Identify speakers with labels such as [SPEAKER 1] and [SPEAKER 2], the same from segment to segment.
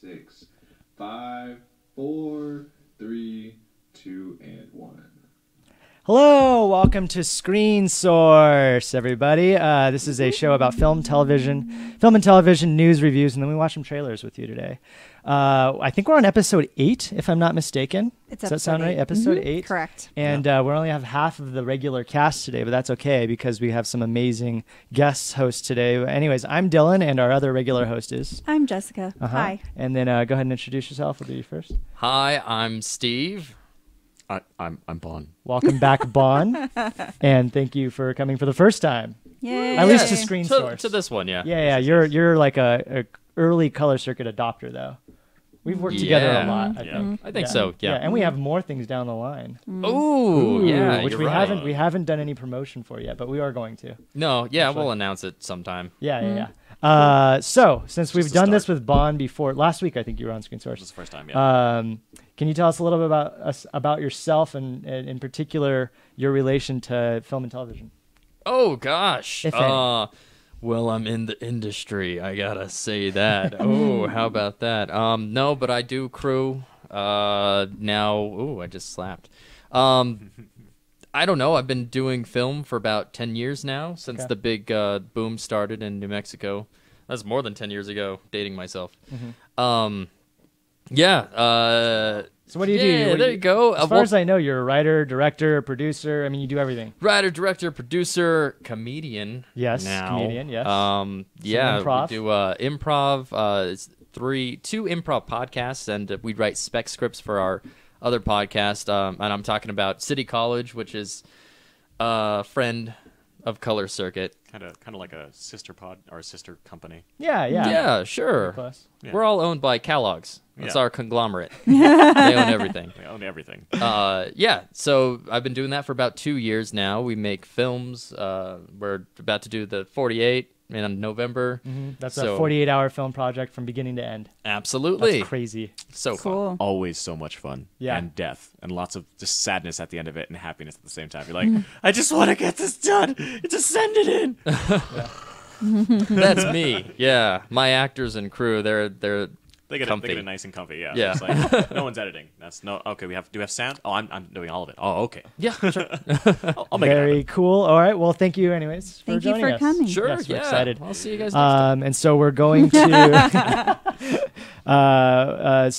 [SPEAKER 1] 6, 5, 4, 3, 2, and 1.
[SPEAKER 2] Hello, welcome to Screen Source, everybody. This is a show about film and television news reviews, and then we watch some trailers with you today. I think we're on episode 8, if I'm not mistaken. Does that sound right? Episode 8?
[SPEAKER 3] Correct.
[SPEAKER 2] And we only have half of the regular cast today, but that's okay because we have some amazing guest hosts today. Anyways, I'm Dylan, and our other regular host is...
[SPEAKER 3] I'm Jessica. Hi.
[SPEAKER 2] And then go ahead and introduce yourself. We'll do you first.
[SPEAKER 4] Hi, I'm Steve. I'm Bon.
[SPEAKER 2] Welcome back, Bon. And thank you for coming for the first time.
[SPEAKER 3] Yay.
[SPEAKER 2] At least to Screen Source.
[SPEAKER 4] To this one, yeah.
[SPEAKER 2] Yeah. You're like a early Color Circuit adopter, though. We've worked together a lot.
[SPEAKER 4] I think so. Yeah.
[SPEAKER 2] And we have more things down the line.
[SPEAKER 4] Ooh, yeah.
[SPEAKER 2] Which
[SPEAKER 4] you're right.
[SPEAKER 2] we haven't done any promotion for yet, but we are going to.
[SPEAKER 4] No, yeah, we'll announce it sometime.
[SPEAKER 2] Yeah. So since we've done this with Bond before, last week I think you were on Screen Source.
[SPEAKER 5] This is the first time, yeah.
[SPEAKER 2] Can you tell us a little bit about yourself and in particular your relation to film and television?
[SPEAKER 4] Oh gosh.
[SPEAKER 2] If any.
[SPEAKER 4] Well, I'm in the industry. I gotta say that. Oh, how about that? No, but I do crew. Now, I just slapped. I don't know. I've been doing film for about 10 years now since the big boom started in New Mexico. That's more than 10 years ago. Dating myself.
[SPEAKER 2] So what do you do?
[SPEAKER 4] Yeah, there you go.
[SPEAKER 2] As far as I know, you're a writer, director, producer. I mean, you do everything.
[SPEAKER 4] Writer, director, producer, comedian.
[SPEAKER 2] Yes,
[SPEAKER 4] now.
[SPEAKER 2] comedian. Yes.
[SPEAKER 4] Improv. We do improv. It's two improv podcasts, and we write spec scripts for our other podcast. And I'm talking about City College, which is a friend of Color Circuit.
[SPEAKER 5] Kind of like a sister pod or a sister company.
[SPEAKER 2] Yeah,
[SPEAKER 4] sure.
[SPEAKER 5] Yeah.
[SPEAKER 4] We're all owned by Kellogg's. That's our conglomerate. They own everything.
[SPEAKER 5] They own everything.
[SPEAKER 4] So I've been doing that for about 2 years now. We make films. We're about to do the 48 in November.
[SPEAKER 2] That's a 48-hour film project from beginning to end.
[SPEAKER 4] Absolutely.
[SPEAKER 2] That's crazy.
[SPEAKER 4] So
[SPEAKER 3] Cool.
[SPEAKER 4] fun.
[SPEAKER 5] Always so much fun.
[SPEAKER 2] Yeah.
[SPEAKER 5] And death. And lots of just sadness at the end of it and happiness at the same time. You're like, I just want to get this done. Just send it in.
[SPEAKER 4] That's me. Yeah. My actors and crew, they're
[SPEAKER 5] They get
[SPEAKER 4] comfy.
[SPEAKER 5] it nice and comfy, yeah.
[SPEAKER 4] Yeah.
[SPEAKER 5] It's like, no one's editing. Okay, do we have sound? Oh, I'm doing all of it. Oh, okay.
[SPEAKER 4] Yeah, sure.
[SPEAKER 5] I'll make it
[SPEAKER 2] Very
[SPEAKER 5] happen.
[SPEAKER 2] cool. All right. Well, thank you anyways for
[SPEAKER 3] Thank you
[SPEAKER 2] joining
[SPEAKER 3] for
[SPEAKER 2] us.
[SPEAKER 3] coming.
[SPEAKER 4] Sure,
[SPEAKER 2] Yes, we're
[SPEAKER 4] yeah.
[SPEAKER 2] excited.
[SPEAKER 4] I'll see you guys next time.
[SPEAKER 2] And so we're going to... this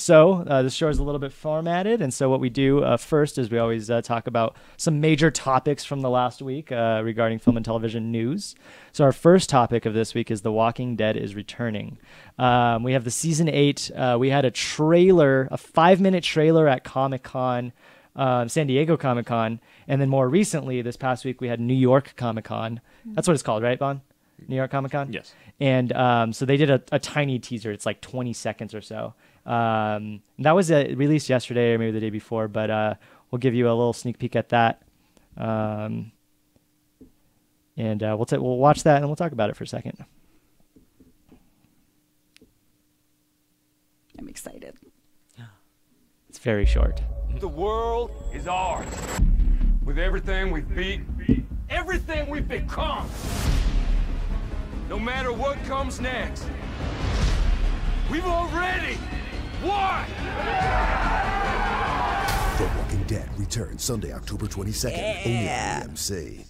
[SPEAKER 2] show is a little bit formatted. And so what we do first is we always talk about some major topics from the last week regarding film and television news. So our first topic of this week is The Walking Dead is returning. We have the season 8. We had a trailer, a 5-minute trailer at Comic-Con, San Diego Comic-Con. And then more recently, this past week, we had New York Comic-Con. That's what it's called, right, Bon? New York Comic-Con?
[SPEAKER 5] Yes.
[SPEAKER 2] And so they did a tiny teaser. It's like 20 seconds or so. That was released yesterday or maybe the day before, but we'll give you a little sneak peek at that. And we'll watch that and we'll talk about it for a second.
[SPEAKER 3] I'm excited.
[SPEAKER 2] It's very short.
[SPEAKER 6] The world is ours. With everything we've beat, everything we've become. No matter what comes next, we've already won!
[SPEAKER 7] The Walking Dead returns Sunday, October 22nd, only on AMC.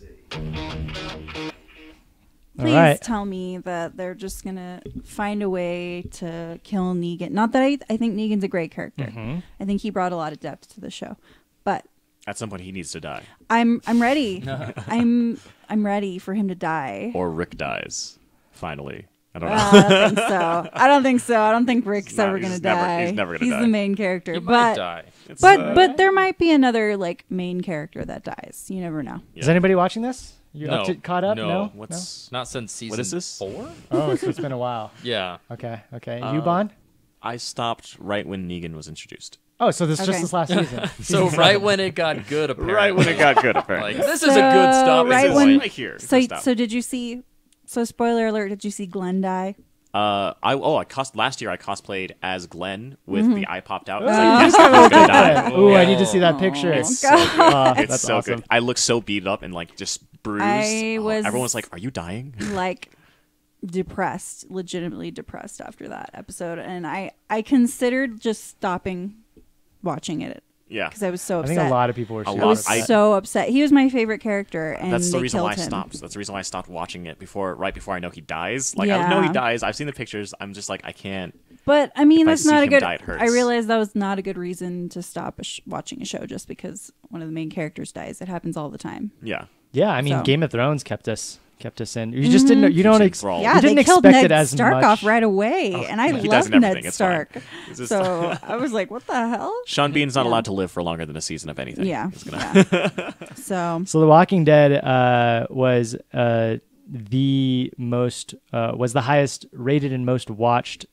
[SPEAKER 3] Please
[SPEAKER 2] All right.
[SPEAKER 3] tell me that they're just going to find a way to kill Negan. Not that I think Negan's a great character. I think he brought a lot of depth to the show. But
[SPEAKER 5] At some point, he needs to die.
[SPEAKER 3] I'm ready. I'm ready for him to die.
[SPEAKER 5] Or Rick dies, finally. I don't know.
[SPEAKER 3] I don't think so. I don't think Rick's ever going to die.
[SPEAKER 5] He's never going to die.
[SPEAKER 3] He's the main character.
[SPEAKER 4] You
[SPEAKER 3] but
[SPEAKER 4] might die.
[SPEAKER 3] but there might be another like main character that dies. You never know.
[SPEAKER 2] Is anybody watching this? You
[SPEAKER 4] No.
[SPEAKER 2] caught up?
[SPEAKER 4] No.
[SPEAKER 5] What's
[SPEAKER 4] Not since season
[SPEAKER 5] What is this?
[SPEAKER 4] 4?
[SPEAKER 2] Oh, so it's been a while.
[SPEAKER 4] Yeah.
[SPEAKER 2] Okay. You, Bon?
[SPEAKER 5] I stopped right when Negan was introduced.
[SPEAKER 2] Oh, so this is just
[SPEAKER 3] Okay.
[SPEAKER 2] this last season.
[SPEAKER 4] So right when it got good, apparently.
[SPEAKER 5] Right when it got good, apparently.
[SPEAKER 4] Like, this is a good stop.
[SPEAKER 3] right
[SPEAKER 5] This is
[SPEAKER 3] when-
[SPEAKER 5] right here.
[SPEAKER 3] So
[SPEAKER 5] Stop.
[SPEAKER 3] so did you see? So spoiler alert: did you see Glenn die?
[SPEAKER 5] Last year I cosplayed as Glenn with the eye popped out. It's
[SPEAKER 2] Oh,
[SPEAKER 5] like,
[SPEAKER 2] you
[SPEAKER 5] yes,
[SPEAKER 2] just
[SPEAKER 5] I'm gonna die.
[SPEAKER 2] Ooh, I need to see that picture.
[SPEAKER 5] It's so good. It's
[SPEAKER 2] that's
[SPEAKER 5] so
[SPEAKER 2] awesome.
[SPEAKER 5] good. I look so beat up and like just bruised.
[SPEAKER 3] I was-
[SPEAKER 5] Everyone was like, "Are you dying?"
[SPEAKER 3] Like depressed, legitimately depressed after that episode, and I considered just stopping watching it
[SPEAKER 5] Yeah.
[SPEAKER 3] because I was so
[SPEAKER 2] I
[SPEAKER 3] upset.
[SPEAKER 2] think a lot of people were.
[SPEAKER 5] A
[SPEAKER 2] shocked.
[SPEAKER 3] I was
[SPEAKER 5] lot.
[SPEAKER 3] so upset. He was my favorite character, and
[SPEAKER 5] That's the
[SPEAKER 3] they
[SPEAKER 5] reason
[SPEAKER 3] killed
[SPEAKER 5] why I
[SPEAKER 3] him.
[SPEAKER 5] stopped. That's the reason why I stopped watching it right before I know he dies. Like, I
[SPEAKER 3] Yeah.
[SPEAKER 5] know he dies. I've seen the pictures. I'm just like, I can't.
[SPEAKER 3] But I mean,
[SPEAKER 5] If I
[SPEAKER 3] that's
[SPEAKER 5] see
[SPEAKER 3] not a
[SPEAKER 5] him
[SPEAKER 3] good.
[SPEAKER 5] die, it hurts.
[SPEAKER 3] I realized that was not a good reason to stop watching a show just because one of the main characters dies. It happens all the time.
[SPEAKER 5] Yeah.
[SPEAKER 2] Yeah, I mean,
[SPEAKER 3] So.
[SPEAKER 2] Game of Thrones kept us in. You just didn't. You don't.
[SPEAKER 5] Enthralled.
[SPEAKER 3] Yeah,
[SPEAKER 2] you didn't
[SPEAKER 3] they killed
[SPEAKER 2] expect
[SPEAKER 3] Ned
[SPEAKER 2] it as
[SPEAKER 3] Stark
[SPEAKER 2] much.
[SPEAKER 3] off right away,
[SPEAKER 5] Oh,
[SPEAKER 3] and I
[SPEAKER 5] he dies
[SPEAKER 3] love
[SPEAKER 5] in everything.
[SPEAKER 3] Ned
[SPEAKER 5] It's fine.
[SPEAKER 3] Stark.
[SPEAKER 5] It's just-
[SPEAKER 3] So I was like, "What the hell?"
[SPEAKER 5] Sean Bean's not
[SPEAKER 3] Yeah.
[SPEAKER 5] allowed to live for longer than a season of anything.
[SPEAKER 3] Yeah.
[SPEAKER 5] He's gonna-
[SPEAKER 3] yeah. So
[SPEAKER 2] So The Walking Dead was the highest rated and most watched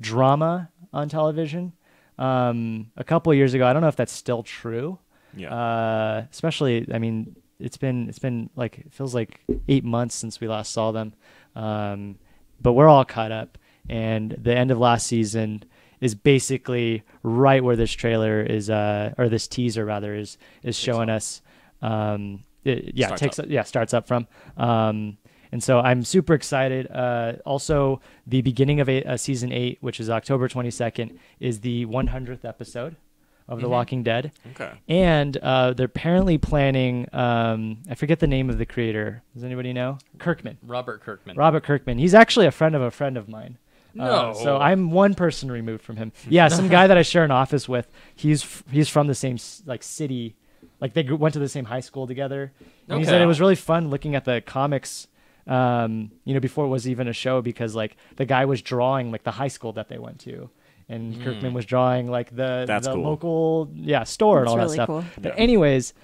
[SPEAKER 2] drama on television. A couple of years ago, I don't know if that's still true.
[SPEAKER 5] Yeah.
[SPEAKER 2] Especially, I mean, it's been like, it feels like 8 months since we last saw them. But we're all caught up, and the end of last season is basically right where this trailer is, or this teaser rather is showing us. Starts up from. And so I'm super excited. Also, the beginning of season 8, which is October 22nd, is the 100th episode of The Walking Dead.
[SPEAKER 5] Okay.
[SPEAKER 2] And they're apparently planning, I forget the name of the creator. Does anybody know? Kirkman.
[SPEAKER 4] Robert Kirkman.
[SPEAKER 2] Robert Kirkman. He's actually a friend of mine.
[SPEAKER 4] No.
[SPEAKER 2] So I'm one person removed from him. Yeah, some guy that I share an office with. He's from the same city. Like they went to the same high school together. And he said
[SPEAKER 4] Okay.
[SPEAKER 2] it was really fun looking at the comics, before it was even a show, because like the guy was drawing like the high school that they went to. And Kirkman was drawing like the
[SPEAKER 5] cool.
[SPEAKER 2] local store and
[SPEAKER 3] That's
[SPEAKER 2] all
[SPEAKER 3] really
[SPEAKER 2] that stuff.
[SPEAKER 3] cool.
[SPEAKER 2] But anyways,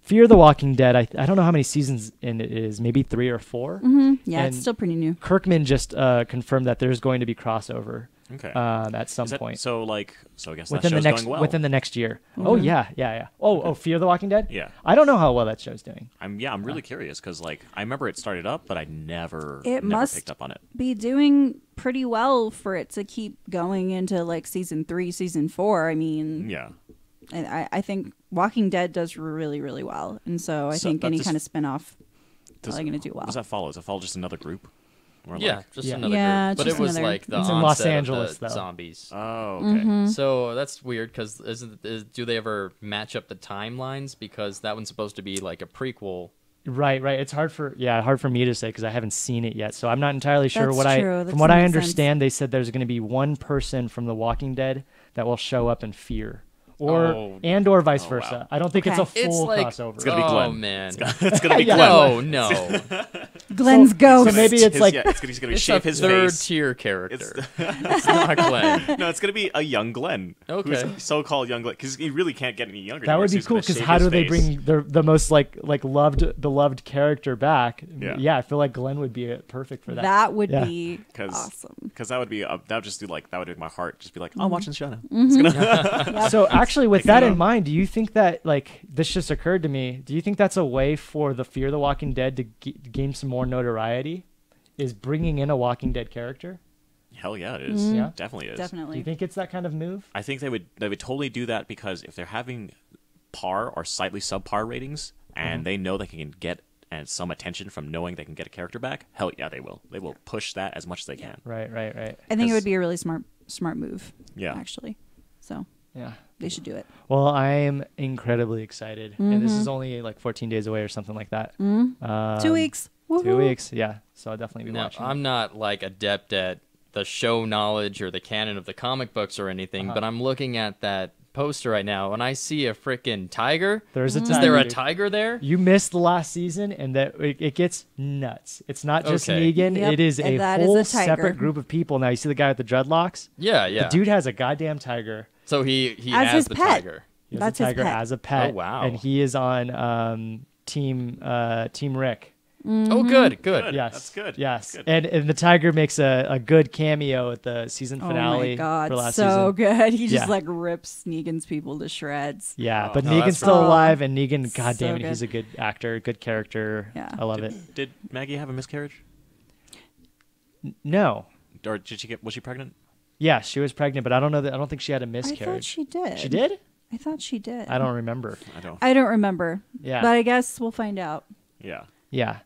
[SPEAKER 2] Fear the Walking Dead, I don't know how many seasons in it is, maybe 3 or 4.
[SPEAKER 3] yeah,
[SPEAKER 2] And
[SPEAKER 3] it's still pretty new.
[SPEAKER 2] Kirkman just confirmed that there's going to be crossover
[SPEAKER 5] Okay.
[SPEAKER 2] at some
[SPEAKER 5] Is that-
[SPEAKER 2] point
[SPEAKER 5] So I guess
[SPEAKER 2] within
[SPEAKER 5] that
[SPEAKER 2] the
[SPEAKER 5] show's
[SPEAKER 2] next
[SPEAKER 5] going well.
[SPEAKER 2] within the next year. Oh yeah. Oh, Fear the Walking Dead.
[SPEAKER 5] Yeah.
[SPEAKER 2] I don't know how well that show's doing.
[SPEAKER 5] I'm really curious because like I remember it started up, but I never
[SPEAKER 3] It must
[SPEAKER 5] picked up on it.
[SPEAKER 3] be doing pretty well for it to keep going into like season 3, season 4. I mean,
[SPEAKER 5] Yeah.
[SPEAKER 3] I think Walking Dead does really, really well, and so I
[SPEAKER 5] So
[SPEAKER 3] think
[SPEAKER 5] that
[SPEAKER 3] any
[SPEAKER 5] just-
[SPEAKER 3] kind of spinoff
[SPEAKER 5] Does-
[SPEAKER 3] probably going to do well.
[SPEAKER 5] Does that follow? Does it follow just another group? Or
[SPEAKER 4] Yeah,
[SPEAKER 5] like-
[SPEAKER 4] just
[SPEAKER 2] Yeah.
[SPEAKER 4] another
[SPEAKER 3] Yeah,
[SPEAKER 4] group. But
[SPEAKER 3] just
[SPEAKER 4] it was
[SPEAKER 3] another-
[SPEAKER 4] like the
[SPEAKER 2] It's in Los
[SPEAKER 4] onset
[SPEAKER 2] Angeles,
[SPEAKER 4] of the
[SPEAKER 2] though.
[SPEAKER 4] zombies.
[SPEAKER 5] Oh, okay.
[SPEAKER 3] Mm-hmm.
[SPEAKER 4] So that's weird because do they ever match up the timelines? Because that one's supposed to be like a prequel.
[SPEAKER 2] Right. It's hard for me to say because I haven't seen it yet, so I'm not entirely sure.
[SPEAKER 3] That's true. That
[SPEAKER 2] From what I
[SPEAKER 3] makes sense.
[SPEAKER 2] understand, they said there's going to be one person from The Walking Dead that will show up in Fear, or vice
[SPEAKER 5] Oh,
[SPEAKER 2] versa.
[SPEAKER 5] wow.
[SPEAKER 2] I don't think it's a
[SPEAKER 3] Okay.
[SPEAKER 4] It's
[SPEAKER 2] full
[SPEAKER 4] like
[SPEAKER 2] crossover.
[SPEAKER 5] It's gonna be
[SPEAKER 4] oh
[SPEAKER 5] Glenn.
[SPEAKER 4] man,
[SPEAKER 5] It's gonna be Glenn.
[SPEAKER 4] no, no.
[SPEAKER 3] Glenn's ghost.
[SPEAKER 2] so maybe it's like
[SPEAKER 5] he's gonna
[SPEAKER 4] It's
[SPEAKER 5] shape
[SPEAKER 4] a
[SPEAKER 5] his
[SPEAKER 4] third
[SPEAKER 5] face.
[SPEAKER 4] tier character. It's not Glenn.
[SPEAKER 5] No, it's gonna be a young Glenn.
[SPEAKER 4] Okay.
[SPEAKER 5] Who's so-called young Glenn because he really can't get any younger.
[SPEAKER 2] that
[SPEAKER 5] anymore,
[SPEAKER 2] would
[SPEAKER 5] so
[SPEAKER 2] be
[SPEAKER 5] he's
[SPEAKER 2] cool
[SPEAKER 5] gonna
[SPEAKER 2] because
[SPEAKER 5] shape
[SPEAKER 2] how
[SPEAKER 5] his
[SPEAKER 2] do they
[SPEAKER 5] face.
[SPEAKER 2] bring the most loved character back?
[SPEAKER 5] Yeah.
[SPEAKER 2] I feel like Glenn would be perfect for that.
[SPEAKER 3] That would
[SPEAKER 2] Yeah.
[SPEAKER 3] be
[SPEAKER 5] 'Cause-
[SPEAKER 3] awesome.
[SPEAKER 5] Because that would just do like that would make my heart just be like,
[SPEAKER 3] Mm-hmm.
[SPEAKER 5] I'm watching the show now.
[SPEAKER 2] So actually, with
[SPEAKER 5] Pick
[SPEAKER 2] that
[SPEAKER 5] it
[SPEAKER 2] in
[SPEAKER 5] up.
[SPEAKER 2] mind, do you think that like this just occurred to me? Do you think that's a way for the Fear the Walking Dead to gain some more notoriety? Is bringing in a Walking Dead character?
[SPEAKER 5] Hell yeah, it is.
[SPEAKER 2] Yeah.
[SPEAKER 5] Definitely is.
[SPEAKER 2] Do
[SPEAKER 3] Definitely.
[SPEAKER 2] you think it's that kind of move?
[SPEAKER 5] I think they would totally do that because if they're having par or slightly subpar ratings and they know they can get some attention from knowing they can get a character back, hell yeah, they will. They will push that as much as they can.
[SPEAKER 2] Right.
[SPEAKER 3] I think it
[SPEAKER 5] 'Cause-
[SPEAKER 3] would be a really smart move.
[SPEAKER 5] Yeah.
[SPEAKER 3] Actually. So
[SPEAKER 2] Yeah.
[SPEAKER 3] they should do it.
[SPEAKER 2] Well, I'm incredibly excited, and this is only like 14 days away or something like that.
[SPEAKER 3] 2 weeks.
[SPEAKER 2] 2
[SPEAKER 3] Woohoo.
[SPEAKER 2] weeks, yeah. So I'll definitely be
[SPEAKER 4] Now,
[SPEAKER 2] watching.
[SPEAKER 4] I'm not like adept at the show knowledge or the canon of the comic books or anything, but I'm looking at that poster right now and I see a freaking tiger.
[SPEAKER 2] There's a
[SPEAKER 4] Is
[SPEAKER 2] tiger.
[SPEAKER 4] there a
[SPEAKER 2] dude.
[SPEAKER 4] tiger there?
[SPEAKER 2] You missed the last season, and that it gets nuts. It's not just
[SPEAKER 4] Okay.
[SPEAKER 2] Negan;
[SPEAKER 3] Yep,
[SPEAKER 2] it is
[SPEAKER 3] and
[SPEAKER 2] a
[SPEAKER 3] that is
[SPEAKER 2] whole
[SPEAKER 3] a tiger.
[SPEAKER 2] separate group of people. Now you see the guy with the dreadlocks.
[SPEAKER 4] Yeah.
[SPEAKER 2] The dude has a goddamn tiger.
[SPEAKER 4] So he
[SPEAKER 3] As
[SPEAKER 4] has
[SPEAKER 3] his
[SPEAKER 4] the
[SPEAKER 3] pet.
[SPEAKER 4] tiger.
[SPEAKER 2] He has
[SPEAKER 3] That's
[SPEAKER 2] a
[SPEAKER 3] his
[SPEAKER 2] tiger
[SPEAKER 3] pet.
[SPEAKER 2] as a pet.
[SPEAKER 4] Oh, wow.
[SPEAKER 2] And he is on Team Rick.
[SPEAKER 4] Oh, good.
[SPEAKER 5] Good.
[SPEAKER 2] Yes,
[SPEAKER 5] That's good.
[SPEAKER 2] Yes,
[SPEAKER 5] That's good.
[SPEAKER 2] and the tiger makes a good cameo at the season finale
[SPEAKER 3] Oh my god,
[SPEAKER 2] for last
[SPEAKER 3] so
[SPEAKER 2] season.
[SPEAKER 3] good. He just
[SPEAKER 2] Yeah.
[SPEAKER 3] like rips Negan's people to shreds.
[SPEAKER 2] Yeah,
[SPEAKER 5] Oh.
[SPEAKER 2] but
[SPEAKER 4] No,
[SPEAKER 2] Negan's
[SPEAKER 4] that's
[SPEAKER 2] still
[SPEAKER 3] right.
[SPEAKER 2] alive, and Negan,
[SPEAKER 3] So
[SPEAKER 2] goddamn it,
[SPEAKER 3] good.
[SPEAKER 2] he's a good actor, good character.
[SPEAKER 3] Yeah.
[SPEAKER 2] I love it.
[SPEAKER 5] Did Maggie have a miscarriage?
[SPEAKER 2] No,
[SPEAKER 5] Or was she pregnant?
[SPEAKER 2] yeah, she was pregnant, but I don't know that. I don't think she had a
[SPEAKER 3] I
[SPEAKER 2] miscarriage.
[SPEAKER 3] thought she did.
[SPEAKER 2] She did?
[SPEAKER 3] I thought she did.
[SPEAKER 2] I don't remember.
[SPEAKER 5] I don't.
[SPEAKER 3] I don't remember.
[SPEAKER 2] Yeah.
[SPEAKER 3] But I guess we'll find out.
[SPEAKER 5] Yeah.
[SPEAKER 2] Yeah.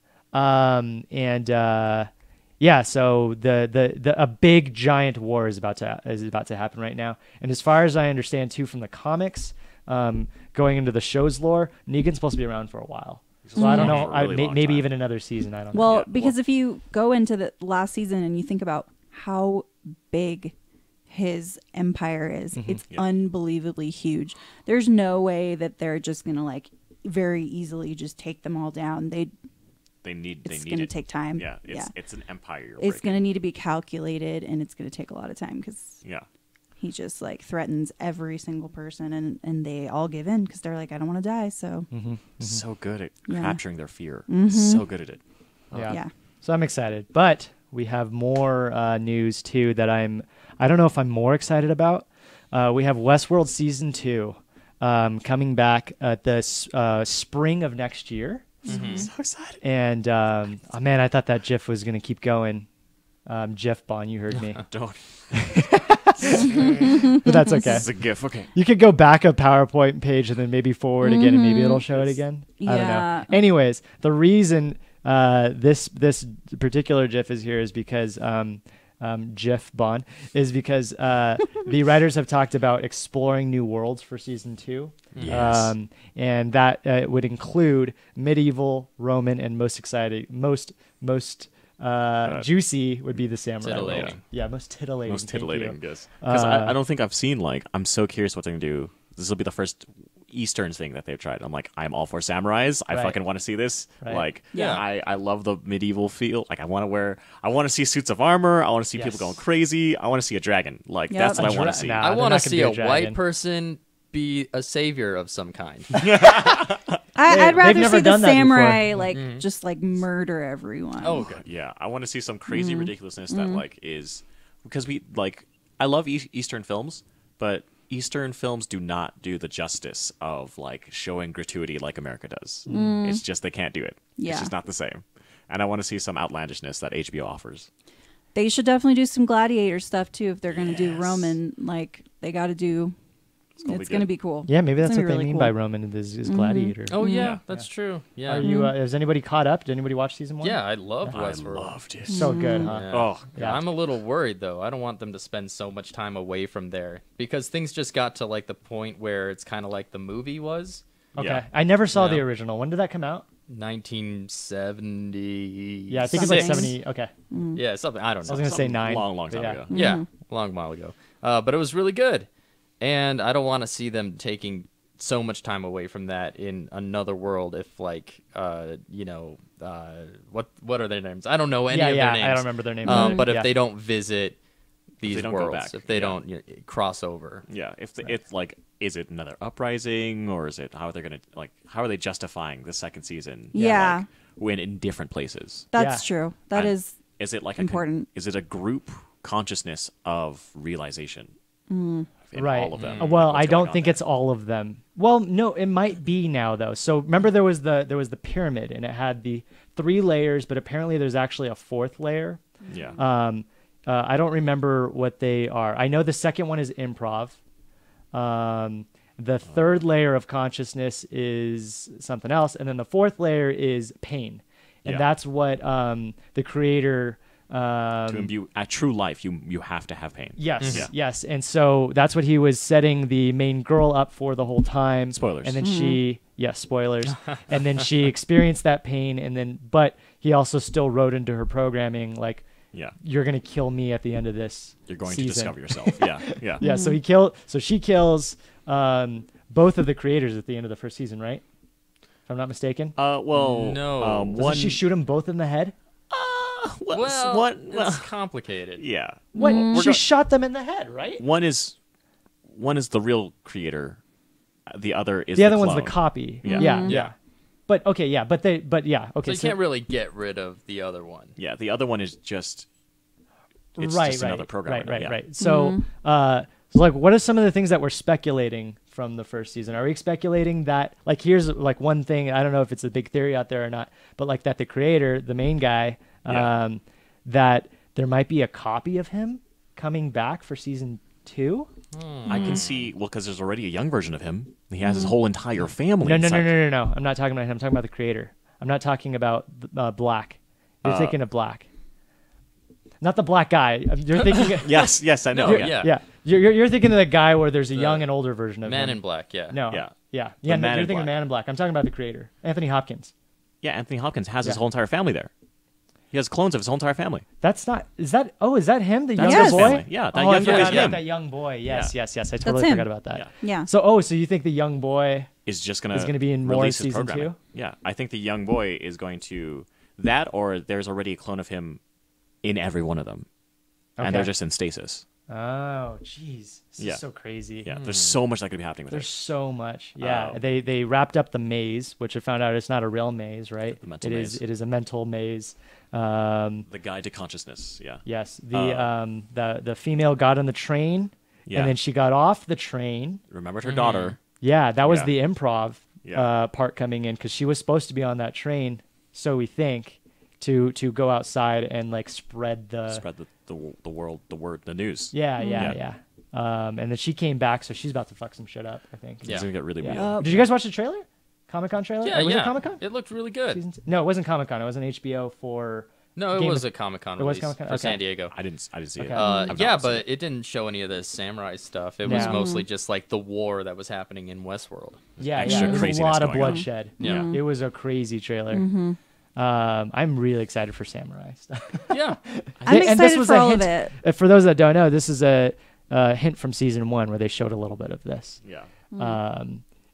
[SPEAKER 2] Yeah, so the a big giant war is about to happen right now. And as far as I understand too from the comics, going into the show's lore, Negan's supposed to be around for a while. So I don't know,
[SPEAKER 5] For a really long
[SPEAKER 2] maybe
[SPEAKER 5] time.
[SPEAKER 2] even another season. I don't know.
[SPEAKER 3] Well,
[SPEAKER 5] Yeah,
[SPEAKER 3] because if you go into the last season and you think about how big his empire is, it's unbelievably huge. There's no way that they're just gonna like very easily just take them all down.
[SPEAKER 5] They
[SPEAKER 3] It's
[SPEAKER 5] need
[SPEAKER 3] going to
[SPEAKER 5] it.
[SPEAKER 3] take time.
[SPEAKER 5] Yeah, it's an empire. You're
[SPEAKER 3] It's going to
[SPEAKER 5] breaking.
[SPEAKER 3] need to be calculated, and it's going to take a lot of time because
[SPEAKER 5] Yeah.
[SPEAKER 3] he just like threatens every single person, and they all give in because they're like, I don't want to die. So
[SPEAKER 5] So good at
[SPEAKER 3] Yeah.
[SPEAKER 5] capturing their fear. So good at it.
[SPEAKER 3] yeah.
[SPEAKER 2] So I'm excited, but we have more news too that I don't know if I'm more excited about. We have Westworld season 2 coming back at the spring of next year.
[SPEAKER 5] So excited.
[SPEAKER 2] And oh man, I thought that GIF was gonna keep going. Jeff Bond, you heard me,
[SPEAKER 5] Don't.
[SPEAKER 2] but that's okay.
[SPEAKER 5] It's a gif. Okay.
[SPEAKER 2] You could go back a PowerPoint page and then maybe forward again, and maybe it'll show it again. I don't
[SPEAKER 3] Yeah.
[SPEAKER 2] know. Anyways, the reason this particular GIF is here is because Jeff Bond is because the writers have talked about exploring new worlds for season 2.
[SPEAKER 5] Yes.
[SPEAKER 2] And that would include medieval, Roman, and most juicy would be the samurai world.
[SPEAKER 4] Titillating.
[SPEAKER 2] Yeah, most titillating.
[SPEAKER 5] Most
[SPEAKER 2] thank you.
[SPEAKER 5] titillating, yes. Because I don't think I've seen, like, I'm so curious what they're going to do. This will be the first Eastern thing that they've tried. I'm like, I'm all for samurais. I
[SPEAKER 2] Right.
[SPEAKER 5] fucking want to see this.
[SPEAKER 2] Right.
[SPEAKER 5] Like,
[SPEAKER 3] Yeah.
[SPEAKER 5] I love the medieval feel. Like, I want to see suits of armor. I want to see
[SPEAKER 2] Yes.
[SPEAKER 5] people going crazy. I want to see a dragon. Like,
[SPEAKER 3] Yep.
[SPEAKER 5] that's what
[SPEAKER 2] A
[SPEAKER 5] I want
[SPEAKER 2] dra-
[SPEAKER 5] to see.
[SPEAKER 2] nah.
[SPEAKER 4] I
[SPEAKER 2] they're
[SPEAKER 4] want to
[SPEAKER 2] not gonna
[SPEAKER 4] see
[SPEAKER 2] be
[SPEAKER 4] a
[SPEAKER 2] a dragon.
[SPEAKER 4] white person be a savior of some kind.
[SPEAKER 3] I'd rather
[SPEAKER 2] never
[SPEAKER 3] see the
[SPEAKER 2] done that before.
[SPEAKER 3] samurai like just like murder everyone.
[SPEAKER 4] Oh, good.
[SPEAKER 5] Yeah, I want to see some crazy ridiculousness that like is because we like I love Eastern films, but Eastern films do not do the justice of like showing gratuity like America does. It's just they can't do it.
[SPEAKER 3] Yeah.
[SPEAKER 5] It's just not the same. And I want to see some outlandishness that HBO offers.
[SPEAKER 3] They should definitely do some gladiator stuff too if they're going to do
[SPEAKER 5] Yes.
[SPEAKER 3] Roman. Like they got to do.
[SPEAKER 5] gonna be
[SPEAKER 3] It's going to
[SPEAKER 5] good.
[SPEAKER 3] be cool.
[SPEAKER 2] Yeah, maybe that's
[SPEAKER 3] It's
[SPEAKER 2] what
[SPEAKER 3] gonna
[SPEAKER 2] they
[SPEAKER 3] be
[SPEAKER 2] mean
[SPEAKER 3] really
[SPEAKER 2] by
[SPEAKER 3] cool.
[SPEAKER 2] Roman is gladiator.
[SPEAKER 4] Oh yeah, that's true. Yeah,
[SPEAKER 2] Are you? Has anybody caught up? Did anybody watch season 1?
[SPEAKER 4] yeah, I loved
[SPEAKER 5] I
[SPEAKER 4] Westworld.
[SPEAKER 5] loved it.
[SPEAKER 2] So good, huh?
[SPEAKER 4] Yeah.
[SPEAKER 5] Oh,
[SPEAKER 2] Yeah.
[SPEAKER 4] I'm a little worried though. I don't want them to spend so much time away from there because things just got to like the point where it's kind of like the movie was.
[SPEAKER 2] Okay.
[SPEAKER 5] Yeah.
[SPEAKER 2] I never saw
[SPEAKER 4] Yeah.
[SPEAKER 2] the original. When did that come out?
[SPEAKER 4] 1970.
[SPEAKER 2] Yeah, I think it's like
[SPEAKER 3] Something.
[SPEAKER 2] 70. Okay.
[SPEAKER 4] Yeah, something. I don't know.
[SPEAKER 2] I was gonna say
[SPEAKER 5] Some
[SPEAKER 2] 9.
[SPEAKER 5] long
[SPEAKER 2] but
[SPEAKER 5] time
[SPEAKER 2] yeah.
[SPEAKER 5] ago.
[SPEAKER 4] Yeah, a long while ago. But it was really good. And I don't want to see them taking so much time away from that in another world if like what are their names? I don't know any of their names.
[SPEAKER 2] I don't remember their names.
[SPEAKER 4] But if
[SPEAKER 2] Yeah.
[SPEAKER 4] they don't visit these
[SPEAKER 5] they don't go
[SPEAKER 4] worlds,
[SPEAKER 5] back,
[SPEAKER 4] if they
[SPEAKER 5] yeah.
[SPEAKER 4] don't cross over.
[SPEAKER 5] Yeah, it's like, is it another uprising, or is it how are they justifying the second season?
[SPEAKER 3] Yeah.
[SPEAKER 5] like, when in different places.
[SPEAKER 3] That's true. That
[SPEAKER 5] And
[SPEAKER 3] is
[SPEAKER 5] is it like
[SPEAKER 3] important.
[SPEAKER 5] is it a group consciousness of realization? In
[SPEAKER 2] Right.
[SPEAKER 5] all of them.
[SPEAKER 2] Well,
[SPEAKER 5] What's
[SPEAKER 2] I
[SPEAKER 5] going
[SPEAKER 2] don't
[SPEAKER 5] on
[SPEAKER 2] think
[SPEAKER 5] there?
[SPEAKER 2] it's all of them. Well, no, it might be now though. So remember there was the pyramid and it had the 3 layers, but apparently there's actually a 4th layer.
[SPEAKER 5] Yeah.
[SPEAKER 2] I don't remember what they are. I know the second one is improv. The 3rd layer of consciousness is something else, and then the 4th layer is pain, and
[SPEAKER 5] Yeah.
[SPEAKER 2] that's what the creator.
[SPEAKER 5] To imbue a true life, you have to have pain.
[SPEAKER 2] Yes,
[SPEAKER 5] Yeah.
[SPEAKER 2] yes, and so that's what he was setting the main girl up for the whole time.
[SPEAKER 5] Spoilers.
[SPEAKER 2] And then spoilers, and then she experienced that pain, but he also still wrote into her programming like,
[SPEAKER 5] Yeah.
[SPEAKER 2] "You're gonna kill me at the end of this.
[SPEAKER 5] You're going
[SPEAKER 2] season."
[SPEAKER 5] to discover yourself. Yeah. Yeah.
[SPEAKER 2] Yeah, so she kills both of the creators at the end of the first season, right? If I'm not mistaken.
[SPEAKER 5] Well,
[SPEAKER 4] No.
[SPEAKER 2] Doesn't
[SPEAKER 5] one
[SPEAKER 2] she shoot them both in the head?
[SPEAKER 4] Well,
[SPEAKER 5] what?
[SPEAKER 4] it's complicated.
[SPEAKER 5] Yeah.
[SPEAKER 2] What? She shot them in the head, right?
[SPEAKER 5] One is the real creator. The other is
[SPEAKER 2] The other one's the
[SPEAKER 5] clone.
[SPEAKER 2] copy.
[SPEAKER 5] Yeah.
[SPEAKER 2] Yeah.
[SPEAKER 4] Yeah.
[SPEAKER 2] But okay, yeah, but yeah,
[SPEAKER 4] So
[SPEAKER 2] okay.
[SPEAKER 4] you can't really get rid of the other one.
[SPEAKER 5] Yeah. The other one is just. It's
[SPEAKER 2] right,
[SPEAKER 5] just
[SPEAKER 2] right,
[SPEAKER 5] another program.
[SPEAKER 2] right. So, like, what are some of the things that we're speculating from the first season? Are we speculating that, like, here's like one thing? I don't know if it's a big theory out there or not, but like that the creator, the main guy,
[SPEAKER 5] Yeah.
[SPEAKER 2] that there might be a copy of him coming back for season 2.
[SPEAKER 5] I can see because there's already a young version of him. He has his whole entire family.
[SPEAKER 2] No.
[SPEAKER 5] inside.
[SPEAKER 2] I'm not talking about him. I'm talking about the creator. I'm not talking about Black. You're thinking of Black. Not the black guy. You're thinking.
[SPEAKER 5] Yes, I know.
[SPEAKER 4] No,
[SPEAKER 5] yeah.
[SPEAKER 2] Yeah. You're thinking of the guy where there's a young and older version of
[SPEAKER 4] Man
[SPEAKER 2] him.
[SPEAKER 4] in Black, yeah.
[SPEAKER 2] No.
[SPEAKER 5] Yeah.
[SPEAKER 2] Yeah.
[SPEAKER 5] The
[SPEAKER 2] Yeah.
[SPEAKER 5] Man
[SPEAKER 2] You're
[SPEAKER 5] in
[SPEAKER 2] thinking of
[SPEAKER 5] Black.
[SPEAKER 2] Man in Black. I'm talking about the creator, Anthony Hopkins.
[SPEAKER 5] Yeah, Anthony Hopkins has his
[SPEAKER 2] Yeah.
[SPEAKER 5] whole entire family there. He has clones of his whole entire family.
[SPEAKER 2] That's not. Is that? Oh, is that him? The
[SPEAKER 5] That's
[SPEAKER 2] younger
[SPEAKER 3] his
[SPEAKER 2] boy.
[SPEAKER 5] family. Yeah, that
[SPEAKER 2] oh,
[SPEAKER 5] young
[SPEAKER 2] I
[SPEAKER 5] guy
[SPEAKER 2] forgot
[SPEAKER 5] is
[SPEAKER 2] about
[SPEAKER 5] him.
[SPEAKER 2] that young boy. Yes.
[SPEAKER 5] Yeah.
[SPEAKER 2] I totally
[SPEAKER 3] him.
[SPEAKER 2] forgot about that.
[SPEAKER 5] Yeah.
[SPEAKER 3] Yeah.
[SPEAKER 2] So you think the young boy?
[SPEAKER 5] Is just gonna
[SPEAKER 2] be in more
[SPEAKER 5] release his
[SPEAKER 2] season
[SPEAKER 5] programming.
[SPEAKER 2] 2?
[SPEAKER 5] Yeah, I think the young boy is going to that, or there's already a clone of him in every one of them, and they're
[SPEAKER 2] Okay.
[SPEAKER 5] just in stasis.
[SPEAKER 2] Oh, jeez. This
[SPEAKER 5] Yeah.
[SPEAKER 2] is so crazy.
[SPEAKER 5] Yeah, there's so much that could be happening with
[SPEAKER 2] There's
[SPEAKER 5] it.
[SPEAKER 2] so much. Yeah.
[SPEAKER 5] Oh.
[SPEAKER 2] They wrapped up the maze, which I found out it's not a real maze, right?
[SPEAKER 5] The mental
[SPEAKER 2] It
[SPEAKER 5] maze.
[SPEAKER 2] is. It is a mental maze.
[SPEAKER 5] The guide to consciousness. Yeah.
[SPEAKER 2] Yes. The female got on the train,
[SPEAKER 5] Yeah.
[SPEAKER 2] and then she got off the train.
[SPEAKER 5] Remembered her daughter.
[SPEAKER 2] Yeah, that was
[SPEAKER 5] Yeah.
[SPEAKER 2] the improv
[SPEAKER 5] Yeah.
[SPEAKER 2] part coming in because she was supposed to be on that train, so we think, to go outside and like spread the
[SPEAKER 5] Spread the world, the word, the news.
[SPEAKER 2] yeah.
[SPEAKER 5] Yeah.
[SPEAKER 2] And then she came back, so she's about to fuck some shit up, I think.
[SPEAKER 4] Yeah.
[SPEAKER 5] It's gonna get really
[SPEAKER 2] Yeah.
[SPEAKER 5] real.
[SPEAKER 2] Did you guys watch the trailer? Comic-Con trailer?
[SPEAKER 4] Yeah,
[SPEAKER 2] Was
[SPEAKER 4] yeah.
[SPEAKER 2] it Comic-Con?
[SPEAKER 4] It looked really good.
[SPEAKER 2] No, it wasn't Comic-Con. It was an HBO for
[SPEAKER 4] No, it
[SPEAKER 2] Game
[SPEAKER 4] was
[SPEAKER 2] of-
[SPEAKER 4] a Comic-Con
[SPEAKER 2] It was
[SPEAKER 4] release
[SPEAKER 2] Comic-Con?
[SPEAKER 4] for
[SPEAKER 2] Okay.
[SPEAKER 4] San Diego.
[SPEAKER 5] I didn't see it.
[SPEAKER 2] Okay.
[SPEAKER 5] I've not
[SPEAKER 4] Yeah,
[SPEAKER 5] seen
[SPEAKER 4] but it didn't show any of the samurai stuff. It
[SPEAKER 2] No.
[SPEAKER 4] was mostly just like the war that was happening in Westworld.
[SPEAKER 2] Yeah,
[SPEAKER 5] extra
[SPEAKER 2] there was a
[SPEAKER 5] craziness
[SPEAKER 2] lot of
[SPEAKER 5] going on.
[SPEAKER 2] bloodshed.
[SPEAKER 4] Yeah.
[SPEAKER 2] It was a crazy trailer. I'm really excited for samurai stuff.
[SPEAKER 4] Yeah.
[SPEAKER 3] I'm
[SPEAKER 2] And this
[SPEAKER 3] excited
[SPEAKER 2] was
[SPEAKER 3] for
[SPEAKER 2] a
[SPEAKER 3] all
[SPEAKER 2] hint,
[SPEAKER 3] of it.
[SPEAKER 2] For those that don't know, this is a hint from season 1 where they showed a little bit of this.
[SPEAKER 5] Yeah.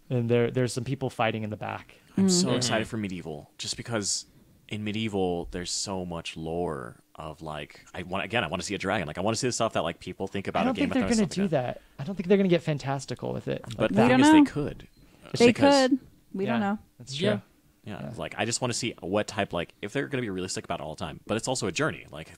[SPEAKER 2] And there's some people fighting in the back.
[SPEAKER 5] I'm so excited for Medieval, just because in Medieval there's so much lore of like I want to see a dragon. Like I want to see the stuff that like people think about.
[SPEAKER 2] I don't
[SPEAKER 5] a Game
[SPEAKER 2] think they're
[SPEAKER 5] of Thrones
[SPEAKER 2] going to
[SPEAKER 5] stuff
[SPEAKER 2] do
[SPEAKER 5] like
[SPEAKER 2] that. I don't think they're going to get fantastical with it.
[SPEAKER 5] But
[SPEAKER 3] We
[SPEAKER 5] the thing
[SPEAKER 3] don't
[SPEAKER 5] is,
[SPEAKER 3] know.
[SPEAKER 5] they could. Just
[SPEAKER 3] They
[SPEAKER 5] because-
[SPEAKER 3] could. We don't
[SPEAKER 2] Yeah.
[SPEAKER 3] know.
[SPEAKER 2] That's
[SPEAKER 4] Yeah.
[SPEAKER 2] true.
[SPEAKER 5] Yeah, like I just want to see what type, like if they're going to be realistic about it all the time. But it's also a journey. Like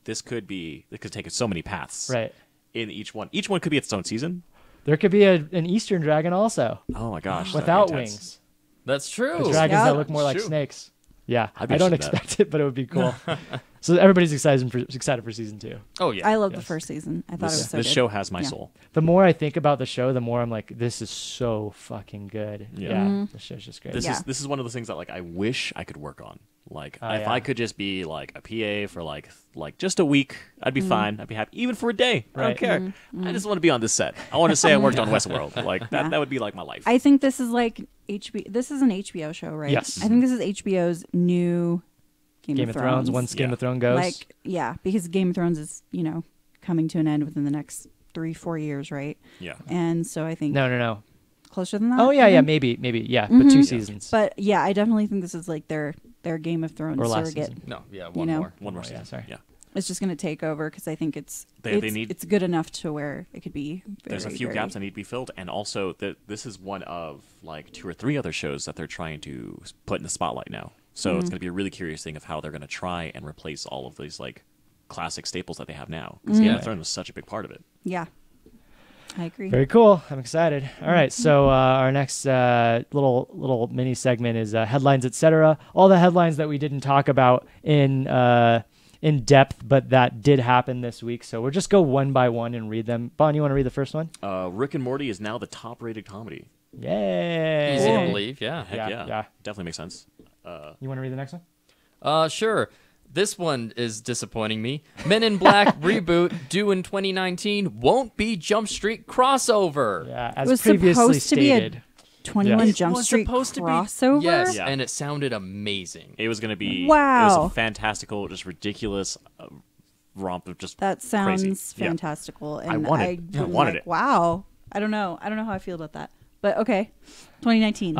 [SPEAKER 5] this could take so many paths.
[SPEAKER 2] Right.
[SPEAKER 5] In each one could be its own season.
[SPEAKER 2] There could be an Eastern dragon also
[SPEAKER 5] Oh my gosh, that'd be
[SPEAKER 2] without
[SPEAKER 5] intense.
[SPEAKER 2] wings.
[SPEAKER 4] That's true.
[SPEAKER 2] The dragons
[SPEAKER 3] Yeah.
[SPEAKER 2] that look more like
[SPEAKER 5] Shoot.
[SPEAKER 2] snakes. Yeah,
[SPEAKER 5] I'd be
[SPEAKER 2] I don't
[SPEAKER 5] interested in that.
[SPEAKER 2] expect it, but it would be cool. So everybody's excited for season 2.
[SPEAKER 4] Oh, yeah.
[SPEAKER 3] I love the
[SPEAKER 2] Yes.
[SPEAKER 3] first season. I thought it was so
[SPEAKER 5] This
[SPEAKER 3] good.
[SPEAKER 5] show has my
[SPEAKER 3] Yeah.
[SPEAKER 5] soul.
[SPEAKER 2] The more I think about the show, the more I'm like, this is so fucking good.
[SPEAKER 5] Yeah.
[SPEAKER 2] Yeah, the show's just great.
[SPEAKER 5] This
[SPEAKER 3] Yeah.
[SPEAKER 5] is one of those things that like I wish I could work on. Like
[SPEAKER 2] Oh,
[SPEAKER 5] if
[SPEAKER 2] yeah.
[SPEAKER 5] I could just be like a PA for like just a week, I'd be fine. I'd be happy even for a day. I
[SPEAKER 2] Right.
[SPEAKER 5] don't care. I just want to be on this set. I want to say I worked on Westworld. Like that would be like my life.
[SPEAKER 3] I think this is like This is an HBO show, right?
[SPEAKER 2] Yes.
[SPEAKER 3] I think this is HBO's new Game
[SPEAKER 2] Game of Thrones, once Game
[SPEAKER 5] Yeah.
[SPEAKER 2] of Thrones goes.
[SPEAKER 3] Like, yeah, because Game of Thrones is, coming to an end within the next 3-4 years, right?
[SPEAKER 5] Yeah.
[SPEAKER 3] And so I think
[SPEAKER 2] no.
[SPEAKER 3] closer than that.
[SPEAKER 2] Oh yeah,
[SPEAKER 3] I
[SPEAKER 2] yeah,
[SPEAKER 3] think.
[SPEAKER 2] maybe, yeah, but 2 seasons.
[SPEAKER 3] But yeah, I definitely think this is like their Game of Thrones
[SPEAKER 2] Or last
[SPEAKER 3] surrogate.
[SPEAKER 2] season.
[SPEAKER 4] No, yeah, one
[SPEAKER 3] know.
[SPEAKER 4] more.
[SPEAKER 5] One more
[SPEAKER 2] Oh, yeah,
[SPEAKER 5] season.
[SPEAKER 2] sorry.
[SPEAKER 5] Yeah.
[SPEAKER 3] It's just going to take over because I think it's
[SPEAKER 5] need-
[SPEAKER 3] good enough to where it could be.
[SPEAKER 5] There's a few gaps that need to be filled, and also this is one of like 2 or 3 other shows that they're trying to put in the spotlight now. So it's going to be a really curious thing of how they're going to try and replace all of these like classic staples that they have now. Because Game of Thrones was such a big part of it.
[SPEAKER 3] Yeah, I agree.
[SPEAKER 2] Very cool. I'm excited. All right, so our next little mini segment is headlines, etc. All the headlines that we didn't talk about in depth, but that did happen this week. So we'll just go one by one and read them. Bon, you want to read the first one?
[SPEAKER 5] Rick and Morty is now the top-rated comedy.
[SPEAKER 2] Yay!
[SPEAKER 4] Easy to believe, yeah.
[SPEAKER 5] Heck
[SPEAKER 2] Yeah,
[SPEAKER 5] yeah.
[SPEAKER 2] yeah.
[SPEAKER 5] Definitely makes sense.
[SPEAKER 2] You want to read the next one?
[SPEAKER 4] Sure. This one is disappointing me. Men in Black reboot due in 2019 won't be Jump Street crossover.
[SPEAKER 2] Yeah,
[SPEAKER 3] It
[SPEAKER 2] as
[SPEAKER 3] was
[SPEAKER 2] previously
[SPEAKER 3] supposed to be a
[SPEAKER 2] stated.
[SPEAKER 3] 21
[SPEAKER 2] Yes.
[SPEAKER 3] Jump
[SPEAKER 4] was
[SPEAKER 3] Street
[SPEAKER 4] supposed to be-
[SPEAKER 3] crossover.
[SPEAKER 4] Yes,
[SPEAKER 5] Yeah.
[SPEAKER 4] and it sounded amazing.
[SPEAKER 5] It was going to be It
[SPEAKER 3] Wow.
[SPEAKER 5] was a fantastical, just ridiculous romp of just
[SPEAKER 3] That sounds
[SPEAKER 5] crazy. Yeah.
[SPEAKER 3] fantastical. And
[SPEAKER 5] I wanted
[SPEAKER 3] I'm
[SPEAKER 5] it.
[SPEAKER 3] like, wow. I don't know how I feel about that. But okay. 2019.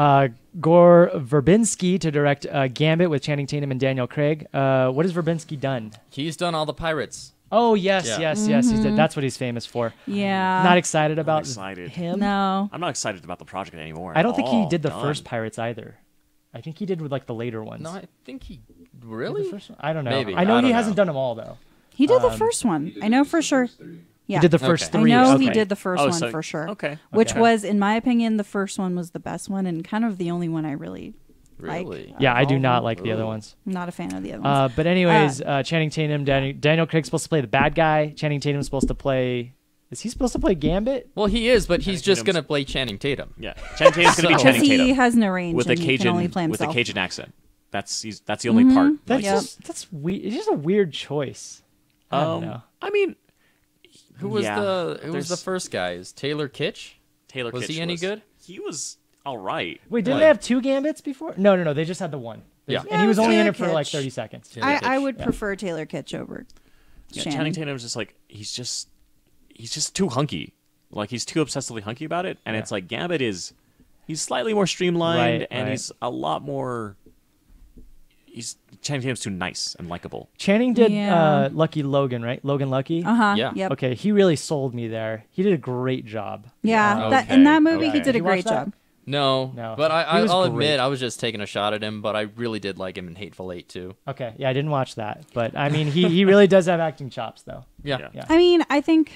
[SPEAKER 2] Gore Verbinski to direct Gambit with Channing Tatum and Daniel Craig. What has Verbinski done?
[SPEAKER 4] He's done all the Pirates.
[SPEAKER 2] Oh, yes,
[SPEAKER 4] Yeah.
[SPEAKER 2] yes.
[SPEAKER 3] Mm-hmm.
[SPEAKER 2] He did. That's what he's famous for.
[SPEAKER 3] yeah.
[SPEAKER 2] Not excited about
[SPEAKER 5] excited.
[SPEAKER 2] him.
[SPEAKER 3] No.
[SPEAKER 5] I'm not excited about the project anymore.
[SPEAKER 2] I don't think he
[SPEAKER 5] All
[SPEAKER 2] did the
[SPEAKER 5] done.
[SPEAKER 2] first Pirates either. I think he did with like the later ones.
[SPEAKER 4] No, I think he
[SPEAKER 2] The
[SPEAKER 4] really.
[SPEAKER 2] first one? I don't know.
[SPEAKER 4] Maybe.
[SPEAKER 2] I know
[SPEAKER 4] I
[SPEAKER 2] he
[SPEAKER 4] don't
[SPEAKER 2] hasn't
[SPEAKER 4] know.
[SPEAKER 2] done them all though.
[SPEAKER 3] He did the first one. I know for sure. Yeah.
[SPEAKER 2] He did the first
[SPEAKER 4] Okay.
[SPEAKER 2] three.
[SPEAKER 3] I know
[SPEAKER 2] okay.
[SPEAKER 3] he did the first
[SPEAKER 5] Oh,
[SPEAKER 3] one
[SPEAKER 5] so-
[SPEAKER 3] for sure.
[SPEAKER 5] okay.
[SPEAKER 3] Which
[SPEAKER 2] Okay.
[SPEAKER 3] was, in my opinion, the first one was the best one and kind of the only one I really
[SPEAKER 4] Really?
[SPEAKER 3] like.
[SPEAKER 2] Yeah, I do
[SPEAKER 3] All of
[SPEAKER 2] not
[SPEAKER 3] them.
[SPEAKER 2] like the other ones.
[SPEAKER 3] I'm not a fan of the other ones.
[SPEAKER 2] But anyways, Channing Tatum, Daniel Craig's supposed to play the bad guy. Channing Tatum's supposed to play. Is he supposed to play Gambit?
[SPEAKER 4] Well, he is, but he's just
[SPEAKER 5] Tatum's-
[SPEAKER 4] gonna play Channing Tatum.
[SPEAKER 5] Yeah. Channing Tatum's going to be
[SPEAKER 4] So-
[SPEAKER 5] Channing
[SPEAKER 3] Because he
[SPEAKER 5] Tatum
[SPEAKER 3] has no range
[SPEAKER 5] with a
[SPEAKER 3] and he can only
[SPEAKER 5] Cajun
[SPEAKER 3] play
[SPEAKER 5] with a
[SPEAKER 3] himself.
[SPEAKER 5] Cajun accent. That's the only part.
[SPEAKER 2] That's
[SPEAKER 3] Yep.
[SPEAKER 2] that's weird. It's just a weird choice. I don't know.
[SPEAKER 5] I mean,
[SPEAKER 4] Who was
[SPEAKER 5] yeah,
[SPEAKER 4] the
[SPEAKER 5] there's-
[SPEAKER 4] first guy? Is Taylor Kitsch?
[SPEAKER 5] Taylor
[SPEAKER 4] Was
[SPEAKER 5] Kitsch
[SPEAKER 4] he any good?
[SPEAKER 5] He was all right.
[SPEAKER 2] Wait, didn't they have 2 Gambits before? No. They just had the one.
[SPEAKER 4] Yeah.
[SPEAKER 2] And he was only in
[SPEAKER 3] Taylor
[SPEAKER 2] it for like
[SPEAKER 3] Kitsch.
[SPEAKER 2] 30 seconds.
[SPEAKER 4] Taylor
[SPEAKER 3] I
[SPEAKER 4] Kitsch.
[SPEAKER 3] would prefer Taylor Kitsch over
[SPEAKER 5] Yeah,
[SPEAKER 3] Channing.
[SPEAKER 5] Channing Tatum is just like he's just too hunky. Like he's too obsessively hunky about it, and it's like Gambit he's slightly more streamlined,
[SPEAKER 2] Right,
[SPEAKER 5] and
[SPEAKER 2] right.
[SPEAKER 5] he's a lot more. Channing Tatum's too nice and likable.
[SPEAKER 2] Channing did
[SPEAKER 3] Yeah.
[SPEAKER 2] Lucky Logan, right? Logan Lucky.
[SPEAKER 3] Uh-huh.
[SPEAKER 4] Yeah.
[SPEAKER 3] Yep.
[SPEAKER 2] Okay, he really sold me there. He did a great job.
[SPEAKER 3] Yeah.
[SPEAKER 4] Okay,
[SPEAKER 3] That in that movie
[SPEAKER 5] okay.
[SPEAKER 3] he did
[SPEAKER 2] Did
[SPEAKER 3] a
[SPEAKER 2] you watch
[SPEAKER 3] great
[SPEAKER 2] that?
[SPEAKER 3] job.
[SPEAKER 4] No,
[SPEAKER 2] No.
[SPEAKER 4] but
[SPEAKER 2] He was
[SPEAKER 4] I'll
[SPEAKER 2] great.
[SPEAKER 4] admit I was just taking a shot at him, but I really did like him in Hateful Eight too.
[SPEAKER 2] Okay, yeah, I didn't watch that, but I mean, he really does have acting chops, though.
[SPEAKER 4] Yeah.
[SPEAKER 2] Yeah.
[SPEAKER 3] I mean, I think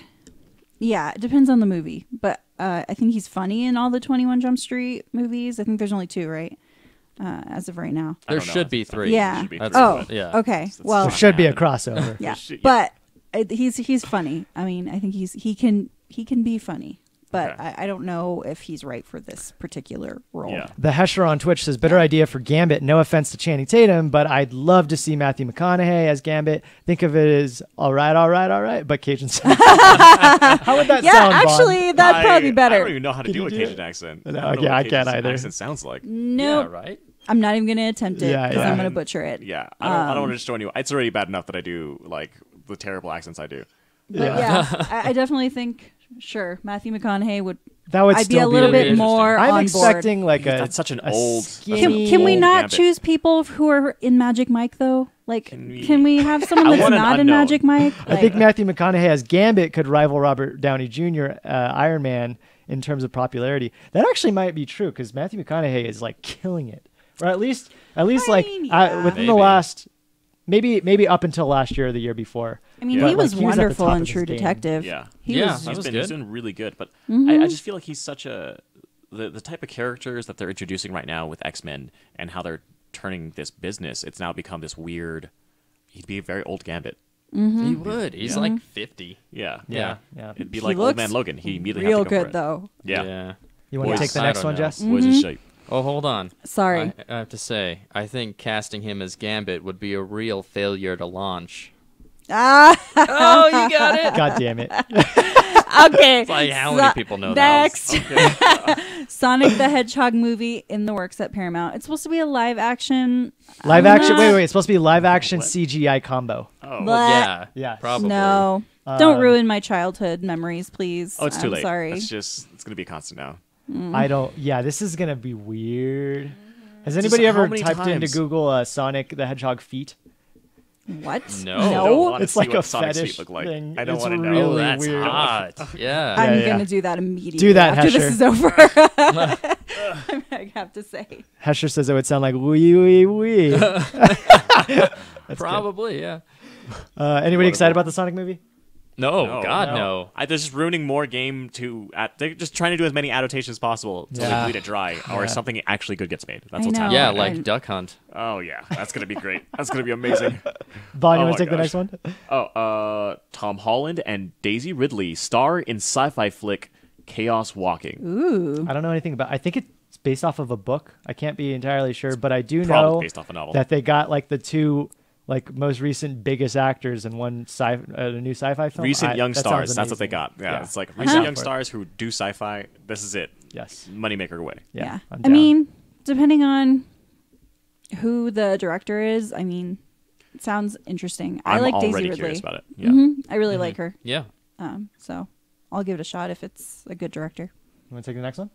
[SPEAKER 3] it depends on the movie, but I think he's funny in all the 21 Jump Street movies. I think there's only 2, right? As of right now.
[SPEAKER 4] There
[SPEAKER 5] don't know.
[SPEAKER 4] should be 3.
[SPEAKER 3] Yeah.
[SPEAKER 5] should be
[SPEAKER 4] That's-
[SPEAKER 3] Oh,
[SPEAKER 4] yeah.
[SPEAKER 3] okay. Well,
[SPEAKER 2] There should be a crossover.
[SPEAKER 3] yeah,
[SPEAKER 5] Shit,
[SPEAKER 3] but he's funny. I mean, I think he can be funny, but
[SPEAKER 5] Okay.
[SPEAKER 3] I don't know if he's right for this particular role.
[SPEAKER 5] Yeah.
[SPEAKER 2] The Hesher on Twitch says, better idea for Gambit. No offense to Channing Tatum, but I'd love to see Matthew McConaughey as Gambit. Think of it as all right, but Cajun style. How would that
[SPEAKER 3] Yeah,
[SPEAKER 2] sound, Vaughn?
[SPEAKER 3] actually, that'd probably be
[SPEAKER 5] I
[SPEAKER 3] better.
[SPEAKER 5] don't even know how to do a
[SPEAKER 2] do
[SPEAKER 5] Cajun
[SPEAKER 2] it?
[SPEAKER 5] accent.
[SPEAKER 2] No,
[SPEAKER 5] don't know
[SPEAKER 2] okay,
[SPEAKER 5] what
[SPEAKER 2] I
[SPEAKER 5] Cajun
[SPEAKER 2] can't either.
[SPEAKER 5] Accent sounds like.
[SPEAKER 3] Nope.
[SPEAKER 4] Yeah, right?
[SPEAKER 3] I'm not even going to attempt it
[SPEAKER 2] Yeah,
[SPEAKER 3] because
[SPEAKER 2] yeah.
[SPEAKER 3] I'm going to butcher it.
[SPEAKER 5] Yeah, I don't want to join you. It's already bad enough that I do like the terrible accents I do.
[SPEAKER 3] But yeah, I definitely think Matthew McConaughey would.
[SPEAKER 2] That would
[SPEAKER 3] I'd be
[SPEAKER 2] still
[SPEAKER 3] a little bit
[SPEAKER 4] interesting.
[SPEAKER 3] more
[SPEAKER 2] I'm
[SPEAKER 3] on
[SPEAKER 2] expecting like
[SPEAKER 5] That's such an
[SPEAKER 2] a
[SPEAKER 5] old-
[SPEAKER 2] skinny-
[SPEAKER 3] Can we not
[SPEAKER 5] Gambit.
[SPEAKER 3] choose people who are in Magic Mike though? Like,
[SPEAKER 5] Can
[SPEAKER 3] can
[SPEAKER 5] we-
[SPEAKER 3] we have someone
[SPEAKER 5] I
[SPEAKER 3] that's
[SPEAKER 5] want an
[SPEAKER 3] not in
[SPEAKER 5] unknown.
[SPEAKER 3] Magic Mike?
[SPEAKER 2] I think Matthew McConaughey as Gambit could rival Robert Downey Jr. Iron Man in terms of popularity. That actually might be true because Matthew McConaughey is like killing it, or at least like
[SPEAKER 3] mean, yeah.
[SPEAKER 2] within the
[SPEAKER 5] Maybe.
[SPEAKER 2] last maybe up until last year or the year before.
[SPEAKER 3] I mean,
[SPEAKER 5] Yeah.
[SPEAKER 3] he was
[SPEAKER 2] Like, he was at the
[SPEAKER 3] wonderful
[SPEAKER 2] top
[SPEAKER 3] in
[SPEAKER 2] of his
[SPEAKER 3] True
[SPEAKER 2] game.
[SPEAKER 3] Detective.
[SPEAKER 5] Yeah.
[SPEAKER 3] He
[SPEAKER 4] Yeah.
[SPEAKER 3] was.
[SPEAKER 4] That was
[SPEAKER 5] He's
[SPEAKER 4] good.
[SPEAKER 5] doing really good, but
[SPEAKER 3] Mm-hmm.
[SPEAKER 5] I just feel like he's such the type of characters that they're introducing right now with X-Men and how they're turning this business. It's now become this weird. He'd be a very old Gambit.
[SPEAKER 4] He would. He's like 50.
[SPEAKER 5] Yeah,
[SPEAKER 2] Yeah.
[SPEAKER 5] It'd be
[SPEAKER 3] He
[SPEAKER 5] like Old
[SPEAKER 3] looks
[SPEAKER 5] Man Logan. He immediately
[SPEAKER 3] real
[SPEAKER 5] have to go for
[SPEAKER 3] good
[SPEAKER 5] it.
[SPEAKER 3] though.
[SPEAKER 5] Yeah.
[SPEAKER 2] You want
[SPEAKER 5] Boys,
[SPEAKER 2] to take the
[SPEAKER 4] I
[SPEAKER 2] next
[SPEAKER 4] don't
[SPEAKER 2] one,
[SPEAKER 4] know.
[SPEAKER 2] Jess?
[SPEAKER 5] Boys in shape.
[SPEAKER 4] Oh, hold on.
[SPEAKER 3] Sorry.
[SPEAKER 4] I have to say, I think casting him as Gambit would be a real failure to launch.
[SPEAKER 3] Ah,
[SPEAKER 4] Oh, you got it.
[SPEAKER 2] God damn it!
[SPEAKER 3] okay.
[SPEAKER 4] Like, how many people know that?
[SPEAKER 3] Next, Sonic the Hedgehog movie in the works at Paramount. It's supposed to be a live action.
[SPEAKER 2] Live action.
[SPEAKER 3] not-
[SPEAKER 2] Wait. It's supposed to be live action CGI combo.
[SPEAKER 5] Oh,
[SPEAKER 3] But
[SPEAKER 4] Yeah.
[SPEAKER 2] Yeah.
[SPEAKER 4] Probably.
[SPEAKER 3] no, don't ruin my childhood memories, please.
[SPEAKER 5] oh, it's too
[SPEAKER 3] I'm
[SPEAKER 5] late.
[SPEAKER 3] Sorry.
[SPEAKER 5] It's gonna be constant now.
[SPEAKER 2] I don't. Yeah, this is gonna be weird. Has
[SPEAKER 5] Just
[SPEAKER 2] anybody
[SPEAKER 5] how
[SPEAKER 2] ever
[SPEAKER 5] many
[SPEAKER 2] typed into
[SPEAKER 5] times?
[SPEAKER 2] Google Sonic the Hedgehog feet?
[SPEAKER 3] What?
[SPEAKER 4] No.
[SPEAKER 5] I don't want to
[SPEAKER 2] It's
[SPEAKER 5] see
[SPEAKER 2] like
[SPEAKER 5] what
[SPEAKER 2] a
[SPEAKER 5] Sonic's
[SPEAKER 2] fetish
[SPEAKER 5] feet look like.
[SPEAKER 2] thing.
[SPEAKER 5] I don't
[SPEAKER 2] It's
[SPEAKER 5] want to know.
[SPEAKER 2] really
[SPEAKER 4] Oh, that's
[SPEAKER 2] weird.
[SPEAKER 4] hot. Yeah.
[SPEAKER 3] I'm
[SPEAKER 2] yeah.
[SPEAKER 3] gonna do that immediately.
[SPEAKER 2] Do that,
[SPEAKER 3] after
[SPEAKER 2] Hesher.
[SPEAKER 3] this is over. I have to say.
[SPEAKER 2] Hesher says it would sound like wee wee wee. That's
[SPEAKER 4] Probably, yeah.
[SPEAKER 2] good. Anybody excited about the Sonic movie?
[SPEAKER 4] No, God, no.
[SPEAKER 5] They're just ruining more game they're just trying to do as many adaptations as possible until
[SPEAKER 2] Yeah.
[SPEAKER 5] they bleed it dry, or something actually good gets made. That's
[SPEAKER 3] I
[SPEAKER 5] what's
[SPEAKER 3] know.
[SPEAKER 5] happening.
[SPEAKER 4] Yeah,
[SPEAKER 3] Right.
[SPEAKER 4] like Duck Hunt.
[SPEAKER 5] Oh yeah, that's gonna be great. That's gonna be amazing.
[SPEAKER 2] Vaughn, you
[SPEAKER 5] Oh
[SPEAKER 2] want
[SPEAKER 5] my
[SPEAKER 2] to take the
[SPEAKER 5] gosh.
[SPEAKER 2] next one?
[SPEAKER 5] Tom Holland and Daisy Ridley star in sci-fi flick Chaos Walking.
[SPEAKER 3] Ooh.
[SPEAKER 2] I don't know anything about. I think it's based off of a book. I can't be entirely sure, but I do
[SPEAKER 5] Probably
[SPEAKER 2] know
[SPEAKER 5] based off a novel.
[SPEAKER 2] that they got like the two most recent biggest actors in one a new sci-fi film.
[SPEAKER 5] Recent young
[SPEAKER 2] that sounds
[SPEAKER 5] stars. That's what they
[SPEAKER 2] amazing.
[SPEAKER 5] got. Yeah,
[SPEAKER 2] Yeah.
[SPEAKER 5] it's like
[SPEAKER 2] I'm
[SPEAKER 5] recent
[SPEAKER 2] down
[SPEAKER 5] young
[SPEAKER 2] for it.
[SPEAKER 5] stars who do sci-fi. This is it.
[SPEAKER 2] Yes.
[SPEAKER 5] Moneymaker away.
[SPEAKER 2] Yeah. I'm
[SPEAKER 3] I
[SPEAKER 2] down.
[SPEAKER 3] mean, depending on who the director is, I mean, it sounds interesting. I
[SPEAKER 5] I'm
[SPEAKER 3] like
[SPEAKER 5] already
[SPEAKER 3] Daisy Ridley.
[SPEAKER 5] curious about it. Yeah.
[SPEAKER 3] I really like her.
[SPEAKER 4] Yeah.
[SPEAKER 3] So I'll give it a shot if it's a good director.
[SPEAKER 2] You want to take the next one?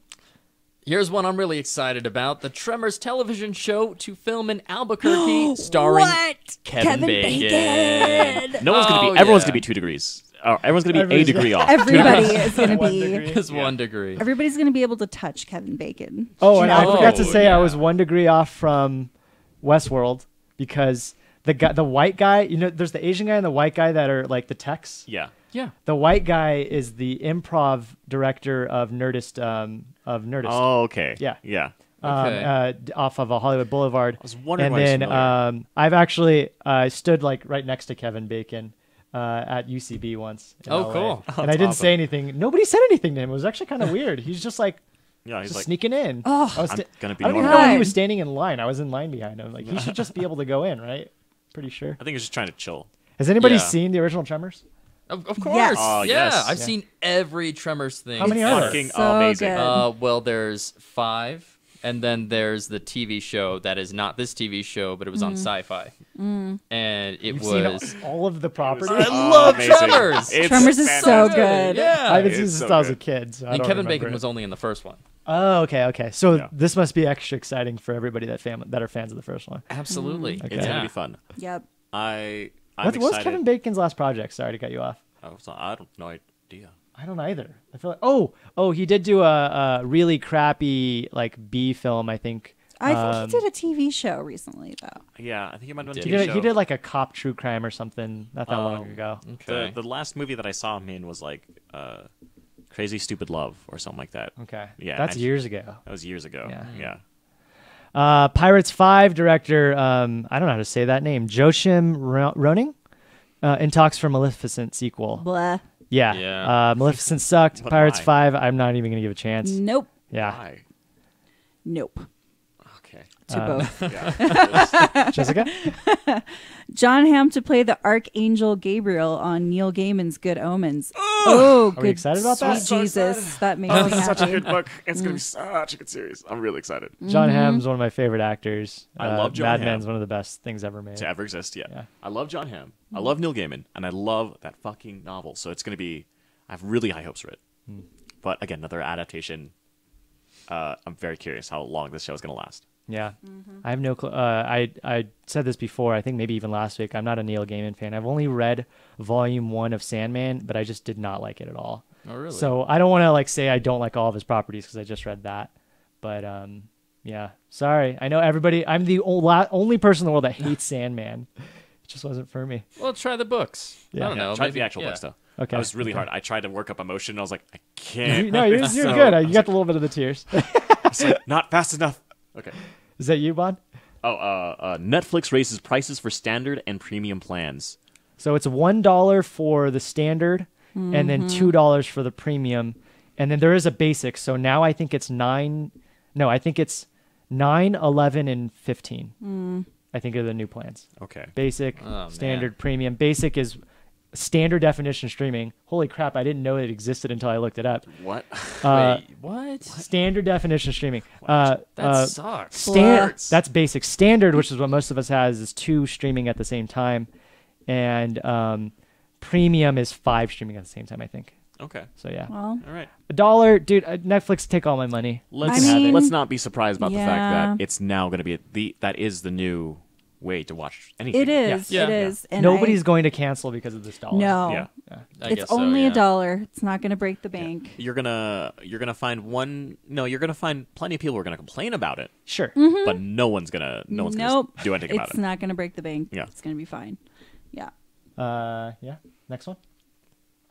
[SPEAKER 4] Here's one I'm really excited about. The Tremors television show to film in Albuquerque starring
[SPEAKER 3] What?
[SPEAKER 4] Kevin Bacon.
[SPEAKER 5] No one's gonna
[SPEAKER 4] Oh,
[SPEAKER 5] be. Everyone's
[SPEAKER 4] yeah.
[SPEAKER 5] gonna be 2 degrees. Everyone's gonna be a
[SPEAKER 2] Everybody's
[SPEAKER 5] degree off.
[SPEAKER 3] Everybody is going to
[SPEAKER 2] 1
[SPEAKER 3] be.
[SPEAKER 2] degree.
[SPEAKER 4] It's 1 degree.
[SPEAKER 3] Everybody's going to be able to touch Kevin Bacon.
[SPEAKER 2] Oh, and I
[SPEAKER 4] Oh,
[SPEAKER 2] forgot to say
[SPEAKER 4] yeah.
[SPEAKER 2] I was 1 degree off from Westworld because the white guy, there's the Asian guy and the white guy that are like the techs.
[SPEAKER 5] Yeah.
[SPEAKER 4] Yeah.
[SPEAKER 2] The white guy is the improv director of Nerdist.
[SPEAKER 5] Oh, okay.
[SPEAKER 2] Yeah.
[SPEAKER 5] Yeah.
[SPEAKER 4] Okay.
[SPEAKER 2] Off of a Hollywood Boulevard. I
[SPEAKER 5] was wondering
[SPEAKER 2] and
[SPEAKER 5] why it's
[SPEAKER 2] then
[SPEAKER 5] familiar.
[SPEAKER 2] I've actually stood like right next to Kevin Bacon at UCB once. In
[SPEAKER 4] Oh,
[SPEAKER 2] LA.
[SPEAKER 4] cool.
[SPEAKER 2] And I didn't say anything. Nobody said anything to him. It was actually kind of weird. He's just like
[SPEAKER 5] Yeah, he's
[SPEAKER 2] just
[SPEAKER 5] like,
[SPEAKER 2] sneaking in.
[SPEAKER 3] Oh.
[SPEAKER 2] I was
[SPEAKER 5] I'm gonna be
[SPEAKER 2] I don't even
[SPEAKER 5] normal.
[SPEAKER 2] know why he was standing in line. I was in line behind him. Like he should just be able to go in, right? Pretty sure.
[SPEAKER 5] I think he's just trying to chill.
[SPEAKER 2] Has anybody
[SPEAKER 4] Yeah.
[SPEAKER 2] seen the original Tremors?
[SPEAKER 4] Of course.
[SPEAKER 3] Yes.
[SPEAKER 5] Oh,
[SPEAKER 4] yeah,
[SPEAKER 5] yes.
[SPEAKER 4] I've
[SPEAKER 2] Yeah.
[SPEAKER 4] seen every Tremors thing.
[SPEAKER 2] How many are there?
[SPEAKER 5] Fucking
[SPEAKER 3] So
[SPEAKER 5] amazing.
[SPEAKER 3] good.
[SPEAKER 4] Well, there's 5, and then there's the TV show that is not this TV show, but it was on Sci-Fi, and it
[SPEAKER 2] You've
[SPEAKER 4] was.
[SPEAKER 2] seen all of the properties.
[SPEAKER 4] I love
[SPEAKER 5] amazing.
[SPEAKER 4] Tremors.
[SPEAKER 5] It's
[SPEAKER 3] Tremors is so
[SPEAKER 5] fantastic.
[SPEAKER 3] good.
[SPEAKER 2] I
[SPEAKER 4] Yeah.
[SPEAKER 2] haven't seen
[SPEAKER 5] it's
[SPEAKER 2] this
[SPEAKER 5] so
[SPEAKER 2] since I was a
[SPEAKER 5] good.
[SPEAKER 2] kid. So I
[SPEAKER 4] And
[SPEAKER 2] don't
[SPEAKER 4] Kevin
[SPEAKER 2] remember
[SPEAKER 4] Bacon
[SPEAKER 2] it.
[SPEAKER 4] was only in the first one.
[SPEAKER 2] Oh, okay. So
[SPEAKER 5] Yeah.
[SPEAKER 2] this must be extra exciting for everybody that are fans of the first one.
[SPEAKER 4] Absolutely.
[SPEAKER 2] Okay.
[SPEAKER 5] It's
[SPEAKER 4] Yeah.
[SPEAKER 5] gonna be fun.
[SPEAKER 3] Yep.
[SPEAKER 5] I'm
[SPEAKER 2] What was
[SPEAKER 5] excited.
[SPEAKER 2] Kevin Bacon's last project? Sorry to cut you off.
[SPEAKER 5] I don't no idea.
[SPEAKER 2] I don't either. I feel like he did do a really crappy like B film. I think
[SPEAKER 3] I think he did a TV show recently, though.
[SPEAKER 5] Yeah, I think he might have done a
[SPEAKER 2] he
[SPEAKER 5] TV
[SPEAKER 2] did,
[SPEAKER 5] show.
[SPEAKER 2] he did like a cop true crime or something not that long ago.
[SPEAKER 4] Okay.
[SPEAKER 5] The last movie that I saw him in was like Crazy Stupid Love or something like that.
[SPEAKER 2] Okay,
[SPEAKER 5] Yeah,
[SPEAKER 2] that's
[SPEAKER 5] I-
[SPEAKER 2] years ago.
[SPEAKER 5] That was years ago.
[SPEAKER 2] Yeah.
[SPEAKER 5] Yeah.
[SPEAKER 2] Pirates 5 director, I don't know how to say that name, Joachim Roning, in talks for Maleficent sequel.
[SPEAKER 3] Blah.
[SPEAKER 2] Yeah.
[SPEAKER 4] Yeah.
[SPEAKER 2] Maleficent sucked.
[SPEAKER 5] What
[SPEAKER 2] Pirates
[SPEAKER 5] lie?
[SPEAKER 2] 5, I'm not even going to give a chance.
[SPEAKER 3] Nope.
[SPEAKER 2] Yeah.
[SPEAKER 5] Why?
[SPEAKER 3] Nope.
[SPEAKER 5] Okay.
[SPEAKER 3] To both.
[SPEAKER 5] Yeah.
[SPEAKER 2] Jessica?
[SPEAKER 3] John Hamm to play the Archangel Gabriel on Neil Gaiman's Good Omens. Oh,
[SPEAKER 2] Are we
[SPEAKER 3] good
[SPEAKER 2] excited about that?
[SPEAKER 3] sweet
[SPEAKER 5] I'm so
[SPEAKER 3] Jesus. That makes
[SPEAKER 5] Oh,
[SPEAKER 3] me
[SPEAKER 5] it's such a
[SPEAKER 3] happy.
[SPEAKER 5] good book. It's gonna be such a good series. I'm really excited
[SPEAKER 2] John Hamm's one of my favorite actors.
[SPEAKER 5] I love John
[SPEAKER 2] Mad
[SPEAKER 5] Hamm.
[SPEAKER 2] Men's one of the best things ever made.
[SPEAKER 5] to ever exist. Yeah.
[SPEAKER 2] Yeah.
[SPEAKER 5] I love John Hamm. I love Neil Gaiman, and I love that fucking novel. So it's gonna be. I have really high hopes for it. But again, another adaptation. I'm very curious how long this show is gonna last.
[SPEAKER 2] Yeah. I have no clue. I said this before, I think maybe even last week. I'm not a Neil Gaiman fan. I've only read volume 1 of Sandman, but I just did not like it at all.
[SPEAKER 4] Oh, really?
[SPEAKER 2] So I don't want to like say I don't like all of his properties because I just read that. But yeah, sorry. I know everybody. I'm the only person in the world that hates Sandman. It just wasn't for me.
[SPEAKER 4] Well, try the books.
[SPEAKER 2] Yeah.
[SPEAKER 4] I don't know.
[SPEAKER 5] Try
[SPEAKER 4] maybe-
[SPEAKER 5] the actual
[SPEAKER 4] yeah.
[SPEAKER 5] books though.
[SPEAKER 2] Okay.
[SPEAKER 5] That was really hard. I tried to work up emotion. And I was like, I can't.
[SPEAKER 2] No, you're
[SPEAKER 5] So-
[SPEAKER 2] good.
[SPEAKER 5] I
[SPEAKER 2] You
[SPEAKER 5] was
[SPEAKER 2] got a little bit of the tears.
[SPEAKER 5] It's like, not fast enough. Okay.
[SPEAKER 2] Is that you, Bon?
[SPEAKER 5] Netflix raises prices for standard and premium plans.
[SPEAKER 2] So it's $1 for the standard, and then $2 for the premium, and then there is a basic. So now I think it's 9. No, I think it's 9, 11, and 15. I think are the new plans.
[SPEAKER 5] Okay.
[SPEAKER 2] Basic,
[SPEAKER 4] Oh,
[SPEAKER 2] standard, premium. Basic is standard definition streaming. Holy crap! I didn't know it existed until I looked it up.
[SPEAKER 5] What?
[SPEAKER 4] Wait, what?
[SPEAKER 2] Standard definition streaming.
[SPEAKER 4] That sucks.
[SPEAKER 2] That's basic. Standard, which is what most of us has, is 2 streaming at the same time, and premium is 5 streaming at the same time. I think.
[SPEAKER 5] Okay.
[SPEAKER 2] So yeah,
[SPEAKER 3] Well,
[SPEAKER 5] All right.
[SPEAKER 2] $1, dude. Netflix, take all my money.
[SPEAKER 5] Let's
[SPEAKER 3] I mean-
[SPEAKER 5] let's not be surprised about the fact
[SPEAKER 3] Yeah.
[SPEAKER 5] that it's now going to be that is the new way to watch anything.
[SPEAKER 3] it is.
[SPEAKER 4] Yeah.
[SPEAKER 3] It is. And
[SPEAKER 2] Nobody's going to cancel because of this $1.
[SPEAKER 3] No.
[SPEAKER 5] Yeah.
[SPEAKER 4] I
[SPEAKER 3] It's
[SPEAKER 4] guess so,
[SPEAKER 3] only
[SPEAKER 4] yeah.
[SPEAKER 3] $1. It's not going to break the bank.
[SPEAKER 5] You're gonna find you're gonna find plenty of people who are gonna complain about it,
[SPEAKER 2] Sure.
[SPEAKER 5] but no one's gonna
[SPEAKER 3] Nope.
[SPEAKER 5] do anything about
[SPEAKER 3] It's
[SPEAKER 5] it.
[SPEAKER 3] not going to break the bank.
[SPEAKER 5] Yeah.
[SPEAKER 3] It's going to be fine. Yeah.
[SPEAKER 2] Yeah. Next one.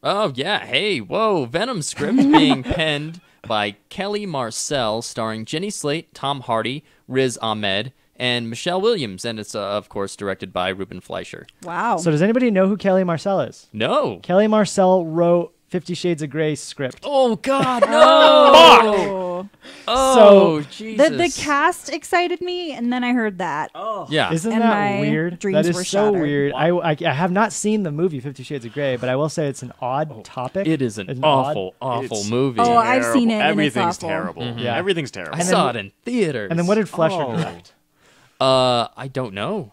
[SPEAKER 4] Oh, yeah. Hey, whoa. Venom script being penned by Kelly Marcel, starring Jenny Slate, Tom Hardy, Riz Ahmed, and Michelle Williams. And it's, of course, directed by Ruben Fleischer.
[SPEAKER 3] Wow.
[SPEAKER 2] So does anybody know who Kelly Marcel is?
[SPEAKER 4] No.
[SPEAKER 2] Kelly Marcel wrote 50 Shades of Grey script.
[SPEAKER 4] Oh, God, no.
[SPEAKER 3] Oh.
[SPEAKER 4] Oh, Jesus.
[SPEAKER 3] The cast excited me, and then I heard that.
[SPEAKER 4] Yeah.
[SPEAKER 2] Isn't
[SPEAKER 3] And
[SPEAKER 2] that
[SPEAKER 3] my
[SPEAKER 2] weird?
[SPEAKER 3] dreams
[SPEAKER 2] That is
[SPEAKER 3] were
[SPEAKER 2] so
[SPEAKER 3] shattered.
[SPEAKER 2] weird. I have not seen the movie 50 Shades of Grey, but I will say it's an odd topic.
[SPEAKER 4] It is an
[SPEAKER 2] It's
[SPEAKER 4] awful, awful
[SPEAKER 5] It's-
[SPEAKER 4] movie.
[SPEAKER 3] Oh, I've seen it, and it's
[SPEAKER 5] Everything's
[SPEAKER 3] awful.
[SPEAKER 5] terrible.
[SPEAKER 2] Yeah.
[SPEAKER 5] Everything's terrible.
[SPEAKER 4] I saw it in theaters.
[SPEAKER 2] And then what did Fleischer
[SPEAKER 5] Oh.
[SPEAKER 2] direct?
[SPEAKER 4] I don't know.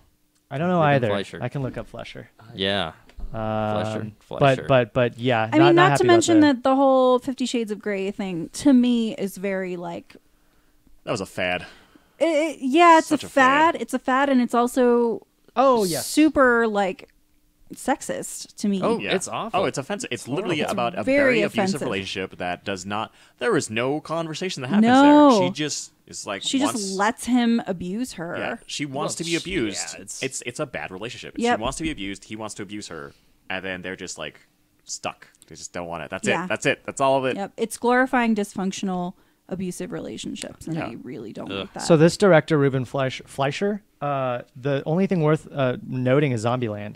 [SPEAKER 2] I don't know
[SPEAKER 4] Ruben
[SPEAKER 2] either.
[SPEAKER 4] Fleischer.
[SPEAKER 2] I can look up Fleischer.
[SPEAKER 4] Yeah.
[SPEAKER 2] Um,
[SPEAKER 4] Fleischer.
[SPEAKER 2] But yeah.
[SPEAKER 3] I mean, not
[SPEAKER 2] happy
[SPEAKER 3] to
[SPEAKER 2] about
[SPEAKER 3] mention that the whole 50 Shades of Grey thing, to me, is very, like...
[SPEAKER 5] That was a fad.
[SPEAKER 3] yeah, it's
[SPEAKER 5] Such
[SPEAKER 3] a
[SPEAKER 5] a fad.
[SPEAKER 3] fad. It's a fad, and it's also
[SPEAKER 2] Oh yes.
[SPEAKER 3] super, like, sexist to me.
[SPEAKER 4] Oh,
[SPEAKER 5] Yeah.
[SPEAKER 4] it's awful.
[SPEAKER 5] Oh, it's offensive. It's literally
[SPEAKER 3] It's
[SPEAKER 5] about a
[SPEAKER 3] very
[SPEAKER 5] very abusive
[SPEAKER 3] offensive.
[SPEAKER 5] relationship that does not. There is no conversation that happens
[SPEAKER 3] No.
[SPEAKER 5] there. She just is like.
[SPEAKER 3] She
[SPEAKER 5] wants,
[SPEAKER 3] just lets him abuse her.
[SPEAKER 5] Yeah, she wants
[SPEAKER 4] Well,
[SPEAKER 5] to be abused.
[SPEAKER 4] yeah,
[SPEAKER 5] it's a bad relationship.
[SPEAKER 3] Yep.
[SPEAKER 5] She wants to be abused. He wants to abuse her, and then they're just like stuck. They just don't want it. That's
[SPEAKER 3] Yeah.
[SPEAKER 5] it. That's it. That's all of it.
[SPEAKER 3] Yep. It's glorifying dysfunctional, abusive relationships, and
[SPEAKER 5] Yeah.
[SPEAKER 3] I really don't like that.
[SPEAKER 2] So this director, Ruben Fleischer, the only thing worth noting is Zombieland.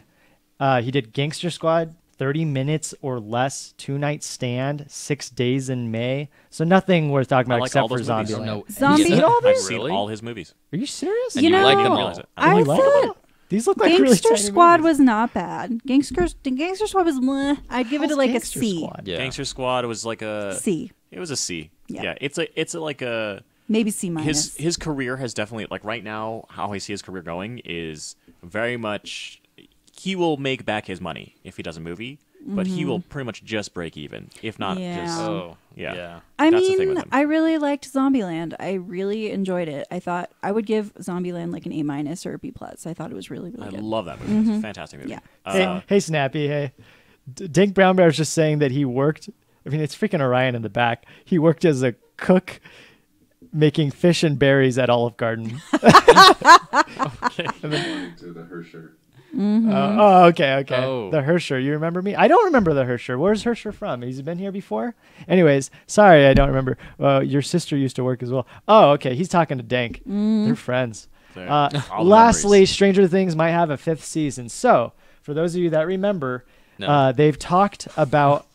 [SPEAKER 2] He did Gangster Squad 30 minutes or less, 2-night stand, 6 days in May. So nothing worth talking
[SPEAKER 5] I
[SPEAKER 2] about
[SPEAKER 5] like
[SPEAKER 2] except
[SPEAKER 5] all
[SPEAKER 2] for
[SPEAKER 5] those movies.
[SPEAKER 2] Zombieland.
[SPEAKER 4] No,
[SPEAKER 3] Zombie-
[SPEAKER 2] Have you seen all
[SPEAKER 5] I've
[SPEAKER 2] these?
[SPEAKER 5] seen
[SPEAKER 4] Really?
[SPEAKER 5] all his movies.
[SPEAKER 2] Are you serious?
[SPEAKER 5] And
[SPEAKER 3] You
[SPEAKER 5] you
[SPEAKER 3] know,
[SPEAKER 5] like them
[SPEAKER 3] I
[SPEAKER 5] all.
[SPEAKER 2] Oh, you like
[SPEAKER 3] thought
[SPEAKER 2] them? These look like really
[SPEAKER 3] Gangster
[SPEAKER 2] tiny
[SPEAKER 3] Squad
[SPEAKER 2] movies.
[SPEAKER 3] was not bad. Gangster Squad was meh. I'd give it
[SPEAKER 2] How's
[SPEAKER 3] like
[SPEAKER 2] Gangster
[SPEAKER 3] a C.
[SPEAKER 2] Squad?
[SPEAKER 4] Yeah.
[SPEAKER 5] Gangster Squad was like a
[SPEAKER 3] C.
[SPEAKER 5] It was a C.
[SPEAKER 3] Yeah.
[SPEAKER 5] It's like a
[SPEAKER 3] Maybe C minus.
[SPEAKER 5] his career has definitely, like, right now, how I see his career going is very much, he will make back his money if he does a movie, but he will pretty much just break even, if not
[SPEAKER 3] Yeah.
[SPEAKER 5] just
[SPEAKER 4] Oh,
[SPEAKER 5] yeah.
[SPEAKER 4] yeah.
[SPEAKER 3] I
[SPEAKER 5] That's the thing
[SPEAKER 3] mean,
[SPEAKER 5] with him.
[SPEAKER 3] I really liked Zombieland. I really enjoyed it. I thought I would give Zombieland like an A minus or a B plus. I thought it was really, really
[SPEAKER 5] I
[SPEAKER 3] good.
[SPEAKER 5] love that movie. It's a fantastic movie.
[SPEAKER 3] Yeah.
[SPEAKER 2] Hey, Snappy. Hey, Dink Brown Bear was just saying that he worked. I mean, it's freaking Orion in the back. He worked as a cook, making fish and berries at Olive Garden.
[SPEAKER 1] According to the Hersher.
[SPEAKER 2] Okay.
[SPEAKER 4] Oh.
[SPEAKER 2] The Hersher. You remember me? I don't remember the Hersher. Where's Hersher from? Has he been here before? Anyways, sorry, I don't remember. Your sister used to work as well. Oh, okay. He's talking to Dank. They're friends.
[SPEAKER 5] They're- all the
[SPEAKER 2] Lastly,
[SPEAKER 5] memories.
[SPEAKER 2] Stranger Things might have a 5th season. So, for those of you that remember,
[SPEAKER 4] No.
[SPEAKER 2] they've talked about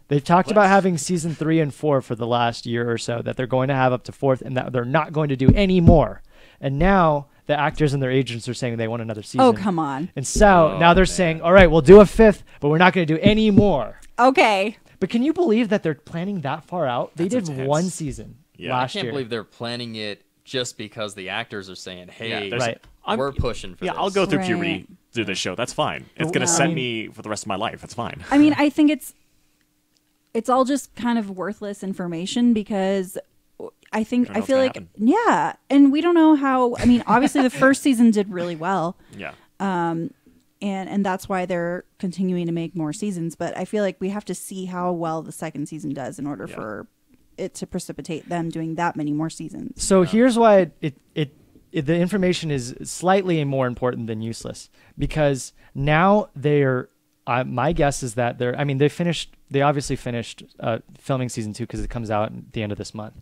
[SPEAKER 2] having season 3 and 4 for the last year or so. That they're going to have up to 4th, and that they're not going to do any more. And now the actors and their agents are saying they want another season.
[SPEAKER 3] Oh, come on.
[SPEAKER 2] And so
[SPEAKER 4] Oh,
[SPEAKER 2] now they're
[SPEAKER 4] man.
[SPEAKER 2] saying, all right, we'll do a 5th, but we're not going to do any more.
[SPEAKER 3] Okay.
[SPEAKER 2] But can you believe that they're planning that far out? They
[SPEAKER 5] That's
[SPEAKER 2] did
[SPEAKER 5] intense.
[SPEAKER 2] one season
[SPEAKER 5] Yeah.
[SPEAKER 2] last
[SPEAKER 4] I can't
[SPEAKER 2] year.
[SPEAKER 4] believe they're planning it just because the actors are saying, "Hey,
[SPEAKER 5] there's-
[SPEAKER 2] Right.
[SPEAKER 4] we're pushing for
[SPEAKER 5] Yeah,
[SPEAKER 4] this."
[SPEAKER 5] I'll go through
[SPEAKER 3] Right.
[SPEAKER 5] puberty through this show. That's fine. It's gonna
[SPEAKER 2] Yeah.
[SPEAKER 5] set me for the rest of my life. That's fine.
[SPEAKER 3] I mean, I think it's all just kind of worthless information because I
[SPEAKER 5] don't know
[SPEAKER 3] feel
[SPEAKER 5] what's
[SPEAKER 3] like
[SPEAKER 5] gonna
[SPEAKER 3] yeah, and we don't know how. I mean, obviously the first season did really well,
[SPEAKER 5] Yeah.
[SPEAKER 3] and that's why they're continuing to make more seasons. But I feel like we have to see how well the second season does in order
[SPEAKER 5] Yeah.
[SPEAKER 3] for it to precipitate them doing that many more seasons.
[SPEAKER 2] So here's why the information is slightly more important than useless, because now they're my guess is that they obviously finished filming season 2 because it comes out at the end of this month,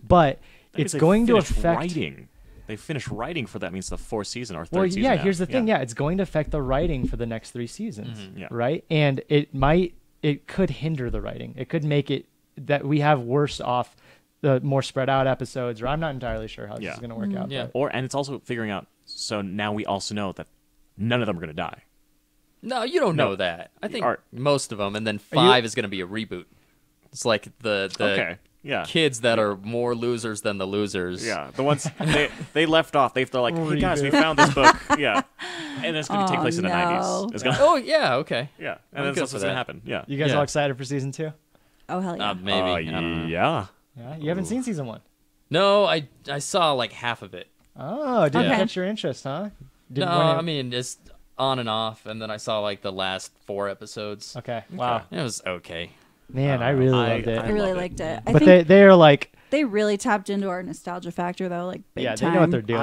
[SPEAKER 2] but
[SPEAKER 5] That means
[SPEAKER 2] it's
[SPEAKER 5] they
[SPEAKER 2] going to
[SPEAKER 5] finished
[SPEAKER 2] affect
[SPEAKER 5] writing. They finished writing for that means the 4th season or 3rd
[SPEAKER 2] well,
[SPEAKER 5] season.
[SPEAKER 2] yeah,
[SPEAKER 5] now.
[SPEAKER 2] here's the thing. Yeah, it's going to affect the writing for the next 3 seasons,
[SPEAKER 5] Yeah.
[SPEAKER 2] right? And it could hinder the writing. It could make it that we have worse off, the more spread out episodes, or I'm not entirely sure how this
[SPEAKER 5] Yeah.
[SPEAKER 2] is going to work out.
[SPEAKER 4] Yeah.
[SPEAKER 2] but-
[SPEAKER 5] And it's also figuring out. So now we also know that none of them are gonna die.
[SPEAKER 4] No, you don't
[SPEAKER 5] No.
[SPEAKER 4] know that. I think
[SPEAKER 5] Are-
[SPEAKER 4] most of them, and then 5 is going to be a reboot. It's like the
[SPEAKER 5] Okay. Yeah.
[SPEAKER 4] kids that are more losers than the losers.
[SPEAKER 5] Yeah, the ones they left off. They're like, hey guys, we found this book. Yeah, and it's going to take place in the
[SPEAKER 3] no.
[SPEAKER 5] 90s. It's gonna,
[SPEAKER 4] Oh yeah, okay.
[SPEAKER 5] yeah, and
[SPEAKER 4] I'm
[SPEAKER 5] that's
[SPEAKER 4] good
[SPEAKER 5] what's
[SPEAKER 4] for
[SPEAKER 5] going to
[SPEAKER 4] that.
[SPEAKER 5] happen. Yeah.
[SPEAKER 2] You guys
[SPEAKER 4] Yeah.
[SPEAKER 2] all excited for season 2?
[SPEAKER 3] Oh hell yeah!
[SPEAKER 4] Maybe. I don't know.
[SPEAKER 5] Yeah.
[SPEAKER 2] Yeah, you haven't seen season 1.
[SPEAKER 4] No, I saw like half of it.
[SPEAKER 2] Oh, didn't
[SPEAKER 3] Okay.
[SPEAKER 2] catch your interest, huh?
[SPEAKER 4] No,
[SPEAKER 2] Didn't
[SPEAKER 4] I mean it's on and off, and then I saw like the last 4 episodes.
[SPEAKER 2] okay, wow,
[SPEAKER 4] It was okay.
[SPEAKER 2] man, I really
[SPEAKER 5] I-
[SPEAKER 2] loved it.
[SPEAKER 3] I really
[SPEAKER 5] love it.
[SPEAKER 3] liked it. I
[SPEAKER 2] but
[SPEAKER 3] think
[SPEAKER 2] they are like,
[SPEAKER 3] they really tapped into our nostalgia factor though, like big
[SPEAKER 2] yeah,
[SPEAKER 3] time.
[SPEAKER 2] they know what they're doing.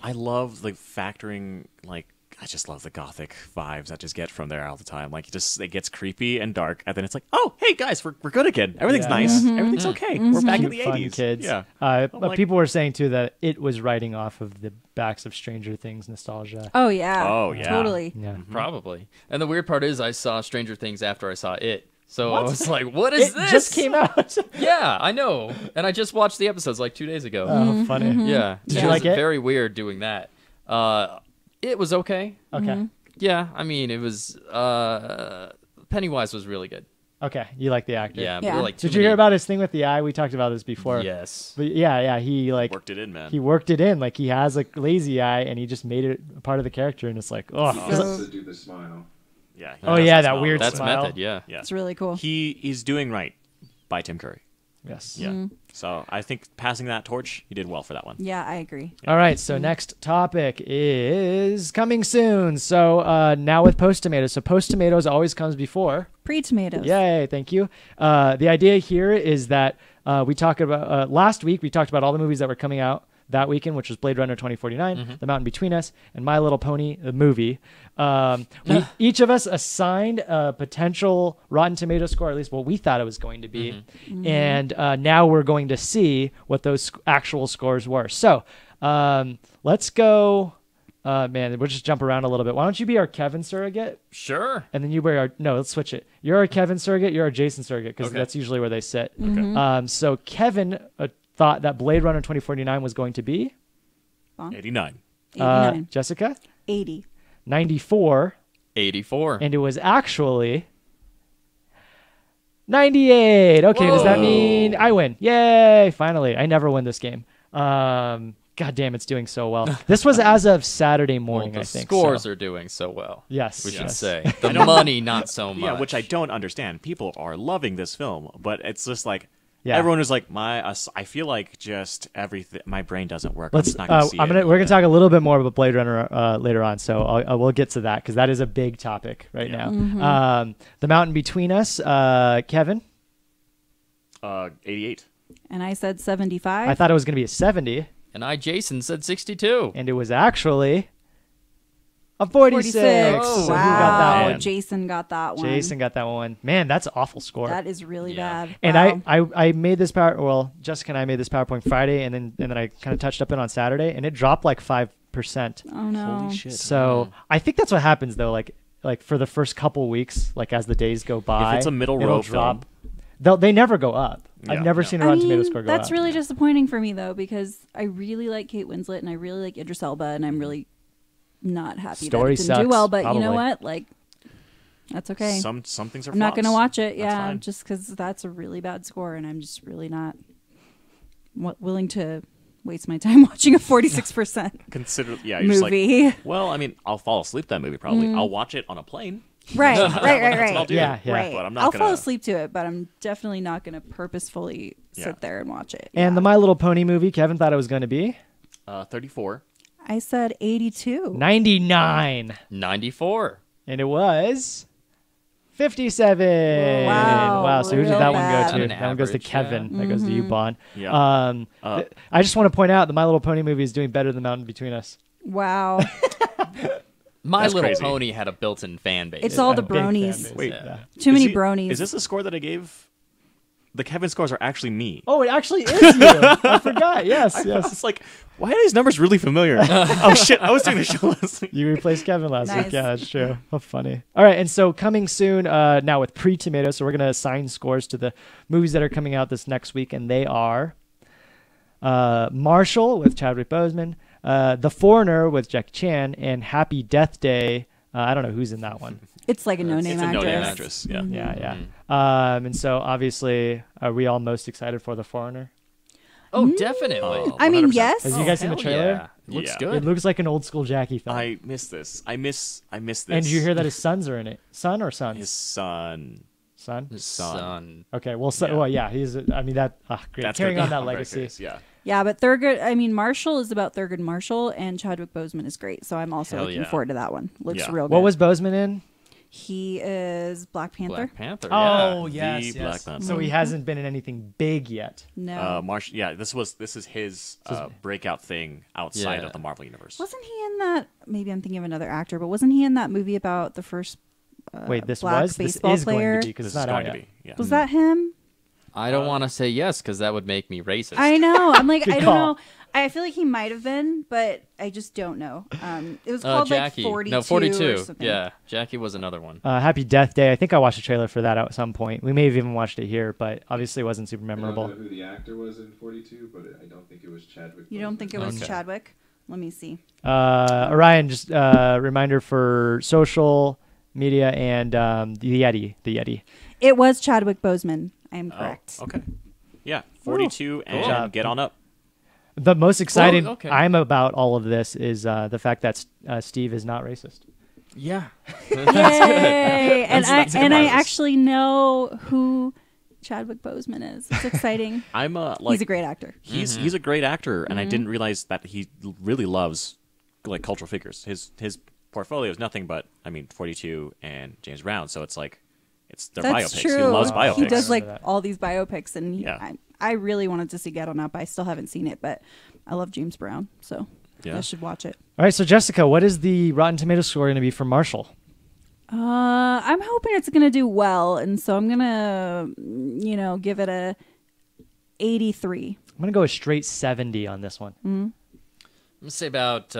[SPEAKER 5] I love like factoring like. I just love the gothic vibes I just get from there all the time. Like, it gets creepy and dark, and then it's like, oh, hey guys, we're good again. Everything's
[SPEAKER 2] Yeah.
[SPEAKER 5] nice. Everything's okay. We're back in
[SPEAKER 2] Cute,
[SPEAKER 5] the
[SPEAKER 2] fun
[SPEAKER 5] 80s.
[SPEAKER 2] kids.
[SPEAKER 5] Yeah.
[SPEAKER 2] But
[SPEAKER 5] like-
[SPEAKER 2] people were saying too that it was writing off of the backs of Stranger Things nostalgia.
[SPEAKER 3] Oh yeah.
[SPEAKER 5] Oh, yeah.
[SPEAKER 3] Totally.
[SPEAKER 2] Yeah.
[SPEAKER 4] Probably. And the weird part is, I saw Stranger Things after I saw it. So I was like, "What is
[SPEAKER 2] It
[SPEAKER 4] this?"
[SPEAKER 2] just came out.
[SPEAKER 4] Yeah, I know. And I just watched the episodes like 2 days ago.
[SPEAKER 2] Oh, funny.
[SPEAKER 4] Yeah.
[SPEAKER 2] Did
[SPEAKER 4] It
[SPEAKER 2] you
[SPEAKER 4] was
[SPEAKER 2] like it?
[SPEAKER 4] Very weird doing that. It was okay.
[SPEAKER 2] Okay.
[SPEAKER 4] Yeah, I mean, it was. Pennywise was really good.
[SPEAKER 2] Okay. You like the actor.
[SPEAKER 4] Yeah. But
[SPEAKER 3] Yeah.
[SPEAKER 4] there were, like,
[SPEAKER 2] Did
[SPEAKER 4] too
[SPEAKER 2] you hear
[SPEAKER 4] many-
[SPEAKER 2] about his thing with the eye? We talked about this before.
[SPEAKER 4] Yes.
[SPEAKER 2] But yeah. He like
[SPEAKER 5] Worked it in, man.
[SPEAKER 2] he worked it in. Like he has a lazy eye, and he just made it a part of the character, and it's like, oh,
[SPEAKER 1] Also to do the smile.
[SPEAKER 5] Yeah. he
[SPEAKER 2] Oh,
[SPEAKER 5] does
[SPEAKER 2] yeah,
[SPEAKER 5] as
[SPEAKER 2] that
[SPEAKER 5] well.
[SPEAKER 2] weird
[SPEAKER 4] That's
[SPEAKER 2] smile.
[SPEAKER 4] method. Yeah.
[SPEAKER 5] Yeah.
[SPEAKER 3] It's really cool.
[SPEAKER 5] He's doing right by Tim Curry.
[SPEAKER 2] yes.
[SPEAKER 5] Yeah. So I think passing that torch, he did well for that one.
[SPEAKER 3] Yeah, I agree.
[SPEAKER 2] All right, so next topic is coming soon. So now with Post Tomatoes. So Post Tomatoes always comes before.
[SPEAKER 3] Pre-tomatoes.
[SPEAKER 2] Yay, thank you. The idea here is that we talked about last week. We talked about all the movies that were coming out that weekend, which was Blade Runner 2049, The Mountain Between Us, and My Little Pony, the movie. Each of us assigned a potential Rotten Tomato score, at least what we thought it was going to be. And now we're going to see what those actual scores were. So let's go Man, we'll just jump around a little bit. Why don't you be our Kevin surrogate?
[SPEAKER 4] Sure.
[SPEAKER 2] And then you be our... No, let's switch it. You're our Kevin surrogate, you're our Jason surrogate, because
[SPEAKER 5] Okay.
[SPEAKER 2] that's usually where they sit.
[SPEAKER 3] Mm-hmm.
[SPEAKER 2] So Kevin thought that Blade Runner 2049 was going to be...
[SPEAKER 5] 89.
[SPEAKER 3] 89.
[SPEAKER 2] Jessica?
[SPEAKER 3] 80.
[SPEAKER 2] 94.
[SPEAKER 4] 84.
[SPEAKER 2] And it was actually 98. Okay, does that mean I win? Yay! Finally, I never win this game. God damn, it's doing so well. This was as of Saturday morning,
[SPEAKER 4] the
[SPEAKER 2] I think.
[SPEAKER 4] scores
[SPEAKER 2] so.
[SPEAKER 4] are doing so well.
[SPEAKER 2] Yes,
[SPEAKER 4] We should
[SPEAKER 2] yes.
[SPEAKER 4] say. The money, not so much.
[SPEAKER 5] Yeah, which I don't understand. People are loving this film, but it's just like
[SPEAKER 2] Yeah.
[SPEAKER 5] everyone is like, I feel like just everything. My brain doesn't work. I'm
[SPEAKER 2] Let's.
[SPEAKER 5] just not gonna see it.
[SPEAKER 2] We're gonna talk a little bit more about Blade Runner later on, so we'll get to that because that is a big topic right now.
[SPEAKER 3] Mm-hmm.
[SPEAKER 2] The Mountain Between Us, Kevin.
[SPEAKER 5] 88.
[SPEAKER 3] And I said 75.
[SPEAKER 2] I thought it was gonna be a 70,
[SPEAKER 4] And Jason, said 62.
[SPEAKER 2] and it was actually a 46.
[SPEAKER 3] 46.
[SPEAKER 2] So who got
[SPEAKER 3] Wow.
[SPEAKER 2] that
[SPEAKER 5] Man.
[SPEAKER 2] one?
[SPEAKER 3] Jason got that one.
[SPEAKER 2] Jason got that one. Man, that's an awful score.
[SPEAKER 3] That is really
[SPEAKER 4] Yeah.
[SPEAKER 3] bad.
[SPEAKER 2] And
[SPEAKER 3] Wow.
[SPEAKER 2] I made this Jessica and I made this PowerPoint Friday, and then I kind of touched up it on Saturday, and it dropped like 5%.
[SPEAKER 3] Oh, no.
[SPEAKER 5] Holy shit.
[SPEAKER 2] So I think that's what happens though. Like for the first couple weeks, like as the days go by,
[SPEAKER 5] If it's a middle
[SPEAKER 2] it'll
[SPEAKER 5] row
[SPEAKER 2] drop. They never go up. I've
[SPEAKER 5] Yeah,
[SPEAKER 2] never
[SPEAKER 5] yeah.
[SPEAKER 2] seen a Rotten Tomato score go
[SPEAKER 3] that's
[SPEAKER 2] up.
[SPEAKER 3] really disappointing for me, though, because I really like Kate Winslet and I really like Idris Elba, and I'm really not happy
[SPEAKER 2] Story
[SPEAKER 3] that it didn't do
[SPEAKER 2] sucks,
[SPEAKER 3] well. But you
[SPEAKER 2] probably.
[SPEAKER 3] know what? Like, that's okay.
[SPEAKER 5] Some things are.
[SPEAKER 3] I'm not going to
[SPEAKER 5] flops.
[SPEAKER 3] watch it.
[SPEAKER 5] That's
[SPEAKER 3] Yeah,
[SPEAKER 5] fine.
[SPEAKER 3] just because that's a really bad score, and I'm just really not willing to waste my time watching a 46%
[SPEAKER 5] Consider. Yeah, you're just like,
[SPEAKER 3] movie.
[SPEAKER 5] well, I mean, I'll fall asleep to that movie probably. I'll watch it on a plane.
[SPEAKER 3] Right, right, right,
[SPEAKER 5] That's
[SPEAKER 3] right.
[SPEAKER 5] what I'll do.
[SPEAKER 2] Yeah, yeah.
[SPEAKER 3] Right.
[SPEAKER 5] But I'm not
[SPEAKER 3] I'll
[SPEAKER 5] gonna.
[SPEAKER 3] fall asleep to it, but I'm definitely not going to purposefully sit
[SPEAKER 5] Yeah.
[SPEAKER 3] there and watch it.
[SPEAKER 2] And the My Little Pony movie, Kevin thought it was going to be
[SPEAKER 5] 34.
[SPEAKER 3] I said 82.
[SPEAKER 2] 99,
[SPEAKER 4] 94.
[SPEAKER 2] and it was 57.
[SPEAKER 3] Wow,
[SPEAKER 2] So who did
[SPEAKER 3] real
[SPEAKER 2] that one
[SPEAKER 3] bad.
[SPEAKER 2] go to?
[SPEAKER 4] An
[SPEAKER 2] That one goes to
[SPEAKER 4] average,
[SPEAKER 2] Kevin.
[SPEAKER 4] yeah.
[SPEAKER 2] That goes to you, Bon.
[SPEAKER 5] Yeah.
[SPEAKER 2] I just want to point out the My Little Pony movie is doing better than Mountain Between Us.
[SPEAKER 3] Wow.
[SPEAKER 4] My
[SPEAKER 5] That's
[SPEAKER 4] Little
[SPEAKER 5] crazy.
[SPEAKER 4] Pony had a built-in fan base.
[SPEAKER 3] It's all the
[SPEAKER 2] A big fan
[SPEAKER 3] bronies.
[SPEAKER 2] base,
[SPEAKER 5] Wait.
[SPEAKER 2] yeah.
[SPEAKER 3] Too many
[SPEAKER 5] Is he-
[SPEAKER 3] bronies.
[SPEAKER 5] Is this the score that I gave? The Kevin scores are actually me.
[SPEAKER 2] Oh, it actually is you. I forgot. Yes, yes.
[SPEAKER 5] It's like, why are these numbers really familiar? Oh shit! I was doing the show last week.
[SPEAKER 2] You replaced Kevin last
[SPEAKER 3] Nice.
[SPEAKER 2] week. Yeah, that's true. How funny. All right, and so coming soon now with pre-tomato, so we're going to assign scores to the movies that are coming out this next week, and they are Marshall with Chadwick Boseman, The Foreigner with Jackie Chan, and Happy Death Day. I don't know who's in that one.
[SPEAKER 3] It's like a no-name
[SPEAKER 5] It's a
[SPEAKER 3] actress.
[SPEAKER 5] no-name actress. Yeah.
[SPEAKER 2] Yeah, yeah. And so obviously, are we all most excited for The Foreigner?
[SPEAKER 4] Oh, definitely.
[SPEAKER 3] I mean,
[SPEAKER 5] 100%.
[SPEAKER 3] yes.
[SPEAKER 2] Have you guys seen the
[SPEAKER 4] Hell
[SPEAKER 2] trailer?
[SPEAKER 4] yeah. Looks
[SPEAKER 5] Yeah.
[SPEAKER 4] good.
[SPEAKER 2] It looks like an old school Jackie film.
[SPEAKER 5] I miss this. I miss this.
[SPEAKER 2] And did you hear that his sons are in it? Son or sons?
[SPEAKER 5] His son.
[SPEAKER 2] Son?
[SPEAKER 4] Son.
[SPEAKER 2] Okay, well,
[SPEAKER 5] Yeah.
[SPEAKER 2] well, yeah, he's. I mean that. Great.
[SPEAKER 5] That's
[SPEAKER 2] Carrying
[SPEAKER 5] good.
[SPEAKER 2] on that
[SPEAKER 5] I'm very
[SPEAKER 2] legacy.
[SPEAKER 5] curious, Yeah.
[SPEAKER 3] Yeah, but Thurgood, I mean, Marshall is about Thurgood Marshall, and Chadwick Boseman is great. So I'm also
[SPEAKER 5] Hell
[SPEAKER 3] looking
[SPEAKER 5] yeah.
[SPEAKER 3] forward to that one. Looks
[SPEAKER 5] Yeah.
[SPEAKER 3] real good.
[SPEAKER 2] What was Boseman in?
[SPEAKER 3] He is Black Panther.
[SPEAKER 4] Black Panther.
[SPEAKER 2] Oh,
[SPEAKER 4] yeah.
[SPEAKER 2] yes,
[SPEAKER 5] The
[SPEAKER 2] yes.
[SPEAKER 5] Black Panther.
[SPEAKER 2] So he hasn't been in anything big yet.
[SPEAKER 3] No.
[SPEAKER 5] Yeah, this is his breakout thing outside
[SPEAKER 4] Yeah.
[SPEAKER 5] of the Marvel universe.
[SPEAKER 3] Wasn't he in that? Maybe I'm thinking of another actor, but wasn't he in that movie about the first
[SPEAKER 2] Wait, this
[SPEAKER 3] black
[SPEAKER 2] was. This
[SPEAKER 3] baseball
[SPEAKER 2] is
[SPEAKER 3] player?
[SPEAKER 2] going to be because
[SPEAKER 5] This
[SPEAKER 2] it's
[SPEAKER 5] is
[SPEAKER 2] not
[SPEAKER 5] going
[SPEAKER 2] out
[SPEAKER 5] to
[SPEAKER 2] yet.
[SPEAKER 5] be. Yeah.
[SPEAKER 3] Was that him?
[SPEAKER 4] I don't want to say yes because that would make me racist.
[SPEAKER 3] I know. I'm like,
[SPEAKER 2] Good
[SPEAKER 3] I don't
[SPEAKER 2] call.
[SPEAKER 3] know. I feel like he might have been, but I just don't know. It was called
[SPEAKER 4] Jackie.
[SPEAKER 3] like 42.
[SPEAKER 4] No,
[SPEAKER 3] Or
[SPEAKER 4] 42.
[SPEAKER 3] something.
[SPEAKER 4] Yeah, Jackie was another one.
[SPEAKER 2] Happy Death Day. I think I watched a trailer for that at some point. We may have even watched it here, but obviously it wasn't super
[SPEAKER 1] I don't
[SPEAKER 2] memorable.
[SPEAKER 1] know who the actor was in 42, but I don't think it was Chadwick.
[SPEAKER 3] You don't think it was
[SPEAKER 4] Okay.
[SPEAKER 3] Chadwick? Let me see.
[SPEAKER 2] Orion, just reminder for social media and the Yeti.
[SPEAKER 3] It was Chadwick Boseman. I am correct.
[SPEAKER 5] Oh, okay. Yeah, 42 and
[SPEAKER 2] job.
[SPEAKER 5] get on up.
[SPEAKER 2] The most exciting
[SPEAKER 4] Well, okay.
[SPEAKER 2] I'm about all of this is the fact that Steve is not racist.
[SPEAKER 4] Yeah.
[SPEAKER 3] Yay! and
[SPEAKER 5] That's
[SPEAKER 3] I
[SPEAKER 5] surprising.
[SPEAKER 3] actually know who Chadwick Boseman is. It's exciting.
[SPEAKER 5] I'm like
[SPEAKER 3] He's a great actor.
[SPEAKER 5] he's a great actor, and I didn't realize that he really loves like cultural figures. His portfolio is nothing but 42 and James Brown, so it's like they're
[SPEAKER 3] That's
[SPEAKER 5] biopics.
[SPEAKER 3] true.
[SPEAKER 5] He loves biopics.
[SPEAKER 3] He does
[SPEAKER 2] I
[SPEAKER 3] like
[SPEAKER 2] remember that.
[SPEAKER 3] all these biopics, and
[SPEAKER 5] Yeah.
[SPEAKER 3] I really wanted to see Get On Up. I still haven't seen it, but I love James Brown, so
[SPEAKER 5] Yeah.
[SPEAKER 3] I should watch it.
[SPEAKER 2] All right, so Jessica, what is the Rotten Tomato score going to be for Marshall?
[SPEAKER 3] I'm hoping it's gonna do well, and so I'm gonna, give it a 83.
[SPEAKER 2] I'm going to go a straight 70 on this one.
[SPEAKER 4] gonna say about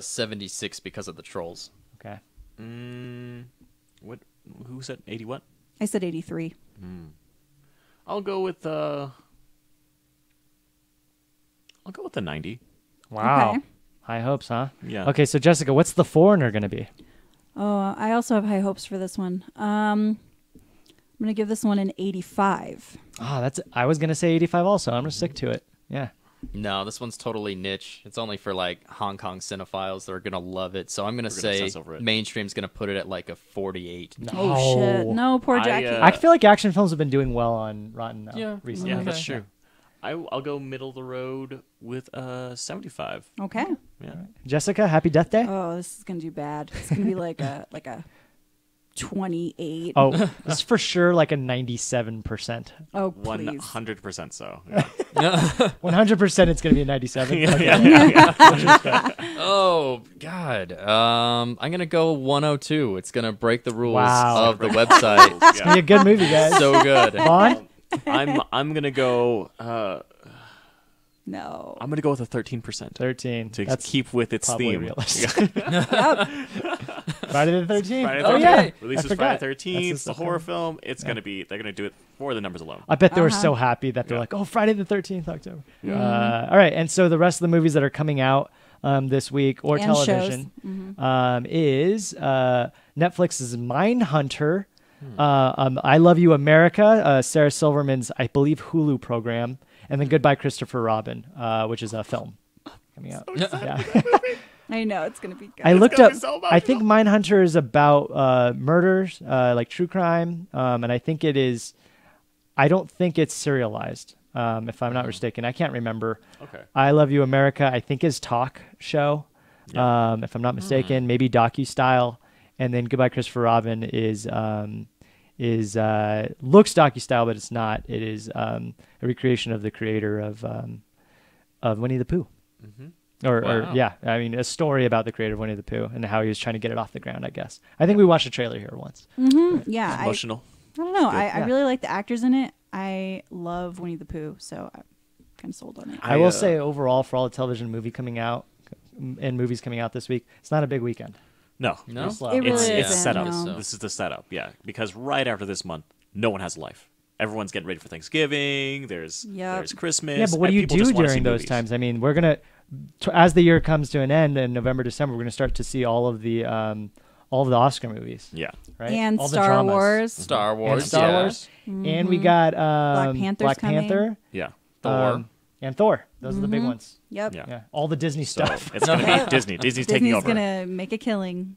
[SPEAKER 4] 76 because of the trolls.
[SPEAKER 2] Okay.
[SPEAKER 5] What? Who said 80? What?
[SPEAKER 3] I said 83.
[SPEAKER 5] I'll go with the 90.
[SPEAKER 2] Wow.
[SPEAKER 3] Okay.
[SPEAKER 2] High hopes, huh?
[SPEAKER 5] Yeah.
[SPEAKER 2] Okay, so Jessica, what's The Foreigner going to be?
[SPEAKER 3] Oh, I also have high hopes for this one. I'm going to give this one an 85.
[SPEAKER 2] I was going to say 85 also. I'm going to stick to it. Yeah.
[SPEAKER 4] No, this one's totally niche. It's only for like Hong Kong cinephiles. They're gonna love it. So I'm gonna say
[SPEAKER 5] obsess over it.
[SPEAKER 4] mainstream's gonna put it at like a 48.
[SPEAKER 3] Oh, shit. No, poor Jackie.
[SPEAKER 2] I feel like action films have been doing well on Rotten recently.
[SPEAKER 5] Yeah, that's true. I'll go middle of the road with 75.
[SPEAKER 3] Okay.
[SPEAKER 5] Yeah.
[SPEAKER 2] Jessica, happy Death Day?
[SPEAKER 3] Oh, this is going to do bad. It's going to be like a 28.
[SPEAKER 2] Oh, this is for sure like a 97%.
[SPEAKER 3] Oh, please.
[SPEAKER 5] 100% so. Yeah.
[SPEAKER 2] 100% it's going to be a 97.
[SPEAKER 4] Oh God. I'm gonna go 102. It's gonna break the rules
[SPEAKER 2] Wow.
[SPEAKER 4] of the website.
[SPEAKER 2] It's going to be a good movie, guys.
[SPEAKER 4] So good.
[SPEAKER 2] Vaughn?
[SPEAKER 5] I'm gonna go.
[SPEAKER 3] No.
[SPEAKER 5] I'm gonna go with a 13%.
[SPEAKER 2] 13.
[SPEAKER 5] To
[SPEAKER 2] That's
[SPEAKER 5] keep with its
[SPEAKER 2] probably
[SPEAKER 5] theme.
[SPEAKER 2] realistic.
[SPEAKER 3] Yep.
[SPEAKER 2] Friday the 13th.
[SPEAKER 5] Friday the
[SPEAKER 2] Oh,
[SPEAKER 5] 13th.
[SPEAKER 2] yeah.
[SPEAKER 5] Releases
[SPEAKER 2] I
[SPEAKER 5] Friday
[SPEAKER 2] forgot.
[SPEAKER 5] the 13th.
[SPEAKER 2] That's
[SPEAKER 5] It's a
[SPEAKER 2] the
[SPEAKER 5] horror film. It's gonna be. They're gonna do it for the numbers alone.
[SPEAKER 2] I bet they were so happy that they're like, oh, Friday the 13th, October. All right. And so the rest of the movies that are coming out this week or
[SPEAKER 3] And
[SPEAKER 2] television is Netflix's Mindhunter, I Love You America, Sarah Silverman's, I believe, Hulu program, and then Goodbye Christopher Robin, which is a film coming out. Yeah.
[SPEAKER 3] I know. It's going to be good.
[SPEAKER 2] I looked up.
[SPEAKER 5] so
[SPEAKER 2] I think Mindhunter is about murders, like true crime, and I think it is. I don't think it's serialized, if I'm not mistaken. I can't remember.
[SPEAKER 5] Okay.
[SPEAKER 2] I Love You America, I think is talk show, if I'm not mistaken, maybe docu-style, and then Goodbye Christopher Robin is looks docu-style, but it's not. It is a recreation of the creator of Winnie the Pooh. Or yeah, I mean, a story about the creator of Winnie the Pooh and how he was trying to get it off the ground, I guess. I think we watched a trailer here once.
[SPEAKER 3] Yeah.
[SPEAKER 5] Emotional.
[SPEAKER 3] I don't know. I really like the actors in it. I love Winnie the Pooh, so I'm kind of sold on it.
[SPEAKER 2] I will say overall, for all the television movie coming out and movies coming out this week, it's not a big weekend.
[SPEAKER 5] No.
[SPEAKER 4] No?
[SPEAKER 2] Slow.
[SPEAKER 3] It really
[SPEAKER 5] It's
[SPEAKER 3] isn't,
[SPEAKER 5] set up.
[SPEAKER 3] no.
[SPEAKER 5] This is the setup. Yeah, because right after this month, no one has a life. Everyone's getting ready for Thanksgiving. There's Christmas.
[SPEAKER 2] Yeah, but what do you
[SPEAKER 5] People
[SPEAKER 2] do
[SPEAKER 5] just wanna see
[SPEAKER 2] during those
[SPEAKER 5] movies.
[SPEAKER 2] times? I mean, we're gonna, as the year comes to an end in November, December, we're gonna start to see all of the Oscar movies,
[SPEAKER 5] Yeah.
[SPEAKER 2] right?
[SPEAKER 3] And
[SPEAKER 2] all the
[SPEAKER 3] Star
[SPEAKER 2] dramas.
[SPEAKER 3] Wars.
[SPEAKER 4] Star
[SPEAKER 2] And
[SPEAKER 4] Wars.
[SPEAKER 2] Star
[SPEAKER 4] yeah.
[SPEAKER 2] Wars, and we got
[SPEAKER 3] Panther's
[SPEAKER 2] Black
[SPEAKER 3] coming.
[SPEAKER 2] Panther,
[SPEAKER 5] Yeah.
[SPEAKER 4] Thor.
[SPEAKER 2] and Thor. Those are the big ones.
[SPEAKER 3] Yep.
[SPEAKER 5] Yeah.
[SPEAKER 2] Yeah, all the Disney
[SPEAKER 5] So
[SPEAKER 2] stuff.
[SPEAKER 5] it's gonna be Disney. Disney's taking
[SPEAKER 3] Disney's
[SPEAKER 5] over.
[SPEAKER 3] going to make a killing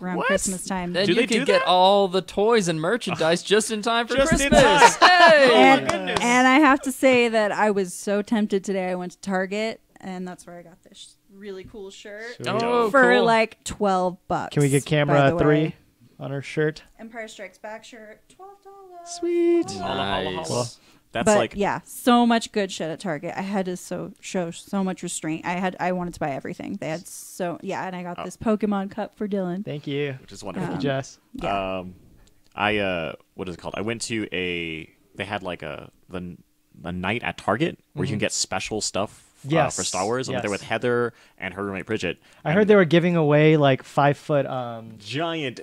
[SPEAKER 3] around
[SPEAKER 5] What?
[SPEAKER 3] Christmas time.
[SPEAKER 4] Then
[SPEAKER 5] Do
[SPEAKER 4] you
[SPEAKER 5] they do
[SPEAKER 4] can get
[SPEAKER 5] that?
[SPEAKER 4] all the toys and merchandise just in time for
[SPEAKER 5] Just in
[SPEAKER 4] Christmas. Hey!
[SPEAKER 3] And I have to say that I was so tempted today. I went to Target, and that's where I got this really cool shirt
[SPEAKER 4] Oh,
[SPEAKER 3] for
[SPEAKER 4] cool.
[SPEAKER 3] like $12.
[SPEAKER 2] Can we get
[SPEAKER 3] by
[SPEAKER 2] camera
[SPEAKER 3] the
[SPEAKER 2] 3
[SPEAKER 3] way.
[SPEAKER 2] on her shirt?
[SPEAKER 3] Empire Strikes Back shirt, $12.
[SPEAKER 2] Sweet.
[SPEAKER 4] Nice.
[SPEAKER 2] Cool.
[SPEAKER 5] That's
[SPEAKER 3] But
[SPEAKER 5] like
[SPEAKER 3] yeah, so much good shit at Target. I had to show so much restraint. I wanted to buy everything. They had and I got this Pokemon cup for Dylan.
[SPEAKER 2] Thank you,
[SPEAKER 5] which is wonderful.
[SPEAKER 2] Jess.
[SPEAKER 3] Yeah.
[SPEAKER 5] What is it called? I went to they had like the night at Target where you can get special stuff
[SPEAKER 2] Yes.
[SPEAKER 5] for Star Wars. I went there with
[SPEAKER 2] Yes.
[SPEAKER 5] Heather and her roommate Bridget.
[SPEAKER 2] I heard they were giving away like 5 foot.
[SPEAKER 5] giant.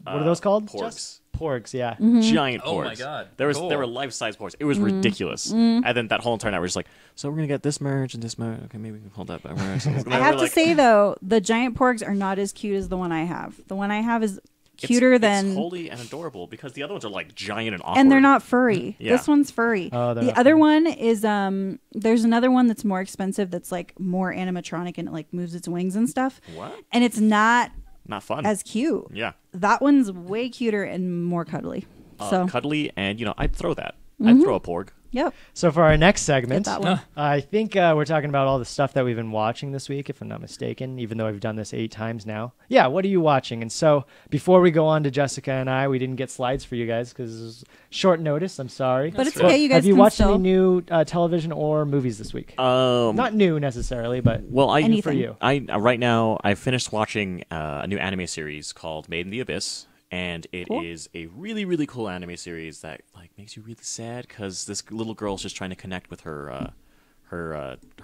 [SPEAKER 2] What are those called?
[SPEAKER 5] Porgs.
[SPEAKER 2] Jess? Porgs, yeah.
[SPEAKER 5] Giant porgs.
[SPEAKER 4] Oh my God.
[SPEAKER 5] There
[SPEAKER 4] Cool.
[SPEAKER 5] were life-size porgs. It was ridiculous. And then that whole entire night we're just like, so we're gonna get this merch and this merch. Okay, maybe we can hold that back merch.
[SPEAKER 3] I have to say though, the giant porgs are not as cute as the one I have. The one I have is cuter than
[SPEAKER 5] it's holy and adorable because the other ones are like giant and awkward.
[SPEAKER 3] and they're not furry.
[SPEAKER 5] Yeah.
[SPEAKER 3] This one's furry.
[SPEAKER 2] Oh, they're
[SPEAKER 3] the
[SPEAKER 2] not
[SPEAKER 3] other
[SPEAKER 2] furry.
[SPEAKER 3] one is there's another one that's more expensive that's like more animatronic and it like moves its wings and stuff.
[SPEAKER 5] What?
[SPEAKER 3] And it's not
[SPEAKER 5] Not fun.
[SPEAKER 3] as cute.
[SPEAKER 5] Yeah.
[SPEAKER 3] That one's way cuter and more cuddly. So
[SPEAKER 5] Cuddly, and I'd throw that. I'd throw a porg.
[SPEAKER 3] yep.
[SPEAKER 2] So for our next segment,
[SPEAKER 3] Get that one.
[SPEAKER 2] I think we're talking about all the stuff that we've been watching this week, if I'm not mistaken, even though I've done this 8 times now. Yeah, what are you watching? And so before we go on to Jessica and I, we didn't get slides for you guys because it was short notice. I'm sorry.
[SPEAKER 3] But it's okay. You guys
[SPEAKER 2] have you
[SPEAKER 3] can
[SPEAKER 2] watched
[SPEAKER 3] still.
[SPEAKER 2] any new television or movies this week? Not new necessarily, but
[SPEAKER 5] Well,
[SPEAKER 3] Anything.
[SPEAKER 2] for you.
[SPEAKER 5] I right now I finished watching a new anime series called Made in the Abyss, and it is a really really cool anime series that like makes you really sad because this little girl's just trying to connect with her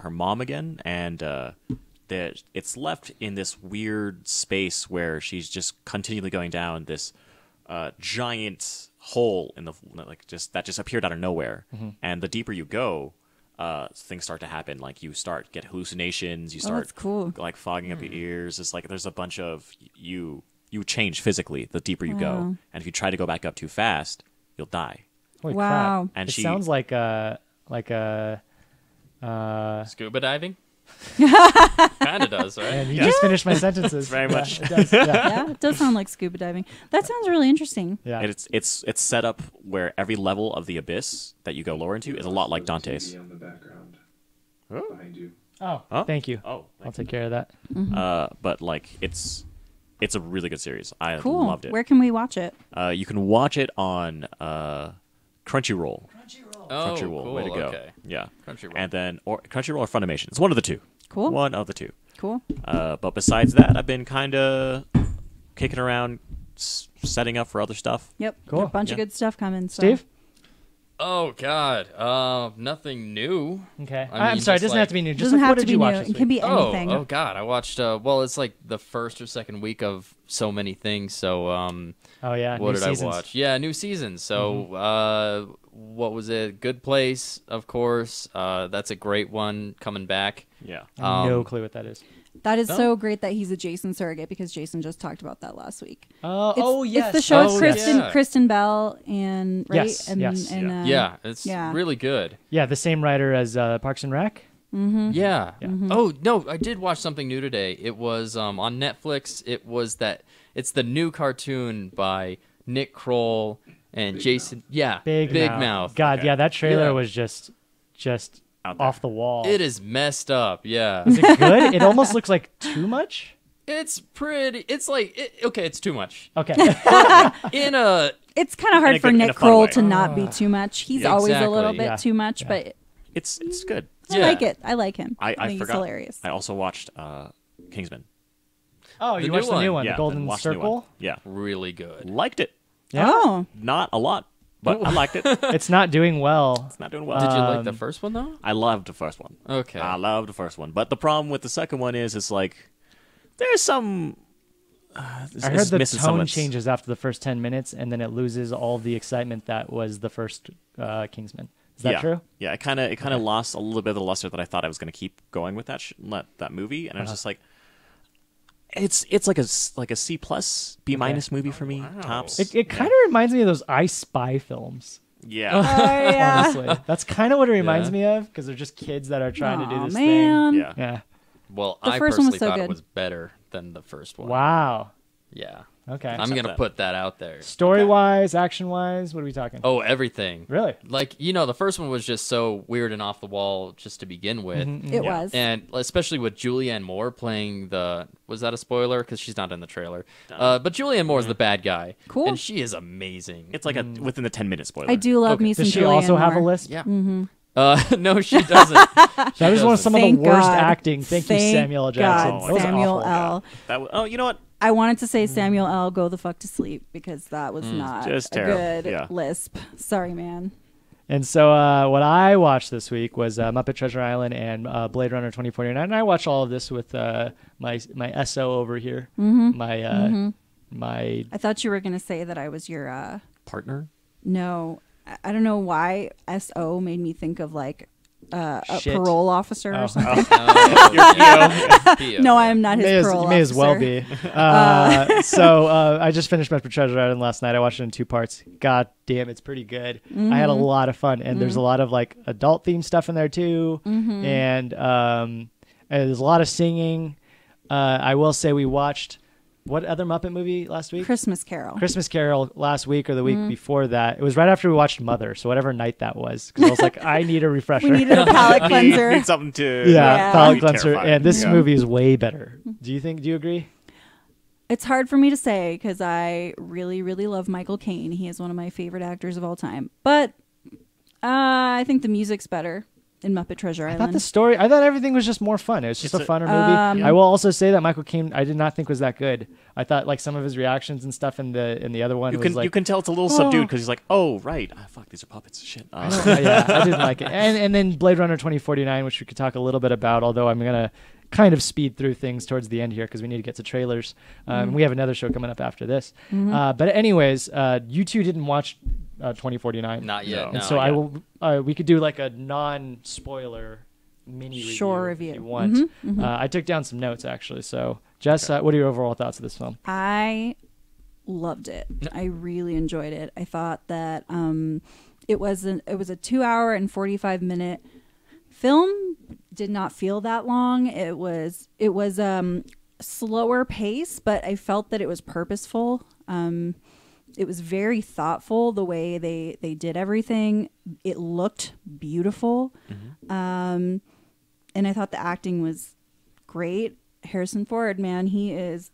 [SPEAKER 5] mom again, and it's left in this weird space where she's just continually going down this giant hole in the that just appeared out of nowhere. And the deeper you go, things start to happen. Like you get hallucinations. You start
[SPEAKER 3] that's cool.
[SPEAKER 5] like fogging up your ears. It's like there's a bunch of you change physically the deeper you go, and if you try to go back up too fast, you'll die.
[SPEAKER 2] Holy
[SPEAKER 3] Wow.
[SPEAKER 2] crap!
[SPEAKER 5] And
[SPEAKER 2] it
[SPEAKER 5] she
[SPEAKER 2] sounds like a
[SPEAKER 4] Scuba diving? Kind of does, right?
[SPEAKER 2] And you just finished my sentences.
[SPEAKER 5] Very much.
[SPEAKER 2] It does, yeah.
[SPEAKER 3] Yeah, it does sound like scuba diving. That sounds really interesting.
[SPEAKER 2] Yeah.
[SPEAKER 5] And it's set up where every level of the abyss that you go lower into is a lot like Dante's.
[SPEAKER 1] TV on the background
[SPEAKER 5] Oh.
[SPEAKER 1] behind you.
[SPEAKER 2] Oh,
[SPEAKER 5] Huh?
[SPEAKER 2] thank you.
[SPEAKER 5] Oh,
[SPEAKER 2] I'll take care of that.
[SPEAKER 5] but like it's a really good series. I
[SPEAKER 3] Cool.
[SPEAKER 5] loved it.
[SPEAKER 3] Where can we watch it?
[SPEAKER 5] You can watch it on Crunchyroll.
[SPEAKER 4] Oh,
[SPEAKER 5] Crunchyroll,
[SPEAKER 4] cool.
[SPEAKER 5] way to go.
[SPEAKER 4] Okay.
[SPEAKER 5] Yeah.
[SPEAKER 4] Crunchyroll.
[SPEAKER 5] And then or Crunchyroll or Funimation. It's one of the two.
[SPEAKER 3] Cool.
[SPEAKER 5] One of the two.
[SPEAKER 3] Cool.
[SPEAKER 5] But besides that, I've been kind of kicking around, setting up for other stuff.
[SPEAKER 3] Yep.
[SPEAKER 2] Cool.
[SPEAKER 3] A bunch of
[SPEAKER 5] Yeah.
[SPEAKER 3] good stuff coming. So.
[SPEAKER 2] Steve?
[SPEAKER 4] Oh God, nothing new.
[SPEAKER 2] Okay.
[SPEAKER 4] I
[SPEAKER 2] I'm
[SPEAKER 4] mean,
[SPEAKER 2] sorry, it
[SPEAKER 4] just
[SPEAKER 2] doesn't have
[SPEAKER 4] like-
[SPEAKER 2] to be new. Just
[SPEAKER 3] Doesn't
[SPEAKER 2] like,
[SPEAKER 3] have
[SPEAKER 2] what
[SPEAKER 3] to
[SPEAKER 2] did
[SPEAKER 3] be
[SPEAKER 2] you
[SPEAKER 3] new.
[SPEAKER 2] watch this
[SPEAKER 3] It can
[SPEAKER 2] week?
[SPEAKER 3] be anything.
[SPEAKER 4] Oh God, I watched. Well, it's like the first or second week of so many things. So,
[SPEAKER 2] Oh, yeah.
[SPEAKER 4] what
[SPEAKER 2] new
[SPEAKER 4] did
[SPEAKER 2] seasons.
[SPEAKER 4] I watch? Yeah, new season. So, what was it? Good Place, of course. That's a great one coming back.
[SPEAKER 5] Yeah.
[SPEAKER 2] I have no clue what that is.
[SPEAKER 3] That is
[SPEAKER 4] No.
[SPEAKER 3] so great that he's a Jason surrogate because Jason just talked about that last week.
[SPEAKER 2] Yes.
[SPEAKER 3] It's the show with
[SPEAKER 2] Oh,
[SPEAKER 3] Kristen
[SPEAKER 4] yes.
[SPEAKER 3] Kristen Bell and right
[SPEAKER 2] Yes,
[SPEAKER 3] and,
[SPEAKER 2] yes.
[SPEAKER 3] and
[SPEAKER 4] Yeah, it's
[SPEAKER 3] yeah.
[SPEAKER 4] really good.
[SPEAKER 2] Yeah, the same writer as Parks and Rec.
[SPEAKER 4] Yeah.
[SPEAKER 3] Mm-hmm.
[SPEAKER 4] Oh no, I did watch something new today. It was on Netflix. It's the new cartoon by Nick Kroll and Jason. Yeah,
[SPEAKER 2] Big
[SPEAKER 4] Mouth.
[SPEAKER 2] God,
[SPEAKER 5] Okay.
[SPEAKER 2] yeah, that trailer
[SPEAKER 4] Yeah.
[SPEAKER 2] was just
[SPEAKER 5] Out there.
[SPEAKER 2] off the wall.
[SPEAKER 4] It is messed up. Yeah,
[SPEAKER 2] Is it good? It almost looks like too much.
[SPEAKER 4] it's pretty. It's like okay, it's too much.
[SPEAKER 2] Okay.
[SPEAKER 4] In a
[SPEAKER 3] it's kind of hard
[SPEAKER 5] a
[SPEAKER 3] for
[SPEAKER 5] good- in a
[SPEAKER 3] Nick
[SPEAKER 5] fun
[SPEAKER 3] Kroll
[SPEAKER 5] way.
[SPEAKER 3] to not be too much. He's
[SPEAKER 4] Yeah,
[SPEAKER 3] always a little
[SPEAKER 4] exactly.
[SPEAKER 3] bit
[SPEAKER 2] Yeah.
[SPEAKER 3] too much,
[SPEAKER 2] Yeah.
[SPEAKER 3] but
[SPEAKER 5] It's good.
[SPEAKER 3] I
[SPEAKER 4] Yeah.
[SPEAKER 3] like it. I like him.
[SPEAKER 5] I
[SPEAKER 3] think
[SPEAKER 5] forgot.
[SPEAKER 3] he's hilarious.
[SPEAKER 5] I also watched Kingsman.
[SPEAKER 2] Oh,
[SPEAKER 4] The
[SPEAKER 2] you
[SPEAKER 4] new
[SPEAKER 2] watched the new
[SPEAKER 4] one.
[SPEAKER 2] one,
[SPEAKER 5] Yeah,
[SPEAKER 2] the Golden
[SPEAKER 5] watched the new one.
[SPEAKER 2] Circle.
[SPEAKER 5] Yeah.
[SPEAKER 4] really good.
[SPEAKER 5] Liked it.
[SPEAKER 2] Yeah.
[SPEAKER 3] Oh,
[SPEAKER 5] Not a lot, but I liked it. It's
[SPEAKER 2] It's not doing well.
[SPEAKER 5] not doing well.
[SPEAKER 4] Did you like the first one though?
[SPEAKER 5] I loved the first one.
[SPEAKER 4] Okay.
[SPEAKER 5] I loved the first one. But the problem with the second one is it's like there's some
[SPEAKER 2] I heard the tone changes after the first 10 minutes, and then it loses all the excitement that was the first Kingsman. Is that true?
[SPEAKER 5] Yeah, it kind of lost a little bit of the luster that I thought I was going to keep going with that that movie, and I was just like, it's like a C plus B minus movie for me.
[SPEAKER 4] Wow.
[SPEAKER 5] Tops.
[SPEAKER 2] It kind of reminds me of those I Spy films.
[SPEAKER 5] Yeah.
[SPEAKER 3] oh yeah.
[SPEAKER 2] Honestly, that's kind of what it reminds
[SPEAKER 4] Yeah.
[SPEAKER 2] me of because they're just kids that are trying to do
[SPEAKER 3] Aw,
[SPEAKER 2] this
[SPEAKER 3] man.
[SPEAKER 5] Yeah.
[SPEAKER 2] thing. Yeah.
[SPEAKER 4] Well,
[SPEAKER 3] The
[SPEAKER 4] I
[SPEAKER 3] first one was
[SPEAKER 4] personally
[SPEAKER 3] so
[SPEAKER 4] thought
[SPEAKER 3] good.
[SPEAKER 4] it was better than the first one.
[SPEAKER 2] Wow.
[SPEAKER 4] Yeah.
[SPEAKER 2] Okay.
[SPEAKER 4] I'm gonna
[SPEAKER 5] that.
[SPEAKER 4] put that out there.
[SPEAKER 2] Story wise, action wise, what are we talking?
[SPEAKER 4] Oh, everything.
[SPEAKER 2] Really?
[SPEAKER 4] Like, the first one was just so weird and off the wall just to begin with.
[SPEAKER 3] It
[SPEAKER 5] Yeah.
[SPEAKER 3] was.
[SPEAKER 4] And especially with Julianne Moore playing was that a spoiler? Because she's not in the trailer. But Julianne Moore is the bad guy.
[SPEAKER 3] Cool.
[SPEAKER 4] And she is amazing.
[SPEAKER 5] It's like a within the 10-minute spoiler.
[SPEAKER 3] I do love me some
[SPEAKER 2] Does she
[SPEAKER 3] Julianne
[SPEAKER 2] also have a
[SPEAKER 3] Moore.
[SPEAKER 2] lisp?
[SPEAKER 4] Yeah. No, she doesn't.
[SPEAKER 2] That was one of some of the
[SPEAKER 3] Thank
[SPEAKER 2] worst
[SPEAKER 3] God.
[SPEAKER 2] acting. Thank you, Samuel L. Jackson.
[SPEAKER 3] God,
[SPEAKER 2] That was
[SPEAKER 3] Samuel
[SPEAKER 2] awful.
[SPEAKER 3] L.
[SPEAKER 5] Oh, you know what?
[SPEAKER 3] I wanted to say Samuel L. Go the fuck to sleep because that was not
[SPEAKER 5] Just
[SPEAKER 3] a
[SPEAKER 5] terrible.
[SPEAKER 3] good
[SPEAKER 5] Yeah.
[SPEAKER 3] lisp. Sorry, man.
[SPEAKER 2] And so what I watched this week was Muppet Treasure Island and Blade Runner 2049. And I watched all of this with my SO over here. My my
[SPEAKER 3] I thought you were gonna say that I was your
[SPEAKER 5] Partner?
[SPEAKER 3] no. I don't know why SO made me think of like a
[SPEAKER 2] Shit.
[SPEAKER 3] parole officer
[SPEAKER 2] Oh.
[SPEAKER 3] or something.
[SPEAKER 4] Theo.
[SPEAKER 3] No, I am not his parole
[SPEAKER 2] may as well
[SPEAKER 3] officer.
[SPEAKER 2] be. So I just finished Muppet Treasure Island last night. I watched it in 2 parts. God damn, it's pretty good. I had a lot of fun, and there's a lot of like adult theme stuff in there too, and there's a lot of singing. I will say we watched what other Muppet movie last week?
[SPEAKER 3] Christmas Carol.
[SPEAKER 2] Christmas Carol last week or the week before that. It was right after we watched Mother, so whatever night that was. Because I was like, I need a refresher.
[SPEAKER 3] We needed a palate cleanser.
[SPEAKER 5] Need something to
[SPEAKER 3] Yeah.
[SPEAKER 2] palate
[SPEAKER 5] be
[SPEAKER 2] cleanser.
[SPEAKER 5] terrifying.
[SPEAKER 2] And this
[SPEAKER 5] Yeah.
[SPEAKER 2] movie is way better. Do you agree?
[SPEAKER 3] It's hard for me to say because I really, really love Michael Caine. He is one of my favorite actors of all time. But I think the music's better in Muppet Treasure
[SPEAKER 2] I
[SPEAKER 3] Island.
[SPEAKER 2] thought everything was just more fun. It was just a funner movie. I will also say that Michael Caine, I did not think was that good. I thought like some of his reactions and stuff in the other one was like,
[SPEAKER 5] you can tell it's a little subdued because he's like, oh right, fuck, these are puppets. Shit.
[SPEAKER 2] yeah, I didn't like it. And then Blade Runner 2049, which we could talk a little bit about, although I'm gonna kind of speed through things towards the end here because we need to get to trailers. We have another show coming up after this. But anyways, you two didn't watch 2049.
[SPEAKER 4] Not yet.
[SPEAKER 5] No.
[SPEAKER 2] And so I will. We could do like a non-spoiler mini review if you want. I took down some notes actually. So Jess, what are your overall thoughts of this film?
[SPEAKER 3] I loved it. I really enjoyed it. I thought that it was a 2 hour and 45-minute film. Did not feel that long. It was slower pace, but I felt that it was purposeful. It was very thoughtful the way they did everything. It looked beautiful. And I thought the acting was great. Harrison Ford, man, he's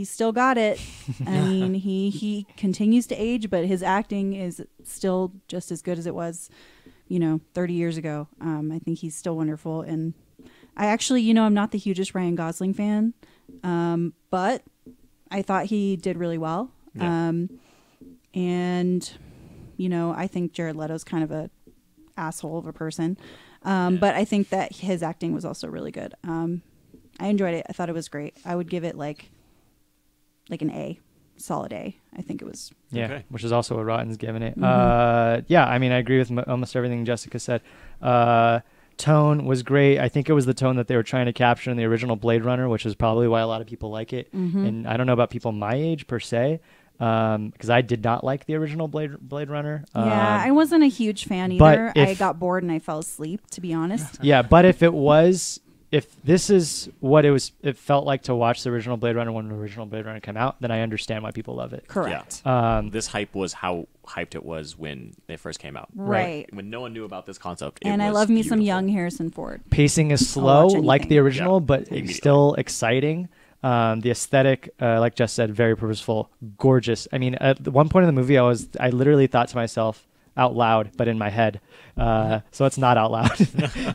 [SPEAKER 3] still got it. I mean, he continues to age, but his acting is still just as good as it was, 30 years ago. I think he's still wonderful. And I actually, I'm not the hugest Ryan Gosling fan, but I thought he did really well.
[SPEAKER 5] Yeah.
[SPEAKER 3] And, I think Jared Leto's kind of a asshole of a person. But I think that his acting was also really good. I enjoyed it. I thought it was great. I would give it like an A, solid A. I think it was.
[SPEAKER 2] Yeah,
[SPEAKER 5] Okay.
[SPEAKER 2] which is also what Rotten's giving it. Yeah, I mean, I agree with almost everything Jessica said. Tone was great. I think it was the tone that they were trying to capture in the original Blade Runner, which is probably why a lot of people like it. And I don't know about people my age per se, because I did not like the original Blade Runner.
[SPEAKER 3] Yeah, I wasn't a huge fan either. I got bored and I fell asleep, to be honest.
[SPEAKER 2] Yeah, but if this is what it felt like to watch the original Blade Runner when the original Blade Runner came out, then I understand why people love it.
[SPEAKER 3] Correct.
[SPEAKER 5] This hype was how hyped it was when they first came out.
[SPEAKER 3] Right.
[SPEAKER 5] When no one knew about this concept.
[SPEAKER 3] And I love me some young Harrison Ford.
[SPEAKER 2] Pacing is slow,
[SPEAKER 3] watch
[SPEAKER 2] like the
[SPEAKER 3] anything.
[SPEAKER 2] original, but
[SPEAKER 5] immediately.
[SPEAKER 2] still exciting. The aesthetic, like Jess said, very purposeful, gorgeous. I mean, at one point in the movie, I literally thought to myself out loud, but in my head. So it's not out loud.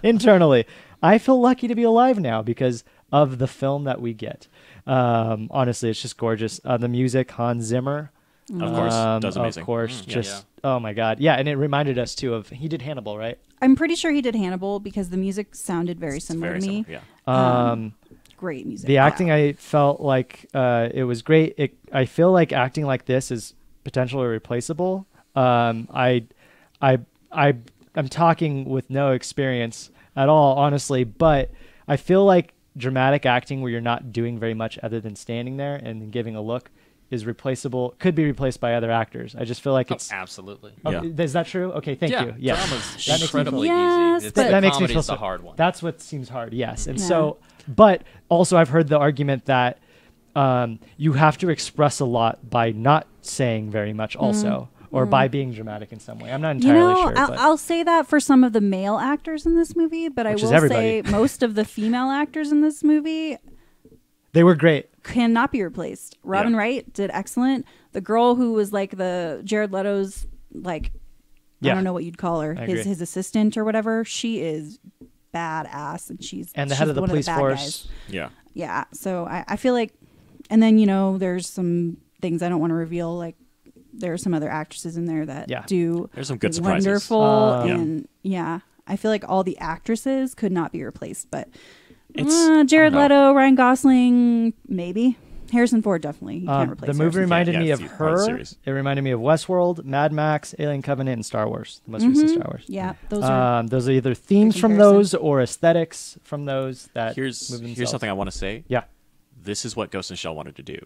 [SPEAKER 2] Internally, I feel lucky to be alive now because of the film that we get. Honestly, it's just gorgeous. The music, Hans Zimmer.
[SPEAKER 5] Of course, does amazing.
[SPEAKER 2] Of course,
[SPEAKER 5] Yeah.
[SPEAKER 2] just oh my god, yeah, and it reminded us too of he did Hannibal, right?
[SPEAKER 3] I'm pretty sure he did Hannibal because the music sounded very similar to me.
[SPEAKER 5] Similar, yeah.
[SPEAKER 3] Great music.
[SPEAKER 2] The acting, I felt like it was great. I feel like acting like this is potentially replaceable. I'm talking with no experience at all, honestly, but I feel like dramatic acting where you're not doing very much other than standing there and giving a look is replaceable, could be replaced by other actors. I just feel like it's
[SPEAKER 4] absolutely.
[SPEAKER 2] Okay, is that true? Okay, thank you. Yeah,
[SPEAKER 4] drama's
[SPEAKER 2] That makes me
[SPEAKER 4] incredibly
[SPEAKER 3] Yes,
[SPEAKER 4] easy. It's
[SPEAKER 3] but-
[SPEAKER 4] the
[SPEAKER 2] that makes me feel
[SPEAKER 4] comedy's
[SPEAKER 2] so
[SPEAKER 4] the hard one.
[SPEAKER 2] That's what seems hard. Yes, and
[SPEAKER 3] Yeah.
[SPEAKER 2] so, but also I've heard the argument that you have to express a lot by not saying very much, also, or by being dramatic in some way. I'm not entirely sure. But
[SPEAKER 3] I'll say that for some of the male actors in this movie, but
[SPEAKER 2] Which
[SPEAKER 3] I
[SPEAKER 2] is
[SPEAKER 3] will
[SPEAKER 2] everybody.
[SPEAKER 3] say most of the female actors in this movie
[SPEAKER 2] they were great.
[SPEAKER 3] cannot be replaced. Robin Wright did excellent. The girl who was like the Jared Leto's I
[SPEAKER 2] Yeah.
[SPEAKER 3] don't know what you'd call her,
[SPEAKER 2] I agree.
[SPEAKER 3] his assistant or whatever. She is badass, and she's
[SPEAKER 2] And the head of the
[SPEAKER 3] one
[SPEAKER 2] police
[SPEAKER 3] bad
[SPEAKER 2] force.
[SPEAKER 3] guys.
[SPEAKER 5] Yeah.
[SPEAKER 3] Yeah, so I feel like, and then there's some things I don't want to reveal. Like there are some other actresses in there that do
[SPEAKER 5] There's some good surprises.
[SPEAKER 3] wonderful,
[SPEAKER 2] Yeah.
[SPEAKER 3] and I feel like all the actresses could not be replaced, but
[SPEAKER 5] It's
[SPEAKER 3] Jared
[SPEAKER 5] I don't know.
[SPEAKER 3] Leto, Ryan Gosling, maybe. Harrison Ford, definitely. You can't replace
[SPEAKER 2] The movie
[SPEAKER 3] Harrison
[SPEAKER 2] reminded
[SPEAKER 5] Yeah,
[SPEAKER 2] me
[SPEAKER 5] yeah,
[SPEAKER 2] of
[SPEAKER 5] it's part of the
[SPEAKER 2] her.
[SPEAKER 5] series.
[SPEAKER 2] It reminded me of Westworld, Mad Max, Alien Covenant, and Star Wars. The most recent Star Wars.
[SPEAKER 3] Yeah, those are.
[SPEAKER 2] Those are either themes from
[SPEAKER 3] comparison.
[SPEAKER 2] those or aesthetics from those that
[SPEAKER 5] Here's
[SPEAKER 2] move themselves.
[SPEAKER 5] here's something I want to say.
[SPEAKER 2] Yeah.
[SPEAKER 5] This is what Ghost in the Shell wanted to do.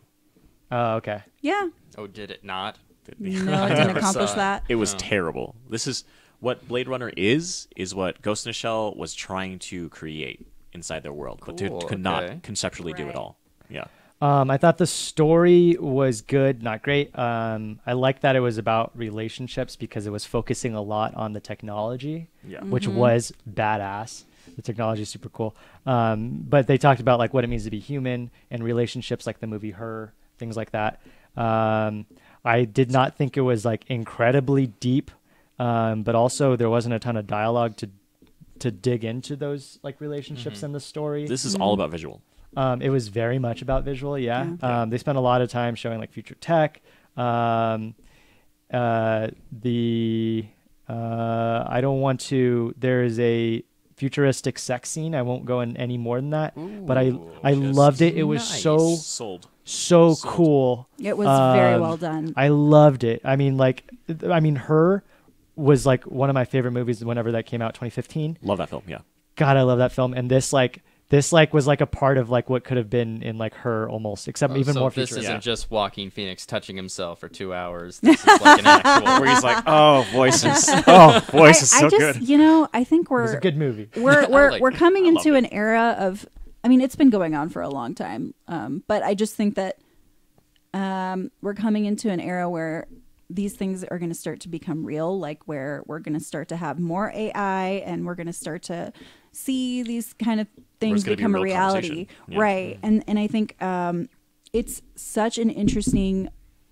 [SPEAKER 2] Oh, okay.
[SPEAKER 3] Yeah,
[SPEAKER 4] Oh, did it not?
[SPEAKER 3] no, it didn't accomplish
[SPEAKER 4] saw it.
[SPEAKER 3] that.
[SPEAKER 5] It was terrible. This is what Blade Runner is what Ghost in the Shell was trying to create inside their world, but
[SPEAKER 4] Cool,
[SPEAKER 5] could
[SPEAKER 4] okay.
[SPEAKER 5] not conceptually do it
[SPEAKER 3] Right.
[SPEAKER 5] all. Yeah.
[SPEAKER 2] I thought the story was good, not great. I like that it was about relationships because it was focusing a lot on the technology,
[SPEAKER 5] Yeah.
[SPEAKER 2] which was badass. The technology is super cool. But they talked about like what it means to be human and relationships, like the movie Her, things like that. I did not think it was like incredibly deep, but also there wasn't a ton of dialogue to dig into those like relationships in the story.
[SPEAKER 5] This is all about visual.
[SPEAKER 2] It was very much about visual, yeah. They spent a lot of time showing like future tech. I don't want to. There is a futuristic sex scene. I won't go in any more than that, but I
[SPEAKER 5] just
[SPEAKER 2] loved it. It was
[SPEAKER 4] nice.
[SPEAKER 5] Sold.
[SPEAKER 2] so cool.
[SPEAKER 3] It was very well done.
[SPEAKER 2] I loved it. I mean, Her was like one of my favorite movies whenever that came out, 2015.
[SPEAKER 5] Love that film. Yeah.
[SPEAKER 2] God, I love that film. And this was like a part of like what could have been in like Her almost, except even
[SPEAKER 4] so
[SPEAKER 2] more
[SPEAKER 4] this
[SPEAKER 2] futuristic.
[SPEAKER 4] isn't just Joaquin Phoenix touching himself for 2 hours. This is like an actual
[SPEAKER 5] Where he's like, oh, voices. Oh, voice is so
[SPEAKER 3] I just,
[SPEAKER 5] good.
[SPEAKER 3] I think
[SPEAKER 2] It was a good movie.
[SPEAKER 3] we're coming
[SPEAKER 5] I
[SPEAKER 3] into
[SPEAKER 5] loved
[SPEAKER 3] an era of. I mean, it's been going on for a long time, but I just think that we're coming into an era where these things are going to start to become real, like where we're going to start to have more AI and we're going to start to see these kind of things
[SPEAKER 5] gonna be
[SPEAKER 3] become a
[SPEAKER 5] real
[SPEAKER 3] reality.
[SPEAKER 5] conversation. Yeah.
[SPEAKER 3] Right. And I think it's such an interesting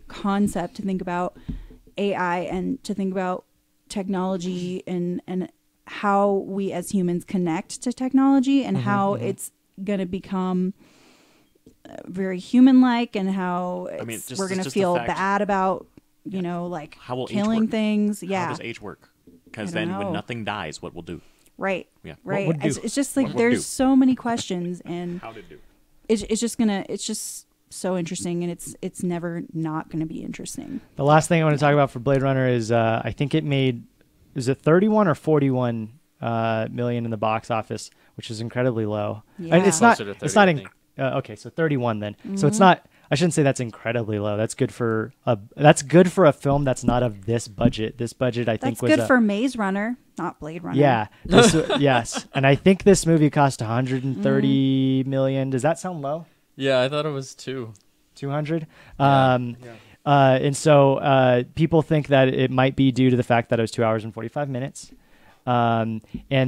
[SPEAKER 3] concept to think about AI and to think about technology and how we as humans connect to technology and how it's going to become very human-like and how we're going to feel bad about, like
[SPEAKER 5] How will age
[SPEAKER 3] killing
[SPEAKER 5] work?
[SPEAKER 3] things. Yeah.
[SPEAKER 5] How does age work? Because
[SPEAKER 3] I
[SPEAKER 5] then
[SPEAKER 3] don't
[SPEAKER 5] when
[SPEAKER 3] know.
[SPEAKER 5] nothing dies, what will do?
[SPEAKER 3] Right.
[SPEAKER 5] Yeah.
[SPEAKER 3] Right.
[SPEAKER 2] would do?
[SPEAKER 3] It's just like
[SPEAKER 5] What would do?
[SPEAKER 3] there's so many questions and
[SPEAKER 5] How did it do?
[SPEAKER 3] it's just so interesting and it's never not going to be interesting.
[SPEAKER 2] The last thing I want to talk about for Blade Runner is I think it made, is it 31 or 41 million in the box office, which is incredibly low.
[SPEAKER 3] Yeah.
[SPEAKER 2] And it's not.
[SPEAKER 4] Closer to 30,
[SPEAKER 2] It's not.
[SPEAKER 4] I think.
[SPEAKER 2] Okay, so 31 then. So it's not. I shouldn't say that's incredibly low. That's good for a. That's good for a film that's not of this budget. This budget, I think,
[SPEAKER 3] That's
[SPEAKER 2] was
[SPEAKER 3] good for Maze Runner, not Blade Runner.
[SPEAKER 2] Yeah. Yes, and I think this movie cost 130 million. Does that sound low?
[SPEAKER 4] Yeah, I thought it was
[SPEAKER 2] 200. And so people think that it might be due to the fact that it was 2 hours and 45 minutes. And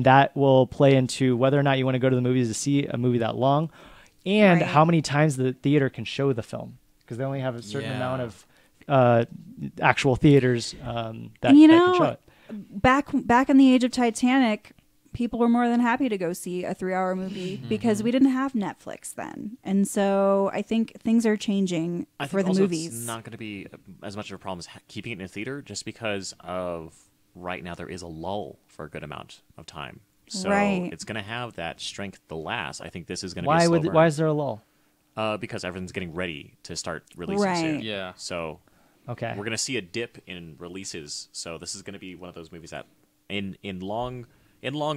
[SPEAKER 2] that will play into whether or not you want to go to the movies to see a movie that long and
[SPEAKER 3] Right.
[SPEAKER 2] how many times the theater can show the film, because they only have a certain
[SPEAKER 4] Yeah.
[SPEAKER 2] amount of actual theaters that,
[SPEAKER 3] And
[SPEAKER 2] that can show it.
[SPEAKER 3] back in the age of Titanic, people were more than happy to go see a 3-hour movie because we didn't have Netflix then. And so I think things are changing
[SPEAKER 5] I
[SPEAKER 3] for
[SPEAKER 5] think
[SPEAKER 3] the
[SPEAKER 5] also
[SPEAKER 3] movies.
[SPEAKER 5] it's not going to be as much of a problem as keeping it in a theater, just because of right now there is a lull for a good amount of time. So
[SPEAKER 3] Right.
[SPEAKER 5] it's going to have that strength to last. I think this is going to be
[SPEAKER 2] Why
[SPEAKER 5] a slow
[SPEAKER 2] would?
[SPEAKER 5] burn.
[SPEAKER 2] Why is there a lull?
[SPEAKER 5] Because everything's getting ready to start releasing
[SPEAKER 3] Right.
[SPEAKER 5] soon.
[SPEAKER 4] Yeah.
[SPEAKER 5] So
[SPEAKER 2] Okay.
[SPEAKER 5] we're going to see a dip in releases. So this is going to be one of those movies that in long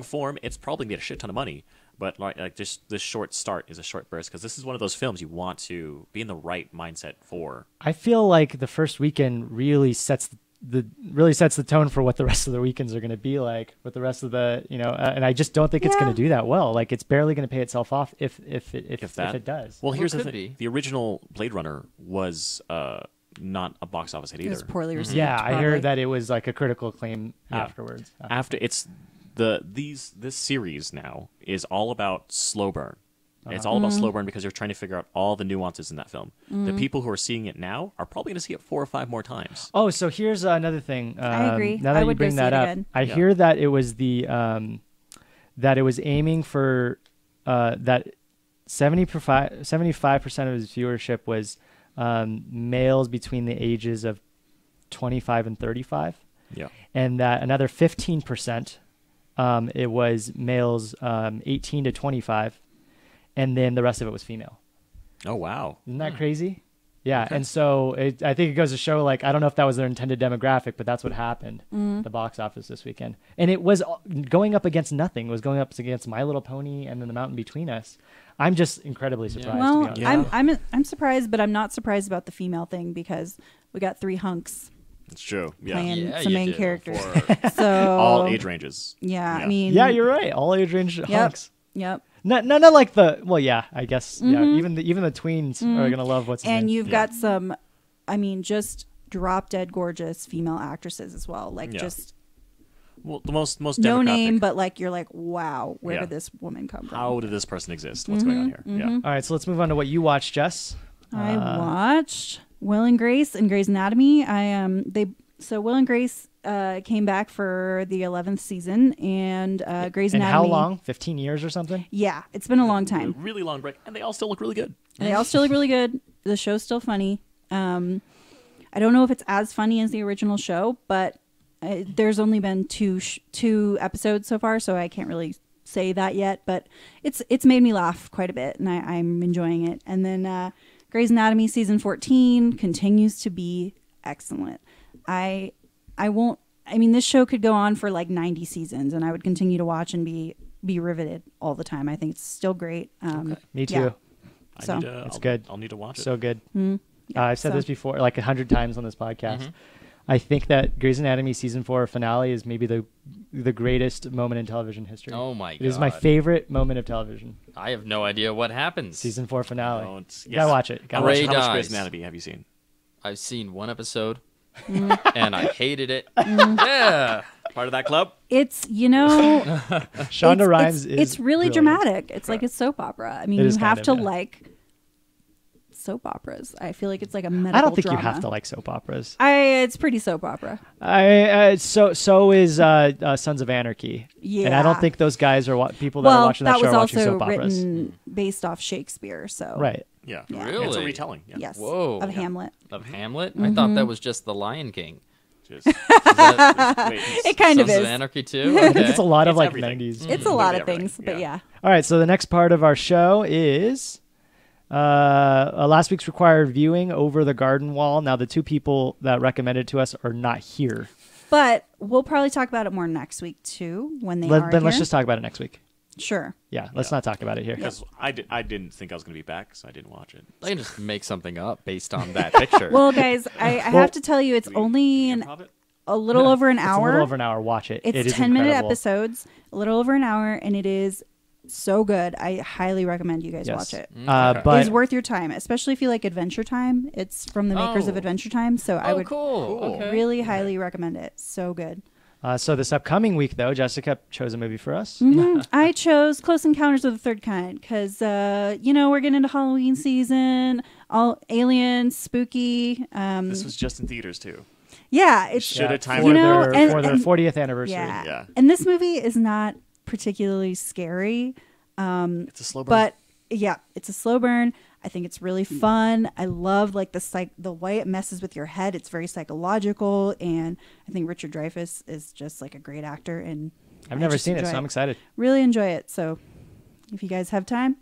[SPEAKER 5] form, it's probably made a shit ton of money. But like just this short start is a short burst, because this is one of those films you want to be in the right mindset for.
[SPEAKER 2] I feel like the first weekend really sets the tone for what the rest of the weekends are going to be like with the rest of the, and I just don't think it's going to do that well. Like, it's barely going to pay itself off if it does.
[SPEAKER 5] Well, here's the
[SPEAKER 4] could
[SPEAKER 5] thing:
[SPEAKER 4] be.
[SPEAKER 5] the original Blade Runner was not a box office hit
[SPEAKER 3] It
[SPEAKER 5] either.
[SPEAKER 3] was poorly received.
[SPEAKER 2] Yeah, I
[SPEAKER 3] probably.
[SPEAKER 2] heard that it was like a critical acclaim
[SPEAKER 5] Yeah.
[SPEAKER 2] afterwards.
[SPEAKER 5] After it's this series now is all about slow burn. It's all about slow burn because you're trying to figure out all the nuances in that film. The people who are seeing it now are probably going to see it 4 or 5 more times.
[SPEAKER 2] Oh, so here's another thing.
[SPEAKER 3] I agree.
[SPEAKER 2] Now
[SPEAKER 3] I
[SPEAKER 2] that you
[SPEAKER 3] would go
[SPEAKER 2] bring
[SPEAKER 3] see
[SPEAKER 2] that
[SPEAKER 3] it
[SPEAKER 2] up,
[SPEAKER 3] again.
[SPEAKER 2] I
[SPEAKER 5] Yeah.
[SPEAKER 2] hear that it was that it was aiming for that 75% of his viewership was males between the ages of 25 and 35.
[SPEAKER 5] Yeah.
[SPEAKER 2] And that another 15% it was males 18 to 25, and then the rest of it was female.
[SPEAKER 5] Oh wow.
[SPEAKER 2] Isn't that crazy? Yeah, and so I think it goes to show, like, I don't know if that was their intended demographic, but that's what happened at the box office this weekend. And it was going up against nothing. It was going up against My Little Pony and then The Mountain Between Us. I'm just incredibly surprised, to be
[SPEAKER 3] Well,
[SPEAKER 2] honest.
[SPEAKER 3] I'm surprised, but I'm not surprised about the female thing because we got 3 hunks
[SPEAKER 5] It's true. Yeah.
[SPEAKER 3] playing
[SPEAKER 4] Yeah,
[SPEAKER 3] some
[SPEAKER 4] you
[SPEAKER 3] main
[SPEAKER 4] do.
[SPEAKER 3] characters.
[SPEAKER 5] For
[SPEAKER 3] So
[SPEAKER 5] all age ranges.
[SPEAKER 3] Yeah,
[SPEAKER 5] Yeah.
[SPEAKER 3] I mean,
[SPEAKER 2] Yeah, you're right. All age range hunks.
[SPEAKER 3] Yep.
[SPEAKER 2] None of like the, well, yeah, I guess, yeah. Even the tweens are gonna love what's his
[SPEAKER 3] And
[SPEAKER 2] name.
[SPEAKER 3] you've got some, I mean, just drop dead gorgeous female actresses as well. Like
[SPEAKER 5] Yeah.
[SPEAKER 3] just
[SPEAKER 5] Well, the most
[SPEAKER 3] no
[SPEAKER 5] demographic.
[SPEAKER 3] name, but like you're like, wow, where
[SPEAKER 5] Yeah.
[SPEAKER 3] did this woman come from?
[SPEAKER 5] How did this person exist? What's going on here? Yeah.
[SPEAKER 2] All right, so let's move on to what you watched, Jess.
[SPEAKER 3] I watched Will and Grace and Grey's Anatomy. So Will and Grace came back for the 11th season, and Grey's
[SPEAKER 2] And
[SPEAKER 3] Anatomy.
[SPEAKER 2] how long? 15 years or something?
[SPEAKER 3] Yeah, it's been a long
[SPEAKER 5] A
[SPEAKER 3] time.
[SPEAKER 5] really long break, and they all still look really good.
[SPEAKER 3] And they all still look really good. The show's still funny. I don't know if it's as funny as the original show, but there's only been two episodes so far, so I can't really say that yet, but it's made me laugh quite a bit, and I'm enjoying it. And then Grey's Anatomy season 14 continues to be excellent. I mean, this show could go on for like 90 seasons, and I would continue to watch and be riveted all the time. I think it's still great.
[SPEAKER 2] Me too.
[SPEAKER 3] Yeah.
[SPEAKER 5] I need
[SPEAKER 2] It's good.
[SPEAKER 5] I'll need to watch it.
[SPEAKER 2] So good.
[SPEAKER 3] Yeah,
[SPEAKER 2] I've said this before, like 100 times on this podcast. I think that Grey's Anatomy season 4 finale is maybe the greatest moment in television history.
[SPEAKER 4] Oh my god!
[SPEAKER 2] It is my favorite moment of television.
[SPEAKER 4] I have no idea what happens.
[SPEAKER 2] Season 4 finale.
[SPEAKER 5] No,
[SPEAKER 2] You gotta watch it. Gotta watch
[SPEAKER 4] Ray
[SPEAKER 2] it.
[SPEAKER 5] How much
[SPEAKER 4] dies.
[SPEAKER 5] Grey's Anatomy have you seen?
[SPEAKER 4] I've seen one episode, and I hated it. Yeah.
[SPEAKER 5] Part of that club?
[SPEAKER 3] It's
[SPEAKER 2] Shonda Rhimes is
[SPEAKER 3] it's really
[SPEAKER 2] brilliant.
[SPEAKER 3] dramatic. It's like a soap opera. I mean,
[SPEAKER 2] It
[SPEAKER 3] you
[SPEAKER 2] is
[SPEAKER 3] have
[SPEAKER 2] kind
[SPEAKER 3] to
[SPEAKER 2] of, yeah.
[SPEAKER 3] like soap operas. I feel like it's like a medical
[SPEAKER 2] I don't think
[SPEAKER 3] drama.
[SPEAKER 2] you have to like soap operas.
[SPEAKER 3] It's pretty soap opera.
[SPEAKER 2] So is Sons of Anarchy.
[SPEAKER 3] Yeah.
[SPEAKER 2] And I don't think those guys are people that are watching that show
[SPEAKER 3] was
[SPEAKER 2] are watching
[SPEAKER 3] also
[SPEAKER 2] soap operas.
[SPEAKER 3] written based off Shakespeare. So
[SPEAKER 2] Right.
[SPEAKER 5] Yeah.
[SPEAKER 3] Yeah.
[SPEAKER 4] Really?
[SPEAKER 5] It's a retelling. Yeah.
[SPEAKER 3] yes,
[SPEAKER 4] Whoa.
[SPEAKER 3] of Hamlet.
[SPEAKER 4] Of Hamlet? I thought that was just The Lion King.
[SPEAKER 5] Just,
[SPEAKER 4] Is that
[SPEAKER 5] wait,
[SPEAKER 3] It kind
[SPEAKER 4] Sons
[SPEAKER 3] of
[SPEAKER 4] of
[SPEAKER 3] is.
[SPEAKER 4] Anarchy too?
[SPEAKER 2] I think it's a
[SPEAKER 4] Okay.
[SPEAKER 2] lot of
[SPEAKER 5] It's
[SPEAKER 2] like
[SPEAKER 5] everything.
[SPEAKER 2] 90s.
[SPEAKER 3] It's a lot of
[SPEAKER 5] Everything,
[SPEAKER 3] things, but yeah.
[SPEAKER 2] All right, so the next part of our show is last week's required viewing, Over the Garden Wall. Now, the two people that recommended it to us are not here.
[SPEAKER 3] But we'll probably talk about it more next week too when they are
[SPEAKER 2] Then let's
[SPEAKER 3] here.
[SPEAKER 2] just talk about it next week.
[SPEAKER 3] Sure.
[SPEAKER 2] Yeah, let's not talk about it here.
[SPEAKER 5] because I didn't think I was going to be back, so I didn't watch it.
[SPEAKER 4] I can just make something up based on that picture.
[SPEAKER 3] Well, guys, I have to tell you, it's only
[SPEAKER 5] Improv it?
[SPEAKER 3] a little over an
[SPEAKER 2] It's
[SPEAKER 3] hour.
[SPEAKER 2] a little over an hour. Watch it.
[SPEAKER 3] It's
[SPEAKER 2] It is
[SPEAKER 3] 10-minute
[SPEAKER 2] incredible.
[SPEAKER 3] episodes, a little over an hour, and it is so good. I highly recommend you guys
[SPEAKER 2] Yes.
[SPEAKER 3] watch it.
[SPEAKER 2] But
[SPEAKER 3] It's worth your time, especially if you like Adventure Time. It's from the makers of
[SPEAKER 4] Oh.
[SPEAKER 3] Adventure Time, so I would
[SPEAKER 4] cool. Okay.
[SPEAKER 3] really highly recommend it. So good.
[SPEAKER 2] so this upcoming week, though, Jessica chose a movie for us.
[SPEAKER 3] Mhm. I chose Close Encounters of the Third Kind because, we're getting into Halloween season, all aliens, spooky.
[SPEAKER 5] This was just in theaters too.
[SPEAKER 3] Yeah, it's
[SPEAKER 5] Should have timed
[SPEAKER 2] for
[SPEAKER 5] it.
[SPEAKER 2] their 40th anniversary.
[SPEAKER 3] Yeah.
[SPEAKER 5] Yeah.
[SPEAKER 3] And this movie is not particularly scary.
[SPEAKER 5] It's a slow burn.
[SPEAKER 3] But yeah, it's a slow burn. I think it's really fun. I love like the way it messes with your head. It's very psychological, and I think Richard Dreyfuss is just like a great actor. And
[SPEAKER 2] I've
[SPEAKER 3] I
[SPEAKER 2] never
[SPEAKER 3] just
[SPEAKER 2] seen it,
[SPEAKER 3] enjoy
[SPEAKER 2] so I'm excited.
[SPEAKER 3] Really enjoy it. So if you guys have time,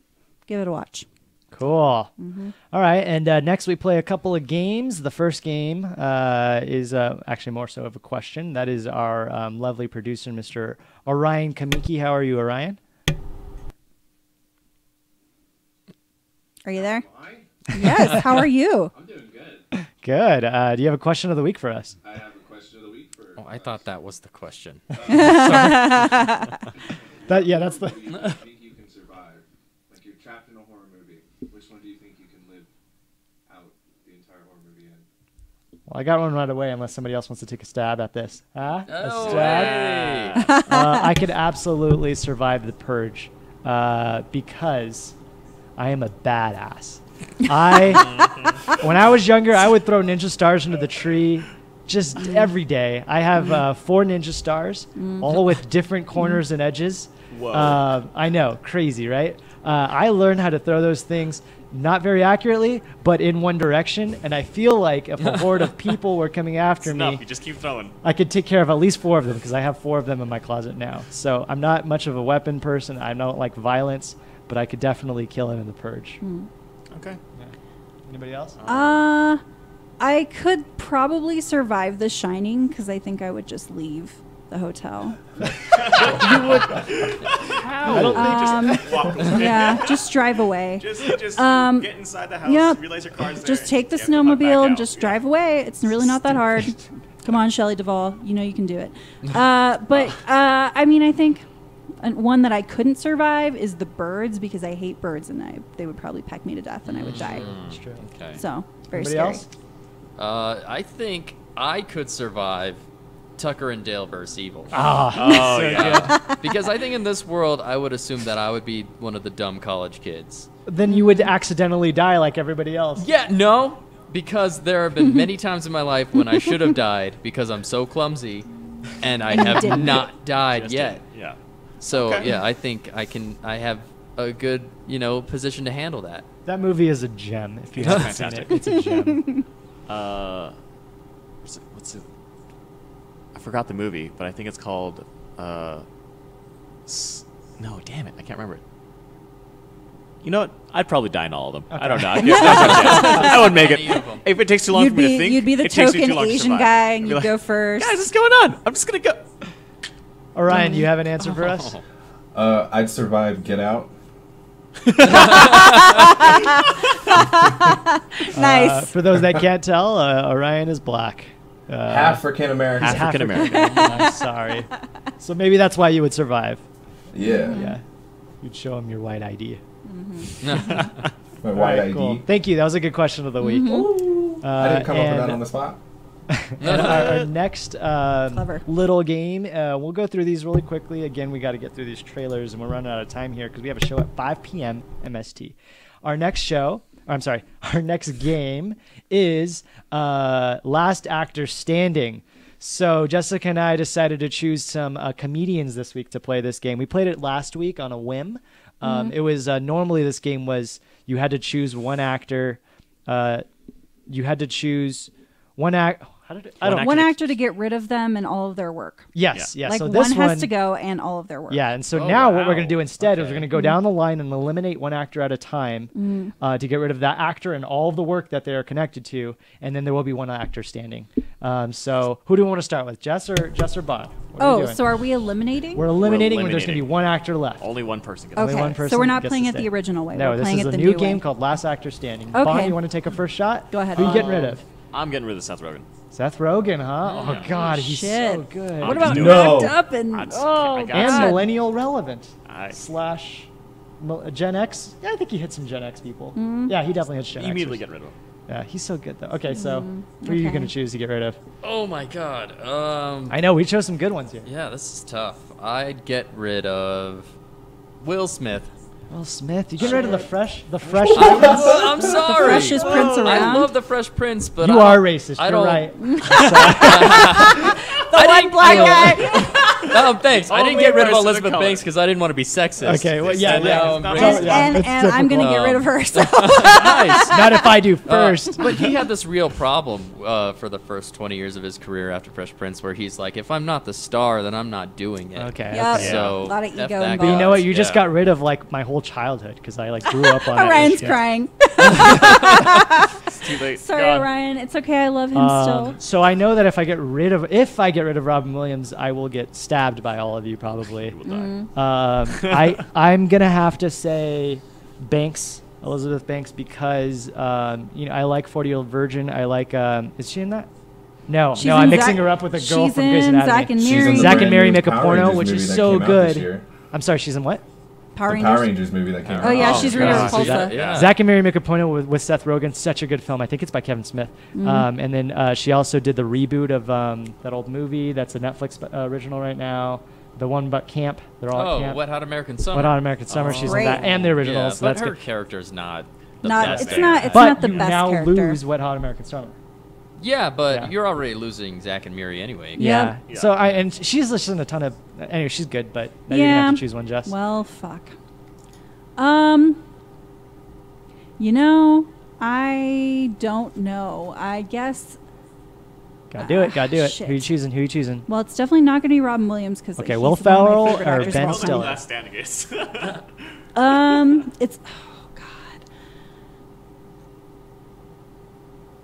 [SPEAKER 3] give it a watch.
[SPEAKER 2] Cool.
[SPEAKER 3] Mm-hmm.
[SPEAKER 2] All right, and next we play a couple of games. The first game is actually more so of a question. That is our lovely producer, Mr. Orion Kamiki. How are you, Orion?
[SPEAKER 3] Are you there?
[SPEAKER 1] I?
[SPEAKER 3] Yes. How are you?
[SPEAKER 1] I'm doing good.
[SPEAKER 2] Good. Do you have a question of the week for us?
[SPEAKER 1] I have a question of the week for.
[SPEAKER 4] Oh, I thought that was the question.
[SPEAKER 2] That's the.
[SPEAKER 1] What do you think you can survive? Like you're trapped in a horror movie. Which one do you think you can live out the entire horror movie in?
[SPEAKER 2] Well, I got one right away. Unless somebody else wants to take a stab at this. Huh? A
[SPEAKER 4] Oh,
[SPEAKER 2] stab?
[SPEAKER 4] hey.
[SPEAKER 2] I could absolutely survive the purge because I am a badass. When I was younger, I would throw ninja stars into the tree just every day. I have 4 ninja stars, all with different corners and edges.
[SPEAKER 5] Whoa.
[SPEAKER 2] I know, crazy, right? I learned how to throw those things not very accurately, but in one direction. And I feel like if a horde of people were coming after me,
[SPEAKER 5] Enough. You just keep throwing.
[SPEAKER 2] I could take care of at least 4 of them because I have 4 of them in my closet now. So I'm not much of a weapon person. I don't like violence, but I could definitely kill him in the purge.
[SPEAKER 5] Okay.
[SPEAKER 2] Anybody else?
[SPEAKER 3] I could probably survive The Shining because I think I would just leave the hotel.
[SPEAKER 2] I don't think
[SPEAKER 5] Just walk away.
[SPEAKER 3] Yeah, just drive away.
[SPEAKER 5] Just get inside the house.
[SPEAKER 3] yeah,
[SPEAKER 5] Realize your car's there.
[SPEAKER 3] Just take the
[SPEAKER 5] get the fuck back
[SPEAKER 3] snowmobile and
[SPEAKER 5] out.
[SPEAKER 3] just
[SPEAKER 5] Yeah.
[SPEAKER 3] drive away. It's really not that hard. Come on, Shelley Duvall. You know you can do it. I mean, I think one that I couldn't survive is the birds because I hate birds and they would probably peck me to death and I would die.
[SPEAKER 2] That's true.
[SPEAKER 4] Okay.
[SPEAKER 3] So, very
[SPEAKER 2] Anybody
[SPEAKER 3] scary.
[SPEAKER 2] else?
[SPEAKER 4] I think I could survive Tucker and Dale vs. Evil.
[SPEAKER 5] Oh, yeah.
[SPEAKER 4] Because I think in this world, I would assume that I would be one of the dumb college kids.
[SPEAKER 2] Then you would accidentally die like everybody else.
[SPEAKER 4] Yeah, no, because there have been many times in my life when I should have died because I'm so clumsy, and I
[SPEAKER 3] And you
[SPEAKER 4] have
[SPEAKER 3] didn't.
[SPEAKER 4] not died
[SPEAKER 5] Just
[SPEAKER 4] yet.
[SPEAKER 5] it. Yeah.
[SPEAKER 4] So
[SPEAKER 5] Okay.
[SPEAKER 4] yeah, I think I have a good, position to handle that.
[SPEAKER 2] That movie is a gem. If you haven't seen it, it's a gem.
[SPEAKER 5] What's it? I forgot the movie, but I think it's called No, damn it, I can't remember it. You know what? I'd probably die in all of them. Okay. I don't know. I wouldn't make it. If it takes too long for me to think,
[SPEAKER 3] you'd be the token Asian guy, and you'd go first.
[SPEAKER 5] Guys, what's going on? I'm just gonna go.
[SPEAKER 2] Orion, do you have an answer for us?
[SPEAKER 1] I'd survive Get Out.
[SPEAKER 3] Nice.
[SPEAKER 2] For those that can't tell, Orion is black.
[SPEAKER 1] African American.
[SPEAKER 5] African American.
[SPEAKER 2] I'm sorry. So maybe that's why you would survive.
[SPEAKER 1] Yeah.
[SPEAKER 2] Yeah. You'd show him your white ID.
[SPEAKER 1] My white ID.
[SPEAKER 2] Cool. Thank you. That was a good question of the week.
[SPEAKER 1] I didn't come up with that on the spot.
[SPEAKER 2] And our next little game, we'll go through these really quickly. Again, we got to get through these trailers, and we're running out of time here because we have a show at 5 p.m. MST. Our next game is Last Actor Standing. So Jessica and I decided to choose some comedians this week to play this game. We played it last week on a whim. It was normally this game was you had to choose one actor. You had to choose one act.
[SPEAKER 3] One actor to get rid of them and all of their work.
[SPEAKER 2] Yes.
[SPEAKER 3] Like
[SPEAKER 2] so this
[SPEAKER 3] one has to go and all of their work.
[SPEAKER 2] Yeah, and so now what we're going to do instead is we're going to go down the line and eliminate one actor at a time to get rid of that actor and all of the work that they are connected to, and then there will be one actor standing. So who do we want to start with, Jess or Bob?
[SPEAKER 3] So are we eliminating?
[SPEAKER 2] We're eliminating when there's going to be one actor left.
[SPEAKER 5] Only one person gets
[SPEAKER 3] Okay,
[SPEAKER 2] Only one person
[SPEAKER 3] so we're not
[SPEAKER 2] gets
[SPEAKER 3] playing
[SPEAKER 2] to
[SPEAKER 3] it the
[SPEAKER 2] stay.
[SPEAKER 3] original way.
[SPEAKER 2] No,
[SPEAKER 3] we're
[SPEAKER 2] this
[SPEAKER 3] playing
[SPEAKER 2] is
[SPEAKER 3] it
[SPEAKER 2] a
[SPEAKER 3] the
[SPEAKER 2] new
[SPEAKER 3] new
[SPEAKER 2] game
[SPEAKER 3] way.
[SPEAKER 2] called Last Actor Standing.
[SPEAKER 3] Okay.
[SPEAKER 2] Bon, you want to take a first shot?
[SPEAKER 3] Go ahead.
[SPEAKER 2] Who are you getting rid of?
[SPEAKER 5] I'm getting rid of Seth Rogen.
[SPEAKER 2] Seth Rogen, huh? Oh, God, he's
[SPEAKER 3] Shit.
[SPEAKER 2] so good.
[SPEAKER 3] What about
[SPEAKER 1] No.
[SPEAKER 3] Act Up and
[SPEAKER 5] I
[SPEAKER 3] God.
[SPEAKER 2] millennial relevant / Gen X? Yeah, I think he hit some Gen X people. Yeah, he definitely hits Gen X.
[SPEAKER 5] Immediately get rid of him.
[SPEAKER 2] Yeah, he's so good, though. Okay, so who are you going to choose to get rid of?
[SPEAKER 4] Oh my god.
[SPEAKER 2] I know, we chose some good ones here.
[SPEAKER 4] Yeah, this is tough. I'd get rid of Will Smith.
[SPEAKER 2] Will Smith, you get rid of the fresh
[SPEAKER 4] I'm sorry.
[SPEAKER 3] freshest prince
[SPEAKER 4] I
[SPEAKER 3] around.
[SPEAKER 4] love the Fresh Prince, but
[SPEAKER 2] You are racist,
[SPEAKER 4] I
[SPEAKER 2] you're
[SPEAKER 4] don't-
[SPEAKER 2] right.
[SPEAKER 3] The one black guy.
[SPEAKER 4] No, thanks. I didn't
[SPEAKER 5] Only
[SPEAKER 4] get rid of
[SPEAKER 5] person of
[SPEAKER 4] Elizabeth
[SPEAKER 5] color.
[SPEAKER 4] Banks because I didn't want to be sexist.
[SPEAKER 2] Okay, well, yeah,
[SPEAKER 4] And
[SPEAKER 2] yeah.
[SPEAKER 4] now I'm
[SPEAKER 5] Not
[SPEAKER 4] racist.
[SPEAKER 2] Yeah,
[SPEAKER 3] and
[SPEAKER 2] it's
[SPEAKER 3] I'm going to get rid of her. So.
[SPEAKER 4] Nice.
[SPEAKER 2] Not if I do first.
[SPEAKER 4] But he had this real problem for the first 20 years of his career after Fresh Prince, where he's like, if I'm not the star, then I'm not doing it.
[SPEAKER 2] Okay.
[SPEAKER 3] Yep.
[SPEAKER 2] okay.
[SPEAKER 4] So
[SPEAKER 3] A lot of
[SPEAKER 4] F
[SPEAKER 3] ego
[SPEAKER 4] that
[SPEAKER 3] involved.
[SPEAKER 2] But you know what? You
[SPEAKER 4] guy.
[SPEAKER 2] just got rid of like my whole childhood because I like grew up on it.
[SPEAKER 3] Orion's
[SPEAKER 2] Yeah.
[SPEAKER 3] crying.
[SPEAKER 5] It's too late.
[SPEAKER 3] Sorry,
[SPEAKER 5] God.
[SPEAKER 3] Orion. It's okay. I love him still.
[SPEAKER 2] So I know that if I get rid of Robin Williams, I will get stabbed by all of you probably.
[SPEAKER 5] Will die.
[SPEAKER 2] I'm gonna have to say Banks, Elizabeth Banks, because I like 40-Year-Old Virgin. I like is she in that? No,
[SPEAKER 3] She's
[SPEAKER 2] I'm
[SPEAKER 3] in
[SPEAKER 2] mixing
[SPEAKER 3] Zack-
[SPEAKER 2] her up with a girl
[SPEAKER 3] she's
[SPEAKER 2] from Grey's
[SPEAKER 3] in
[SPEAKER 2] Anatomy.
[SPEAKER 3] Zack and
[SPEAKER 1] She's
[SPEAKER 3] Miri.
[SPEAKER 1] in the
[SPEAKER 2] Zack and
[SPEAKER 1] brand
[SPEAKER 2] Miri
[SPEAKER 1] new
[SPEAKER 2] make a
[SPEAKER 1] Power
[SPEAKER 2] porno,
[SPEAKER 1] Rangers
[SPEAKER 2] which
[SPEAKER 1] movie
[SPEAKER 2] is
[SPEAKER 1] that
[SPEAKER 2] so
[SPEAKER 1] came out this
[SPEAKER 2] good.
[SPEAKER 1] year.
[SPEAKER 2] I'm sorry, she's in what?
[SPEAKER 3] Power
[SPEAKER 1] The Power
[SPEAKER 3] Rangers.
[SPEAKER 1] Rangers movie that came out.
[SPEAKER 3] Oh yeah,
[SPEAKER 4] Oh,
[SPEAKER 3] she's
[SPEAKER 4] God.
[SPEAKER 3] Rita
[SPEAKER 2] So
[SPEAKER 3] Repulsa.
[SPEAKER 5] Yeah.
[SPEAKER 2] Zack and Miri make a porno with Seth Rogen. Such a good film. I think it's by Kevin Smith. And then she also did the reboot of that old movie that's a Netflix original right now. The one about camp. They're all at camp.
[SPEAKER 4] Wet Hot American Summer.
[SPEAKER 2] Wet Hot American Summer. She's
[SPEAKER 3] Great.
[SPEAKER 2] in that and the original.
[SPEAKER 4] Yeah,
[SPEAKER 2] so
[SPEAKER 4] but
[SPEAKER 2] that's
[SPEAKER 4] her
[SPEAKER 2] good.
[SPEAKER 4] character's not the
[SPEAKER 3] Not.
[SPEAKER 4] best.
[SPEAKER 3] It's
[SPEAKER 4] there.
[SPEAKER 3] not. It's
[SPEAKER 2] But
[SPEAKER 3] not the
[SPEAKER 2] you
[SPEAKER 3] best
[SPEAKER 2] now
[SPEAKER 3] character.
[SPEAKER 2] lose Wet Hot American Summer.
[SPEAKER 4] Yeah, but
[SPEAKER 2] Yeah.
[SPEAKER 4] you're already losing Zack and Miri anyway.
[SPEAKER 2] Yeah.
[SPEAKER 5] Yeah.
[SPEAKER 2] So and she's listening a ton of. Anyway, she's good, but now you're gonna
[SPEAKER 3] Yeah.
[SPEAKER 2] have to choose one, Jess.
[SPEAKER 3] Well, fuck. I don't know. I guess.
[SPEAKER 2] Gotta do it. Gotta do it.
[SPEAKER 3] Shit.
[SPEAKER 2] Who you choosing? Who you choosing?
[SPEAKER 3] Well, it's definitely not going to be Robin Williams because
[SPEAKER 2] Okay, Will Ferrell or Ben Stiller?
[SPEAKER 5] Last standing is.
[SPEAKER 3] It's. Oh God.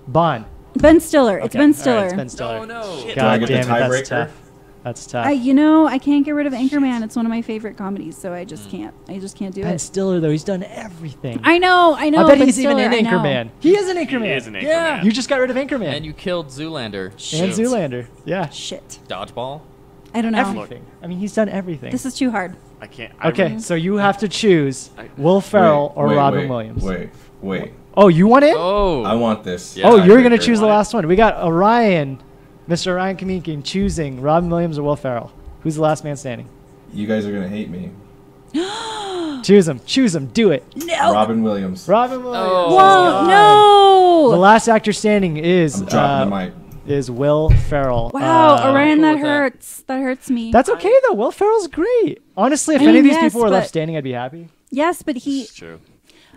[SPEAKER 2] Bond.
[SPEAKER 3] Ben Stiller. It's
[SPEAKER 2] Okay,
[SPEAKER 3] Ben
[SPEAKER 2] all
[SPEAKER 3] Stiller.
[SPEAKER 2] right, it's Ben Stiller.
[SPEAKER 4] Oh no.
[SPEAKER 5] Shit.
[SPEAKER 1] Do I
[SPEAKER 2] God
[SPEAKER 1] get the
[SPEAKER 2] damn it, that's
[SPEAKER 1] tiebreaker?
[SPEAKER 2] tough. That's tough.
[SPEAKER 3] I can't get rid of Anchorman. It's one of my favorite comedies, so I just can't. I just can't do
[SPEAKER 2] Ben
[SPEAKER 3] it.
[SPEAKER 2] Stiller, though, he's done everything.
[SPEAKER 3] I know.
[SPEAKER 2] I bet
[SPEAKER 3] Ben
[SPEAKER 2] he's even
[SPEAKER 3] Stiller,
[SPEAKER 2] in
[SPEAKER 3] I know.
[SPEAKER 2] Anchorman. He is in Anchorman.
[SPEAKER 5] He is an Anchorman.
[SPEAKER 2] Yeah. You just got rid of Anchorman.
[SPEAKER 4] And you killed Zoolander.
[SPEAKER 2] And
[SPEAKER 5] Shoot.
[SPEAKER 2] Zoolander. Yeah.
[SPEAKER 3] Shit.
[SPEAKER 4] Dodgeball.
[SPEAKER 3] I don't know.
[SPEAKER 2] Everything. I mean, he's done everything.
[SPEAKER 3] This is too hard.
[SPEAKER 5] I can't.
[SPEAKER 2] Okay, so you have to choose Will Ferrell or Robin Williams.
[SPEAKER 1] Wait.
[SPEAKER 2] Oh, you want in?
[SPEAKER 4] Oh.
[SPEAKER 1] I want this.
[SPEAKER 4] Yeah,
[SPEAKER 2] Oh, you're going to
[SPEAKER 1] tiebreaker.
[SPEAKER 2] choose the last one. We got Orion, Mr. Orion Kaminkin, choosing Robin Williams or Will Ferrell. Who's the last man standing?
[SPEAKER 1] You guys are gonna hate me.
[SPEAKER 2] Choose him. Choose him. Do it.
[SPEAKER 3] No.
[SPEAKER 1] Robin Williams.
[SPEAKER 2] Robin Williams.
[SPEAKER 4] Oh.
[SPEAKER 3] Whoa,
[SPEAKER 2] The
[SPEAKER 3] no.
[SPEAKER 2] last actor standing is
[SPEAKER 1] I'm dropping the mic.
[SPEAKER 2] is Will Ferrell.
[SPEAKER 3] Wow, Orion,
[SPEAKER 4] cool
[SPEAKER 3] that
[SPEAKER 4] with that.
[SPEAKER 3] hurts. That hurts me.
[SPEAKER 2] That's okay though. Will Ferrell's great. Honestly, if
[SPEAKER 3] I
[SPEAKER 2] any
[SPEAKER 3] mean,
[SPEAKER 2] of these
[SPEAKER 3] yes,
[SPEAKER 2] people were left
[SPEAKER 3] but-
[SPEAKER 2] standing, I'd be happy.
[SPEAKER 3] yes, but he.
[SPEAKER 5] It's true.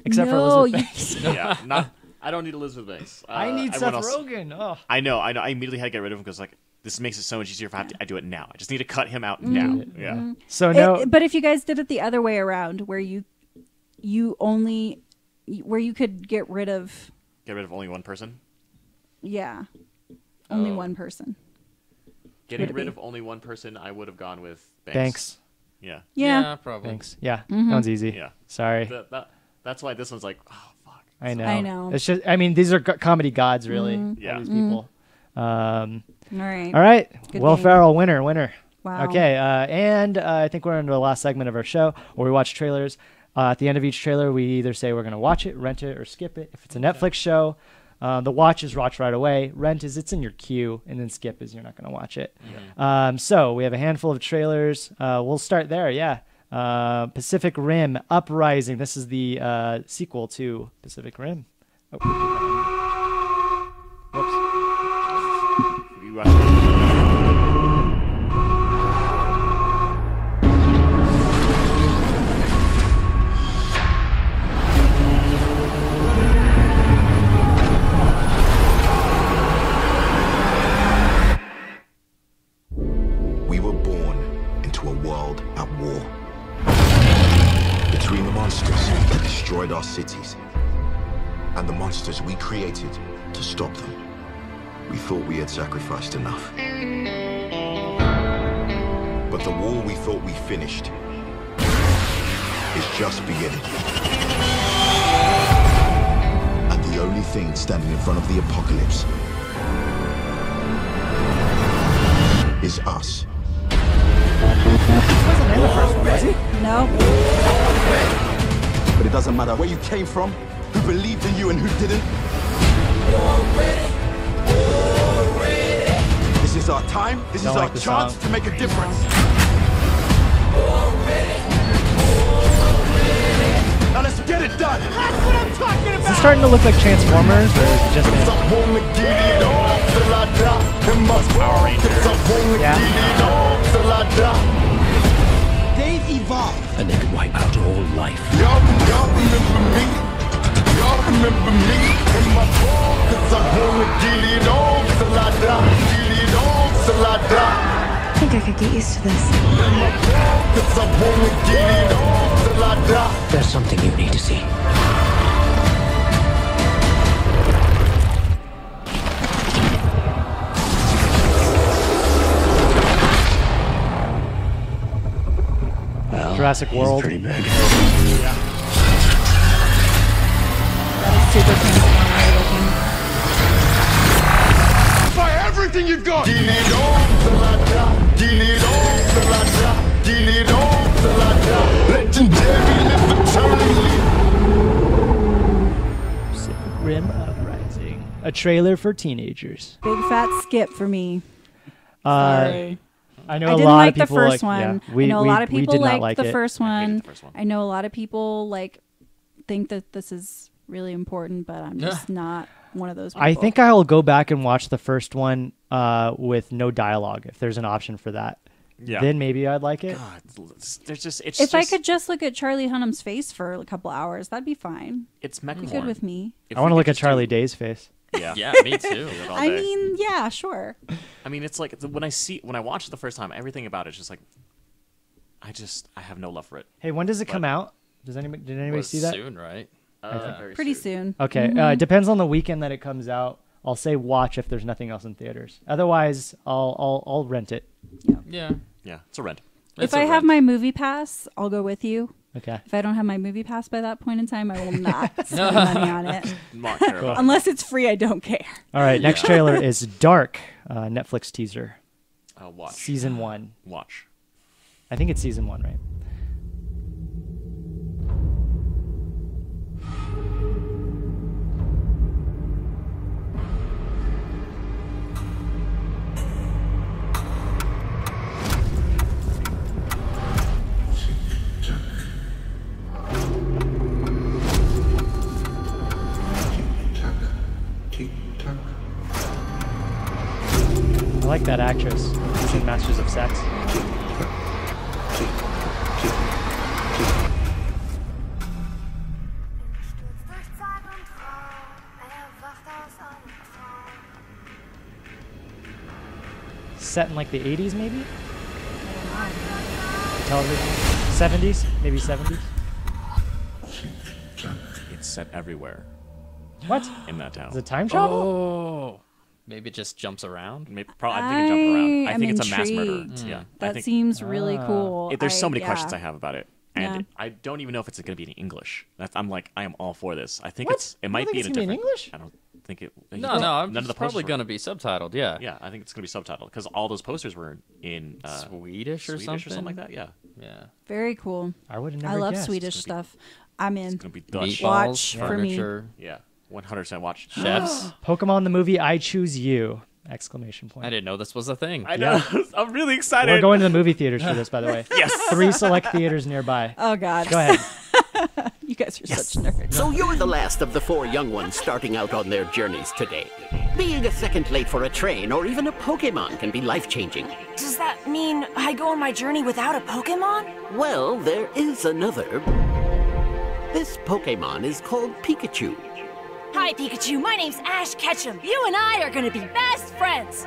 [SPEAKER 2] Except
[SPEAKER 3] no,
[SPEAKER 2] for Elizabeth Banks.
[SPEAKER 5] Yeah. I don't need Elizabeth Banks.
[SPEAKER 2] I need
[SPEAKER 5] everyone
[SPEAKER 2] Seth
[SPEAKER 5] else-
[SPEAKER 2] Rogen. Oh.
[SPEAKER 5] I know. I immediately had to get rid of him because, like, this makes it so much easier if I do it now. I just need to cut him out now. Yeah.
[SPEAKER 2] So no,
[SPEAKER 3] But if you guys did it the other way around, where you could get rid of
[SPEAKER 5] only one person.
[SPEAKER 3] only one person.
[SPEAKER 5] Getting rid of only one person, I would have gone with Banks.
[SPEAKER 2] Banks.
[SPEAKER 5] Yeah.
[SPEAKER 3] Yeah.
[SPEAKER 4] Probably.
[SPEAKER 2] Thanks. Yeah, that one's easy.
[SPEAKER 5] Yeah.
[SPEAKER 2] Sorry.
[SPEAKER 5] That's why this one's like, oh fuck.
[SPEAKER 2] I know.
[SPEAKER 3] I know.
[SPEAKER 2] It's just, I mean, these are comedy gods, really.
[SPEAKER 5] Yeah.
[SPEAKER 2] All these people.
[SPEAKER 3] All right.
[SPEAKER 2] All right.
[SPEAKER 3] Good
[SPEAKER 2] Will
[SPEAKER 3] game.
[SPEAKER 2] Ferrell, winner.
[SPEAKER 3] Wow.
[SPEAKER 2] Okay. And I think we're into the last segment of our show where we watch trailers. At the end of each trailer, we either say we're going to watch it, rent it, or skip it. If it's a Netflix show, the watch is watch right away. Rent is it's in your queue, and then skip is you're not going to watch it. So we have a handful of trailers. We'll start there. Yeah. Pacific Rim Uprising. This is the sequel to Pacific Rim. Oh. Whoops.
[SPEAKER 5] You watch
[SPEAKER 7] We were born into a world at war. Between the monsters that destroyed our cities and the monsters we created to stop them, we thought we had sacrificed enough. But the war we thought we finished is just beginning. And the only thing standing in front of the apocalypse is us.
[SPEAKER 3] No.
[SPEAKER 8] But it doesn't matter where you came from, who believed in you and who didn't. This is our time. This
[SPEAKER 2] Don't
[SPEAKER 8] is
[SPEAKER 2] like
[SPEAKER 8] our
[SPEAKER 2] the
[SPEAKER 8] chance
[SPEAKER 2] song.
[SPEAKER 8] to make a difference. Now let's get it done. That's what I'm talking about.
[SPEAKER 2] Is it starting to look like Transformers, or is it just me?
[SPEAKER 8] They've evolved.
[SPEAKER 9] And they could wipe out all life.
[SPEAKER 8] Y'all remember me? Y'all remember me? In my fall, 'cause I wanna get it on till I die. Get it on till I die.
[SPEAKER 10] I think I could get used to this.
[SPEAKER 8] In my fall, 'cause I wanna get it on till I die.
[SPEAKER 9] There's something you need to see. Well,
[SPEAKER 2] Jurassic
[SPEAKER 9] he's
[SPEAKER 2] World.
[SPEAKER 9] pretty big.
[SPEAKER 3] That is super transformer looking.
[SPEAKER 8] Fire everything you've got. Get it on till I die. Get it on till I die. Get it on till I die. Legendary, live eternally.
[SPEAKER 2] Pacific Rim Uprising. A trailer for teenagers.
[SPEAKER 3] Big fat skip for me.
[SPEAKER 2] I know
[SPEAKER 3] I
[SPEAKER 2] a
[SPEAKER 3] didn't
[SPEAKER 2] lot
[SPEAKER 3] like
[SPEAKER 2] of people
[SPEAKER 3] the first
[SPEAKER 2] like,
[SPEAKER 3] one.
[SPEAKER 2] Yeah, we,
[SPEAKER 3] I know a lot of
[SPEAKER 2] we
[SPEAKER 3] people
[SPEAKER 2] did not
[SPEAKER 3] like
[SPEAKER 2] like
[SPEAKER 3] the
[SPEAKER 2] it.
[SPEAKER 3] first
[SPEAKER 5] I
[SPEAKER 3] one.
[SPEAKER 5] hated the first one.
[SPEAKER 3] I know a lot of people think that this is really important, but I'm just not one of those people.
[SPEAKER 2] I think I will go back and watch the first one with no dialogue if there's an option for that.
[SPEAKER 5] Yeah.
[SPEAKER 2] Then maybe I'd like it.
[SPEAKER 5] God, there's just it's
[SPEAKER 3] if I
[SPEAKER 5] just-
[SPEAKER 3] could just look at Charlie Hunnam's face for a couple hours, that'd be fine.
[SPEAKER 5] it's
[SPEAKER 3] Be
[SPEAKER 5] Mechacorn.
[SPEAKER 3] good with me.
[SPEAKER 5] If
[SPEAKER 2] I
[SPEAKER 5] we
[SPEAKER 2] want to
[SPEAKER 5] could
[SPEAKER 2] look at
[SPEAKER 5] just
[SPEAKER 2] Charlie
[SPEAKER 5] do-
[SPEAKER 2] Day's face.
[SPEAKER 5] Yeah.
[SPEAKER 4] Yeah, me too.
[SPEAKER 5] All
[SPEAKER 3] I
[SPEAKER 5] day.
[SPEAKER 3] mean, yeah, sure.
[SPEAKER 5] I mean, it's like when I watch it the first time, everything about it's just like, I have no love for it.
[SPEAKER 2] Hey, when does it come out? Did anybody
[SPEAKER 4] Was
[SPEAKER 2] see that?
[SPEAKER 4] soon, right?
[SPEAKER 5] Very
[SPEAKER 3] Pretty
[SPEAKER 5] soon.
[SPEAKER 3] soon.
[SPEAKER 2] Okay, it depends on the weekend that it comes out. I'll say watch if there's nothing else in theaters. Otherwise, I'll rent it.
[SPEAKER 4] Yeah.
[SPEAKER 5] Yeah, it's a rent.
[SPEAKER 3] If I have my movie pass, I'll go with you.
[SPEAKER 2] Okay.
[SPEAKER 3] If I don't have my movie pass by that point in time, I will not spend money on it.
[SPEAKER 5] Not care about it.
[SPEAKER 3] Unless it's free, I don't care.
[SPEAKER 2] All right, next trailer is Dark, Netflix teaser,
[SPEAKER 5] Watch.
[SPEAKER 2] season 1.
[SPEAKER 5] Watch.
[SPEAKER 2] I think it's season 1, right? I like that actress. She's in Masters of Sex.
[SPEAKER 11] Durch Zeit und Traum, erwacht aus einem Traum.
[SPEAKER 2] set in like the 80s, maybe? Television? 70s? Maybe 70s?
[SPEAKER 5] It's set everywhere
[SPEAKER 2] What?
[SPEAKER 5] in that town.
[SPEAKER 2] Is it time travel?
[SPEAKER 4] Oh, maybe it just jumps around.
[SPEAKER 5] Maybe, I think it jump around. I
[SPEAKER 3] am
[SPEAKER 5] think it's a mass murder.
[SPEAKER 3] intrigued.
[SPEAKER 5] Yeah, I
[SPEAKER 3] That
[SPEAKER 5] think
[SPEAKER 3] seems really cool.
[SPEAKER 5] there's so many
[SPEAKER 3] yeah.
[SPEAKER 5] questions I have about it, and
[SPEAKER 3] Yeah.
[SPEAKER 5] I don't even know if it's going to be in English. I'm like, I am all for this. I think
[SPEAKER 2] What?
[SPEAKER 5] it might
[SPEAKER 2] think
[SPEAKER 5] be
[SPEAKER 2] it's
[SPEAKER 5] in a
[SPEAKER 2] gonna be in
[SPEAKER 5] different
[SPEAKER 2] English?
[SPEAKER 5] I don't think it.
[SPEAKER 4] No, I'm
[SPEAKER 5] none of the
[SPEAKER 4] probably
[SPEAKER 5] posters
[SPEAKER 4] going to be subtitled. Yeah.
[SPEAKER 5] were- Yeah, I think it's going to be subtitled because all those posters were in
[SPEAKER 4] Swedish or something
[SPEAKER 5] like that. Yeah,
[SPEAKER 4] Yeah.
[SPEAKER 3] Very cool.
[SPEAKER 2] I would have never
[SPEAKER 3] I love
[SPEAKER 2] guessed.
[SPEAKER 3] Swedish stuff. I'm in.
[SPEAKER 5] it's going to be Dutch.
[SPEAKER 4] Meatballs,
[SPEAKER 3] Watch for me.
[SPEAKER 4] furniture,
[SPEAKER 5] Yeah, 100% watch.
[SPEAKER 4] chefs.
[SPEAKER 2] Pokemon the movie I Choose You! Exclamation point.
[SPEAKER 4] I didn't know this was a thing.
[SPEAKER 5] I know. I'm really excited.
[SPEAKER 2] We're going to the movie theaters for this, by the way.
[SPEAKER 5] Yes.
[SPEAKER 2] 3 select theaters nearby.
[SPEAKER 3] Oh God.
[SPEAKER 2] Go ahead.
[SPEAKER 3] You guys are such nerds.
[SPEAKER 10] So you're the last of the 4 young ones starting out on their journeys today. Being a second late for a train or even a Pokemon can be life-changing.
[SPEAKER 11] Does that mean I go on my journey without a Pokemon?
[SPEAKER 10] Well, there is another. This Pokemon is called Pikachu.
[SPEAKER 11] Hi, Pikachu. My name's Ash Ketchum. You and I are gonna be best friends.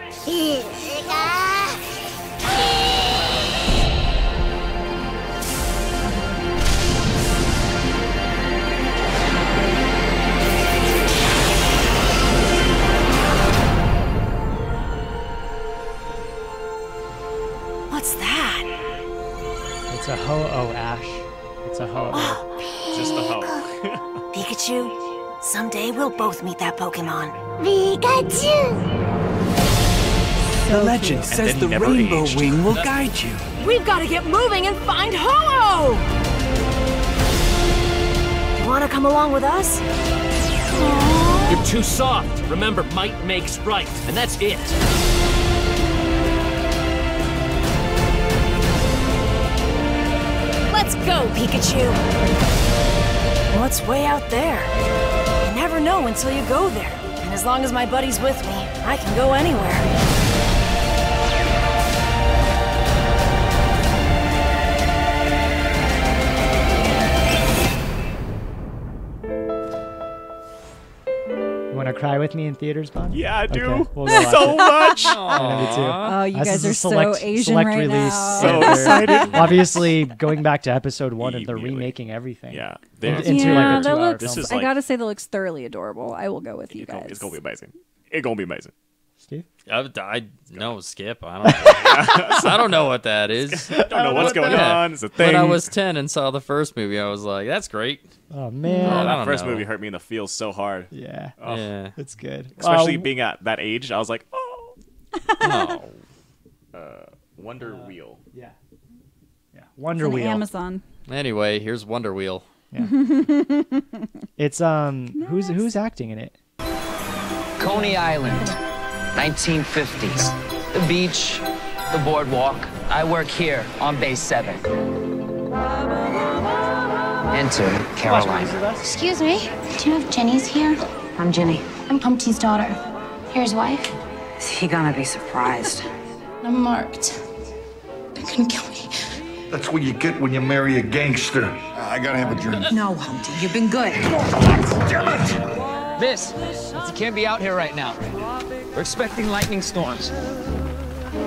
[SPEAKER 11] What's that?
[SPEAKER 2] It's a ho-oh, Ash. It's a ho-oh.
[SPEAKER 5] Just a hoe.
[SPEAKER 11] Pikachu, someday we'll both meet that Pokemon.
[SPEAKER 12] The legend
[SPEAKER 5] then
[SPEAKER 12] says
[SPEAKER 5] he
[SPEAKER 12] the
[SPEAKER 5] never
[SPEAKER 12] rainbow
[SPEAKER 5] aged.
[SPEAKER 12] wing will guide you.
[SPEAKER 11] We've got to get moving and find Ho-Oh! You want to come along with us?
[SPEAKER 13] You're too soft. Remember, might makes right, and that's it.
[SPEAKER 11] Let's go, Pikachu! What's way out there? You never know until you go there. And as long as my buddy's with me, I can go anywhere.
[SPEAKER 2] You want to cry with me in theaters, Bond?
[SPEAKER 5] Yeah, I do.
[SPEAKER 2] Okay, we'll go watch
[SPEAKER 5] So
[SPEAKER 2] it.
[SPEAKER 5] much.
[SPEAKER 2] Yeah, me too.
[SPEAKER 3] Oh, you
[SPEAKER 2] This
[SPEAKER 3] guys
[SPEAKER 2] is a
[SPEAKER 3] are
[SPEAKER 2] select,
[SPEAKER 3] so Asian
[SPEAKER 2] select
[SPEAKER 3] right
[SPEAKER 2] release.
[SPEAKER 3] now.
[SPEAKER 5] So
[SPEAKER 2] They're
[SPEAKER 5] excited.
[SPEAKER 2] Obviously, going back to episode 1, and they're
[SPEAKER 5] Immediately.
[SPEAKER 2] remaking everything.
[SPEAKER 5] Yeah,
[SPEAKER 2] Into
[SPEAKER 3] Yeah,
[SPEAKER 2] like a
[SPEAKER 3] that
[SPEAKER 2] 2-hour
[SPEAKER 3] looks.
[SPEAKER 5] This
[SPEAKER 2] film.
[SPEAKER 5] is
[SPEAKER 3] I
[SPEAKER 5] like-
[SPEAKER 3] gotta say, that looks thoroughly adorable. I will go with you guys.
[SPEAKER 5] It's gonna be amazing. It's gonna be amazing.
[SPEAKER 2] Steve?
[SPEAKER 4] I no skip. I don't know. I don't know what that is.
[SPEAKER 5] Don't know what's going on. It's a thing.
[SPEAKER 4] When I was 10 and saw the first movie, I was like, "That's great."
[SPEAKER 2] Oh, man.
[SPEAKER 5] Oh,
[SPEAKER 4] I
[SPEAKER 5] that
[SPEAKER 4] don't
[SPEAKER 5] first
[SPEAKER 4] know.
[SPEAKER 5] movie hurt me in the feels so hard.
[SPEAKER 2] Yeah.
[SPEAKER 5] Oh.
[SPEAKER 4] Yeah.
[SPEAKER 2] It's good.
[SPEAKER 5] Especially being at that age, I was like, oh.
[SPEAKER 4] Oh.
[SPEAKER 5] Wonder Wheel.
[SPEAKER 2] Yeah.
[SPEAKER 3] It's
[SPEAKER 2] Wonder
[SPEAKER 3] on
[SPEAKER 2] Wheel.
[SPEAKER 3] Amazon.
[SPEAKER 4] Anyway, here's Wonder Wheel.
[SPEAKER 2] It's who's acting in it?
[SPEAKER 14] Coney Island, 1950s. The beach, the boardwalk. I work here on base 7. Enter Carolina.
[SPEAKER 15] Excuse me, do you know if Jenny's here?
[SPEAKER 16] I'm Jenny.
[SPEAKER 15] I'm Humpty's daughter. Here's wife.
[SPEAKER 16] Is he gonna be surprised?
[SPEAKER 15] I'm marked. They're gonna kill me.
[SPEAKER 8] That's what you get when you marry a gangster. I gotta have a drink.
[SPEAKER 16] No, Humpty, you've been good.
[SPEAKER 14] Miss, you can't be out here right now. We're expecting lightning storms.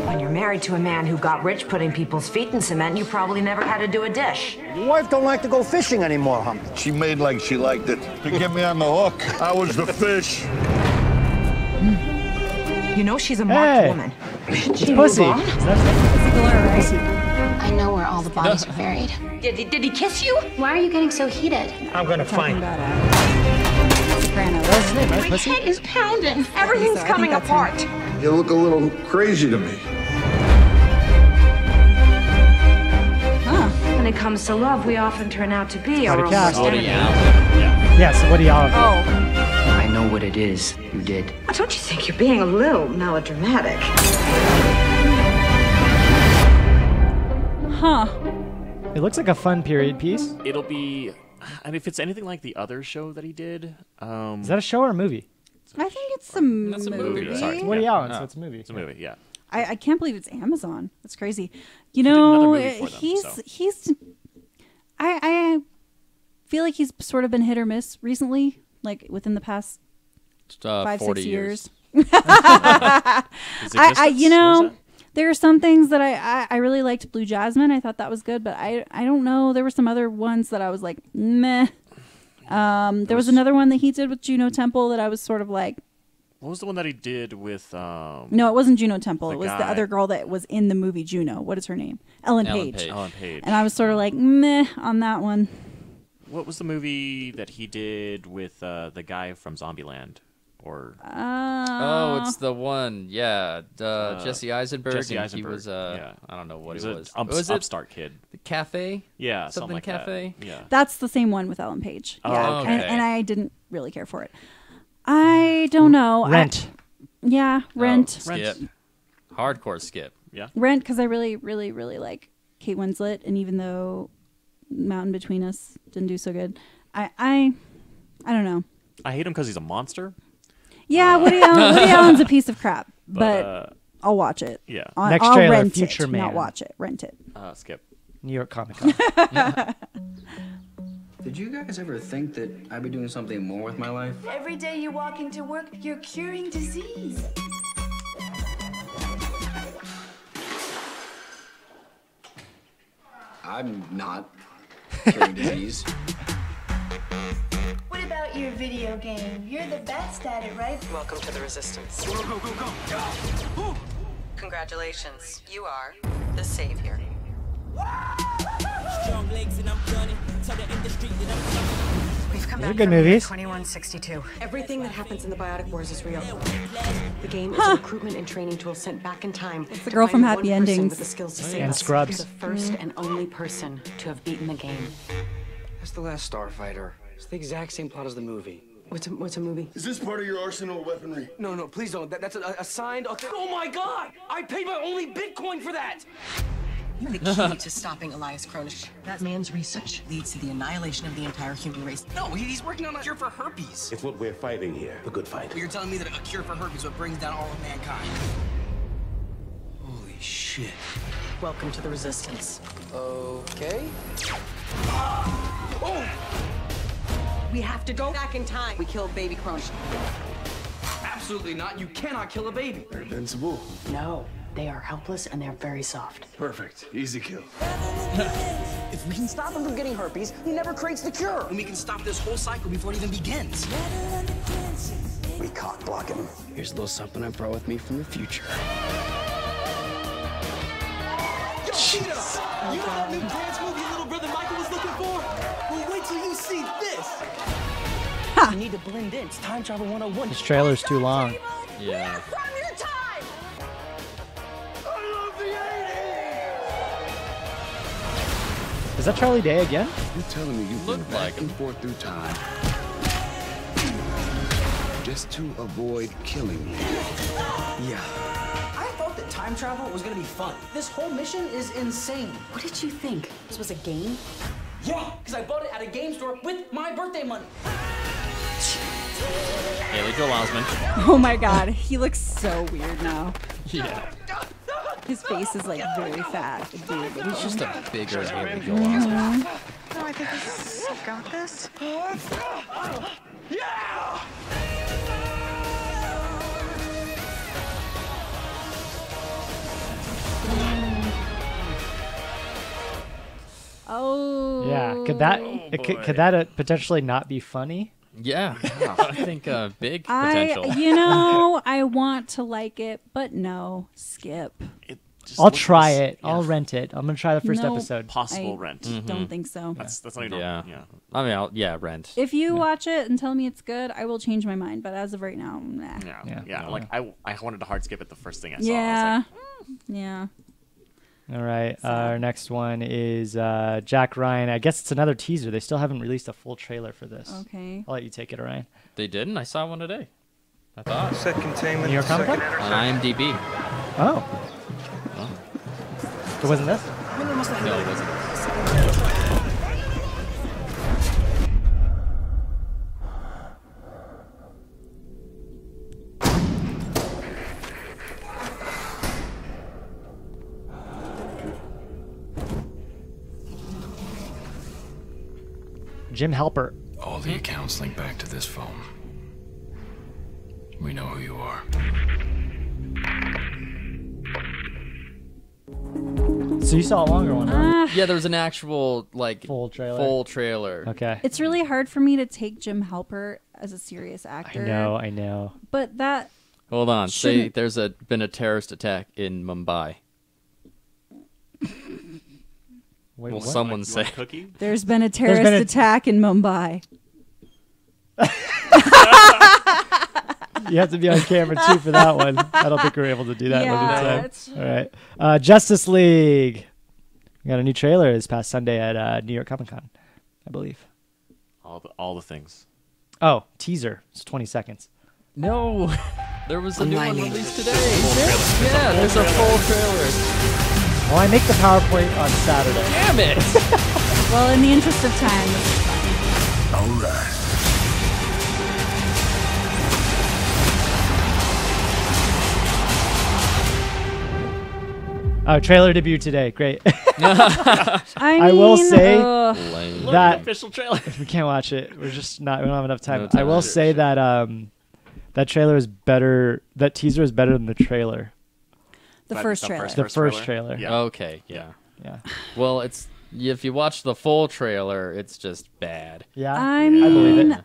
[SPEAKER 16] When you're married to a man who got rich putting people's feet in cement, you probably never had to do a dish.
[SPEAKER 17] Your wife don't like to go fishing anymore, Humpty.
[SPEAKER 8] She made like she liked it. To get me on the hook, I was the fish.
[SPEAKER 16] You know she's a marked
[SPEAKER 2] Hey.
[SPEAKER 16] woman.
[SPEAKER 2] It's Pussy.
[SPEAKER 15] I know where all the bodies are buried.
[SPEAKER 16] Did he kiss you?
[SPEAKER 15] Why are you getting so heated?
[SPEAKER 17] I'm gonna find her.
[SPEAKER 3] Sopranos.
[SPEAKER 15] My head is pounding.
[SPEAKER 16] Everything's coming apart.
[SPEAKER 8] You look a little crazy to me.
[SPEAKER 16] When it comes to love, we often turn out to be our
[SPEAKER 2] Gotta
[SPEAKER 16] own
[SPEAKER 2] cast.
[SPEAKER 16] worst
[SPEAKER 4] Woody
[SPEAKER 16] enemy.
[SPEAKER 4] Allen.
[SPEAKER 2] Yeah, so what do y'all
[SPEAKER 14] I know what it is you did.
[SPEAKER 16] Don't you think you're being a little melodramatic?
[SPEAKER 3] Huh.
[SPEAKER 2] It looks like a fun period piece.
[SPEAKER 5] It'll be, and if it's anything like the other show that he did,
[SPEAKER 2] Is that a show or a movie?
[SPEAKER 3] I think it's a movie.
[SPEAKER 4] That's a movie.
[SPEAKER 5] Sorry.
[SPEAKER 2] Woody Allen,
[SPEAKER 4] Oh.
[SPEAKER 2] so it's a movie.
[SPEAKER 5] it's a movie, yeah.
[SPEAKER 3] I can't believe it's Amazon. That's crazy. You
[SPEAKER 5] did another
[SPEAKER 3] know,
[SPEAKER 5] movie for them,
[SPEAKER 3] he's. I feel like he's sort of been hit or miss recently, like within the past 5-6
[SPEAKER 4] 40
[SPEAKER 3] years.
[SPEAKER 5] His
[SPEAKER 3] I
[SPEAKER 5] Existence?
[SPEAKER 3] you
[SPEAKER 5] What was
[SPEAKER 3] know,
[SPEAKER 5] that?
[SPEAKER 3] There are some things that I really liked. Blue Jasmine, I thought that was good, but I don't know. There were some other ones that I was like, meh. There was another one that he did with Juno Temple that I was sort of like.
[SPEAKER 5] What was the one that he did with?
[SPEAKER 3] No, it wasn't Juno Temple. It was the other girl that was in the movie Juno. What is her name? Ellen Page.
[SPEAKER 5] Ellen Page.
[SPEAKER 3] And I was sort of like, meh on that one.
[SPEAKER 5] What was the movie that he did with the guy from Zombieland? Or
[SPEAKER 4] it's the one, Jesse Eisenberg.
[SPEAKER 5] Jesse
[SPEAKER 4] and
[SPEAKER 5] Eisenberg.
[SPEAKER 4] He was, I don't know what
[SPEAKER 5] he
[SPEAKER 4] was.
[SPEAKER 5] Was it upstart kid?
[SPEAKER 4] The cafe?
[SPEAKER 5] Yeah,
[SPEAKER 4] something
[SPEAKER 5] like
[SPEAKER 4] cafe.
[SPEAKER 5] That. Yeah,
[SPEAKER 3] that's the same one with Ellen Page.
[SPEAKER 5] Oh, okay.
[SPEAKER 3] And I didn't really care for it. I don't know.
[SPEAKER 2] Rent.
[SPEAKER 3] Rent.
[SPEAKER 4] Skip. Hardcore skip.
[SPEAKER 5] Yeah.
[SPEAKER 3] Rent, because I really, really, really like Kate Winslet, and even though Mountain Between Us didn't do so good, I don't know.
[SPEAKER 5] I hate him because he's a monster.
[SPEAKER 3] Yeah, Woody Allen's a piece of crap, but I'll watch it.
[SPEAKER 5] Yeah.
[SPEAKER 2] Next
[SPEAKER 3] I'll
[SPEAKER 2] trailer,
[SPEAKER 3] rent
[SPEAKER 2] Future
[SPEAKER 3] it,
[SPEAKER 2] Man.
[SPEAKER 3] not watch it. Rent it.
[SPEAKER 5] Skip.
[SPEAKER 2] New York Comic Con.
[SPEAKER 18] Did you guys ever think that I'd be doing something more with my life?
[SPEAKER 15] Every day you walk into work, you're curing disease.
[SPEAKER 18] I'm not curing disease.
[SPEAKER 15] What about your video game? You're the best at it, right?
[SPEAKER 19] Welcome to the Resistance.
[SPEAKER 6] Go, go, go, go.
[SPEAKER 19] Congratulations, you are the savior.
[SPEAKER 20] Strong legs and I'm gunning. Tell the industry that I'm coming.
[SPEAKER 16] We've come
[SPEAKER 2] These are
[SPEAKER 16] back
[SPEAKER 2] good
[SPEAKER 16] from
[SPEAKER 2] movies.
[SPEAKER 16] 2162. Everything that happens in the Biotic Wars is real. The game is a recruitment and training tool sent back in time.
[SPEAKER 3] It's the girl from Happy Endings.
[SPEAKER 16] With the skills to save
[SPEAKER 2] And
[SPEAKER 16] us.
[SPEAKER 2] Scrubs.
[SPEAKER 16] The first and only person to have beaten the game.
[SPEAKER 18] That's the last Starfighter. It's the exact same plot as the movie.
[SPEAKER 16] What's a movie?
[SPEAKER 8] Is this part of your arsenal of weaponry?
[SPEAKER 18] No, please don't. That's a signed. Oh my God! I paid my only Bitcoin for that.
[SPEAKER 19] The key to stopping Elias Kronish. That man's research leads to the annihilation of the entire human race.
[SPEAKER 18] No, he's working on a cure for herpes.
[SPEAKER 9] It's what we're fighting here. The good fight.
[SPEAKER 18] But you're telling me that a cure for herpes is what brings down all of mankind? Holy shit.
[SPEAKER 19] Welcome to the Resistance.
[SPEAKER 18] Okay.
[SPEAKER 19] We have to go back in time. We killed baby Kronish.
[SPEAKER 18] Absolutely not. You cannot kill a baby.
[SPEAKER 8] They're invincible.
[SPEAKER 19] No, they are helpless and they're very soft.
[SPEAKER 8] Perfect. Easy kill.
[SPEAKER 18] If we can stop him from getting herpes, he never creates the cure. And we can stop this whole cycle before it even begins.
[SPEAKER 8] We cock block him.
[SPEAKER 18] Here's a little something I brought with me from the future.
[SPEAKER 20] Yo, Cheetah! You know that new dance move your little brother Michael was looking for? Well, wait till you see this.
[SPEAKER 18] You need to blend in. It's time travel 101.
[SPEAKER 2] This trailer's too long.
[SPEAKER 4] Yeah.
[SPEAKER 2] Is that Charlie Day again?
[SPEAKER 8] You're telling me you've been
[SPEAKER 4] Looked
[SPEAKER 8] back
[SPEAKER 4] like
[SPEAKER 8] and forth through time just to avoid killing me?
[SPEAKER 18] Yeah. I thought that time travel was gonna be fun. This whole mission is insane.
[SPEAKER 19] What did you think? This was a game?
[SPEAKER 18] Yeah, because I bought it at a game store with my birthday money.
[SPEAKER 4] Haley Joel Osment.
[SPEAKER 3] Oh my God, he looks so weird now.
[SPEAKER 4] Yeah.
[SPEAKER 3] His face is like very fat.
[SPEAKER 4] He's just a bigger Haley Joel Osment.
[SPEAKER 16] No, I think I've got this.
[SPEAKER 6] Yeah!
[SPEAKER 3] Oh.
[SPEAKER 2] Yeah. Could that potentially not be funny?
[SPEAKER 4] Yeah. I think big potential.
[SPEAKER 3] I want to like it, but no, skip.
[SPEAKER 2] I'll try it. Yeah. I'll rent it. I'm gonna try the first episode.
[SPEAKER 5] Possible rent.
[SPEAKER 3] Don't think so.
[SPEAKER 5] That's not even.
[SPEAKER 4] Yeah. I mean, rent.
[SPEAKER 3] If you watch it and tell me it's good, I will change my mind. But as of right now, nah.
[SPEAKER 5] Yeah. Like I wanted to hard skip it the first thing I saw.
[SPEAKER 3] Yeah.
[SPEAKER 5] I was like,
[SPEAKER 3] Yeah.
[SPEAKER 2] All right. Our next one is Jack Ryan. I guess it's another teaser. They still haven't released a full trailer for this.
[SPEAKER 3] Okay.
[SPEAKER 2] I'll let you take it, Ryan.
[SPEAKER 4] They didn't? I saw one today. I thought.
[SPEAKER 21] Set containment.
[SPEAKER 2] New York Comic Con?
[SPEAKER 4] On IMDb.
[SPEAKER 2] Oh. It wasn't this?
[SPEAKER 4] No, it wasn't.
[SPEAKER 2] Jim Halpert.
[SPEAKER 22] All the accounts link back to this phone. We know who you are.
[SPEAKER 2] So you saw a longer one, huh?
[SPEAKER 4] Yeah, there was an actual
[SPEAKER 2] full trailer.
[SPEAKER 4] Okay.
[SPEAKER 3] It's really hard for me to take Jim Halpert as a serious actor.
[SPEAKER 2] I know.
[SPEAKER 3] But that.
[SPEAKER 4] Hold on. Say
[SPEAKER 3] shouldn't-
[SPEAKER 4] there's been a terrorist attack in Mumbai.
[SPEAKER 2] Wait,
[SPEAKER 4] Will
[SPEAKER 2] what?
[SPEAKER 4] someone
[SPEAKER 5] You
[SPEAKER 4] say?
[SPEAKER 5] want a cookie?
[SPEAKER 3] There's been a terrorist attack in Mumbai.
[SPEAKER 2] You have to be on camera too for that one. I don't think we're able to do that
[SPEAKER 3] Yeah,
[SPEAKER 2] one
[SPEAKER 3] that's
[SPEAKER 2] time. All right. Justice League. We got a new trailer this past Sunday at New York Comic Con, I believe.
[SPEAKER 5] All the things.
[SPEAKER 2] Oh, teaser. It's 20 seconds.
[SPEAKER 4] No, there was a new one released today.
[SPEAKER 2] Yeah,
[SPEAKER 4] there's a full trailer.
[SPEAKER 2] Well, I make the PowerPoint on Saturday.
[SPEAKER 4] Damn it!
[SPEAKER 3] Well, in the interest of time, this is fine.
[SPEAKER 8] All right.
[SPEAKER 2] Oh, trailer debut today. Great.
[SPEAKER 3] I
[SPEAKER 2] will
[SPEAKER 3] mean,
[SPEAKER 2] say
[SPEAKER 5] Look,
[SPEAKER 2] that
[SPEAKER 5] official trailer.
[SPEAKER 2] we can't watch it. We don't have enough time.
[SPEAKER 4] No time.
[SPEAKER 2] I will say that that trailer is better. That teaser is better than the trailer.
[SPEAKER 3] The first trailer.
[SPEAKER 2] The first trailer.
[SPEAKER 5] Yeah.
[SPEAKER 4] Okay, yeah.
[SPEAKER 2] Well,
[SPEAKER 4] it's if you watch the full trailer, it's just bad.
[SPEAKER 2] Yeah,
[SPEAKER 3] I
[SPEAKER 2] I believe
[SPEAKER 3] mean,
[SPEAKER 2] it.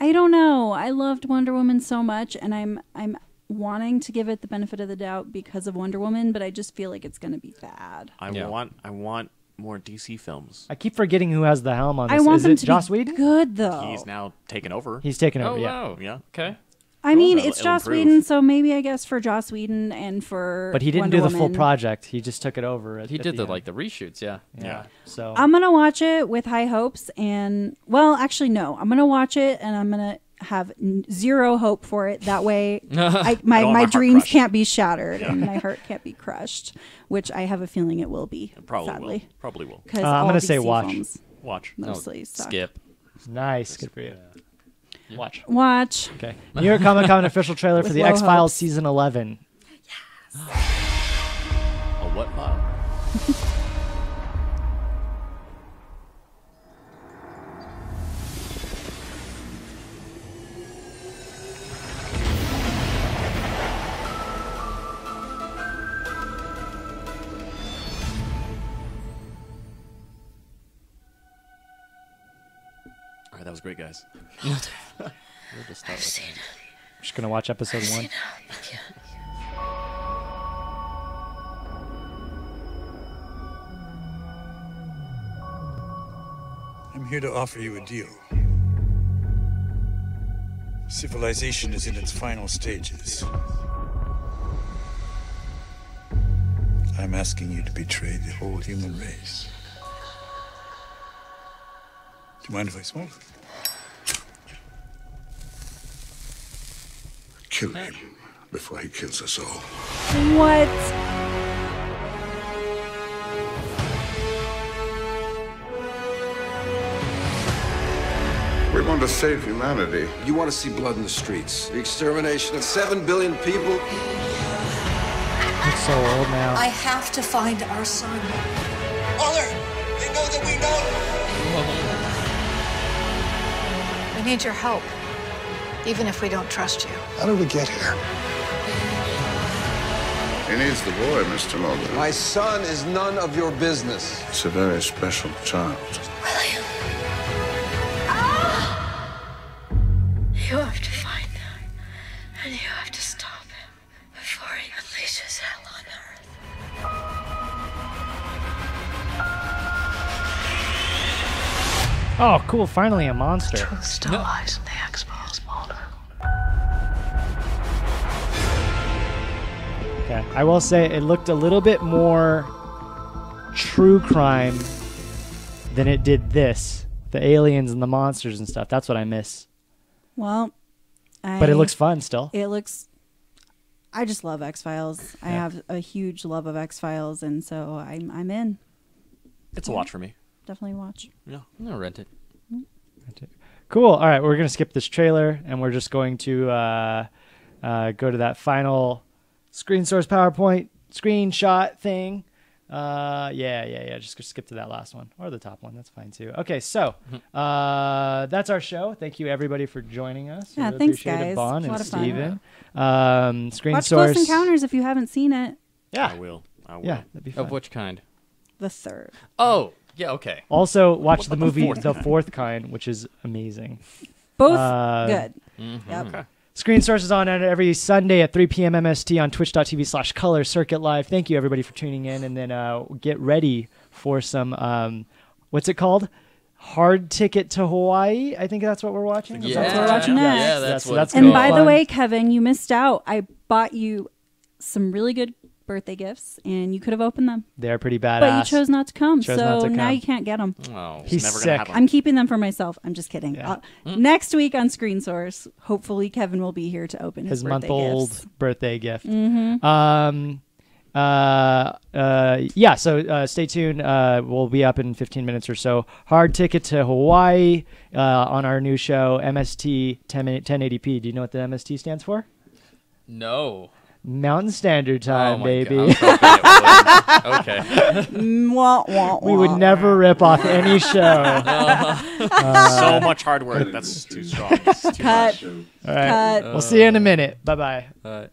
[SPEAKER 3] I don't know. I loved Wonder Woman so much, and I'm wanting to give it the benefit of the doubt because of Wonder Woman, but I just feel like it's going to be bad.
[SPEAKER 5] I want more DC films.
[SPEAKER 2] I keep forgetting who has the helm on this.
[SPEAKER 3] I want
[SPEAKER 2] is
[SPEAKER 3] them
[SPEAKER 2] it
[SPEAKER 3] to
[SPEAKER 2] Joss
[SPEAKER 3] be
[SPEAKER 2] Whedon?
[SPEAKER 3] good though.
[SPEAKER 5] He's now taken over.
[SPEAKER 2] He's taken over.
[SPEAKER 4] Oh
[SPEAKER 2] yeah.
[SPEAKER 4] wow.
[SPEAKER 5] Yeah.
[SPEAKER 4] Okay.
[SPEAKER 3] I mean,
[SPEAKER 5] It'll
[SPEAKER 3] it's Joss
[SPEAKER 5] improve.
[SPEAKER 3] Whedon, so maybe I guess for Joss Whedon and for
[SPEAKER 2] But he didn't
[SPEAKER 3] Wonder
[SPEAKER 2] do the full
[SPEAKER 3] Woman.
[SPEAKER 2] project. He just took it over.
[SPEAKER 4] He did the reshoots. Yeah.
[SPEAKER 2] Yeah. So
[SPEAKER 3] I'm gonna watch it with high hopes, and well, actually, no, I'm gonna watch it, and I'm gonna have zero hope for it. That way, my
[SPEAKER 5] heart
[SPEAKER 3] dreams
[SPEAKER 5] crushed.
[SPEAKER 3] can't be shattered,
[SPEAKER 5] Yeah.
[SPEAKER 3] and my heart can't be crushed, which I have a feeling it will be.
[SPEAKER 5] Probably
[SPEAKER 3] sadly.
[SPEAKER 5] Probably will.
[SPEAKER 3] Because
[SPEAKER 2] I'm gonna say
[SPEAKER 3] DC
[SPEAKER 2] watch.
[SPEAKER 3] films
[SPEAKER 5] Watch.
[SPEAKER 3] mostly suck.
[SPEAKER 4] Skip.
[SPEAKER 2] nice. Good for you. Watch.
[SPEAKER 3] Watch.
[SPEAKER 2] Okay. New York Comic Con official trailer for
[SPEAKER 3] With
[SPEAKER 2] the
[SPEAKER 3] low
[SPEAKER 2] X-Files
[SPEAKER 3] hopes.
[SPEAKER 2] season 11.
[SPEAKER 5] A what? All right, that was great, guys.
[SPEAKER 15] I've seen it.
[SPEAKER 2] Just gonna watch episode 1.
[SPEAKER 1] I'm here to offer you a deal. Civilization is in its final stages. I'm asking you to betray the whole human race. Do you mind if I smoke?
[SPEAKER 8] Kill him before he kills us all.
[SPEAKER 3] What?
[SPEAKER 8] We want to save humanity.
[SPEAKER 9] You want to see blood in the streets. The extermination of 7 billion people.
[SPEAKER 2] It's so old now.
[SPEAKER 15] I have to find our son. Mother, they know that we know.
[SPEAKER 11] We need your help, even if we don't trust you.
[SPEAKER 8] How did we get here? He needs the boy, Mr. Mulder.
[SPEAKER 9] My son is none of your business.
[SPEAKER 8] It's a very special child.
[SPEAKER 15] William. You have to find him, and you have to stop him before he unleashes hell on Earth.
[SPEAKER 2] Oh, cool! Finally, a monster.
[SPEAKER 15] Truth still lies in the X-Files, Mulder.
[SPEAKER 2] Okay, I will say it looked a little bit more true crime than it did this. The aliens and the monsters and stuff. That's what I miss.
[SPEAKER 3] Well,
[SPEAKER 2] But it looks fun still.
[SPEAKER 3] It looks. I just love X-Files. I have a huge love of X-Files, and so I'm in.
[SPEAKER 5] It's a watch for me.
[SPEAKER 3] Definitely watch.
[SPEAKER 5] Yeah.
[SPEAKER 4] No, rent it.
[SPEAKER 2] Cool. All right, we're gonna skip this trailer, and we're just going to go to that final screen source PowerPoint screenshot thing. Just go skip to that last one or the top one. That's fine too. Okay, so that's our show. Thank you everybody for joining us.
[SPEAKER 3] Yeah,
[SPEAKER 2] Really
[SPEAKER 3] thanks
[SPEAKER 2] appreciate it,
[SPEAKER 3] guys.
[SPEAKER 2] Bon
[SPEAKER 3] A lot
[SPEAKER 2] and
[SPEAKER 3] of fun.
[SPEAKER 2] Steven. Screen
[SPEAKER 3] Watch
[SPEAKER 2] source.
[SPEAKER 3] Close Encounters if you haven't seen it.
[SPEAKER 2] Yeah,
[SPEAKER 5] I will. I will.
[SPEAKER 2] Yeah, that'd be fun.
[SPEAKER 4] Of which kind?
[SPEAKER 3] The third.
[SPEAKER 4] Oh, yeah, okay.
[SPEAKER 2] Also, watch the movie
[SPEAKER 5] fourth
[SPEAKER 2] The
[SPEAKER 5] kind?
[SPEAKER 2] Fourth Kind, which is amazing.
[SPEAKER 3] Both
[SPEAKER 2] Uh,
[SPEAKER 3] good.
[SPEAKER 4] Mm-hmm.
[SPEAKER 3] Yep.
[SPEAKER 2] Screen Source is on every Sunday at 3 p.m. MST on twitch.tv/Color Circuit Live. Thank you, everybody, for tuning in. And then get ready for some, what's it called? Hard Ticket to Hawaii. I think that's what we're watching.
[SPEAKER 4] Yeah,
[SPEAKER 3] That's what we're watching next.
[SPEAKER 4] Yeah, that's what
[SPEAKER 2] that's
[SPEAKER 4] it's
[SPEAKER 3] And
[SPEAKER 2] gonna
[SPEAKER 3] by
[SPEAKER 2] be
[SPEAKER 3] the
[SPEAKER 2] fun.
[SPEAKER 3] way, Kevin, you missed out. I bought you some really good birthday gifts, and you could have opened them.
[SPEAKER 2] They're pretty badass.
[SPEAKER 3] But you chose not to come,
[SPEAKER 2] Chose
[SPEAKER 3] so
[SPEAKER 2] not to
[SPEAKER 3] now
[SPEAKER 2] come.
[SPEAKER 3] you can't get them.
[SPEAKER 4] Oh,
[SPEAKER 2] He's
[SPEAKER 5] never gonna
[SPEAKER 2] sick.
[SPEAKER 5] happen.
[SPEAKER 3] I'm keeping them for myself. I'm just kidding.
[SPEAKER 2] Yeah.
[SPEAKER 3] Next week on Screen Source, hopefully Kevin will be here to open his birthday
[SPEAKER 2] month-old
[SPEAKER 3] gifts.
[SPEAKER 2] birthday gift.
[SPEAKER 3] Mhm.
[SPEAKER 2] Yeah, so stay tuned. We'll be up in 15 minutes or so. Hard Ticket to Hawaii on our new show, MST 1080p. Do you know what the MST stands for?
[SPEAKER 4] No.
[SPEAKER 2] Mountain Standard Time,
[SPEAKER 4] my
[SPEAKER 2] baby.
[SPEAKER 4] God. I was hoping it would. Okay.
[SPEAKER 3] Wah, wah,
[SPEAKER 2] We would
[SPEAKER 3] wah.
[SPEAKER 2] never rip off any show.
[SPEAKER 5] So much hard work. That's too strong. It's too
[SPEAKER 3] Cut.
[SPEAKER 5] much.
[SPEAKER 2] All right.
[SPEAKER 3] Cut.
[SPEAKER 2] We'll see you in a minute. Bye-bye.
[SPEAKER 4] All right.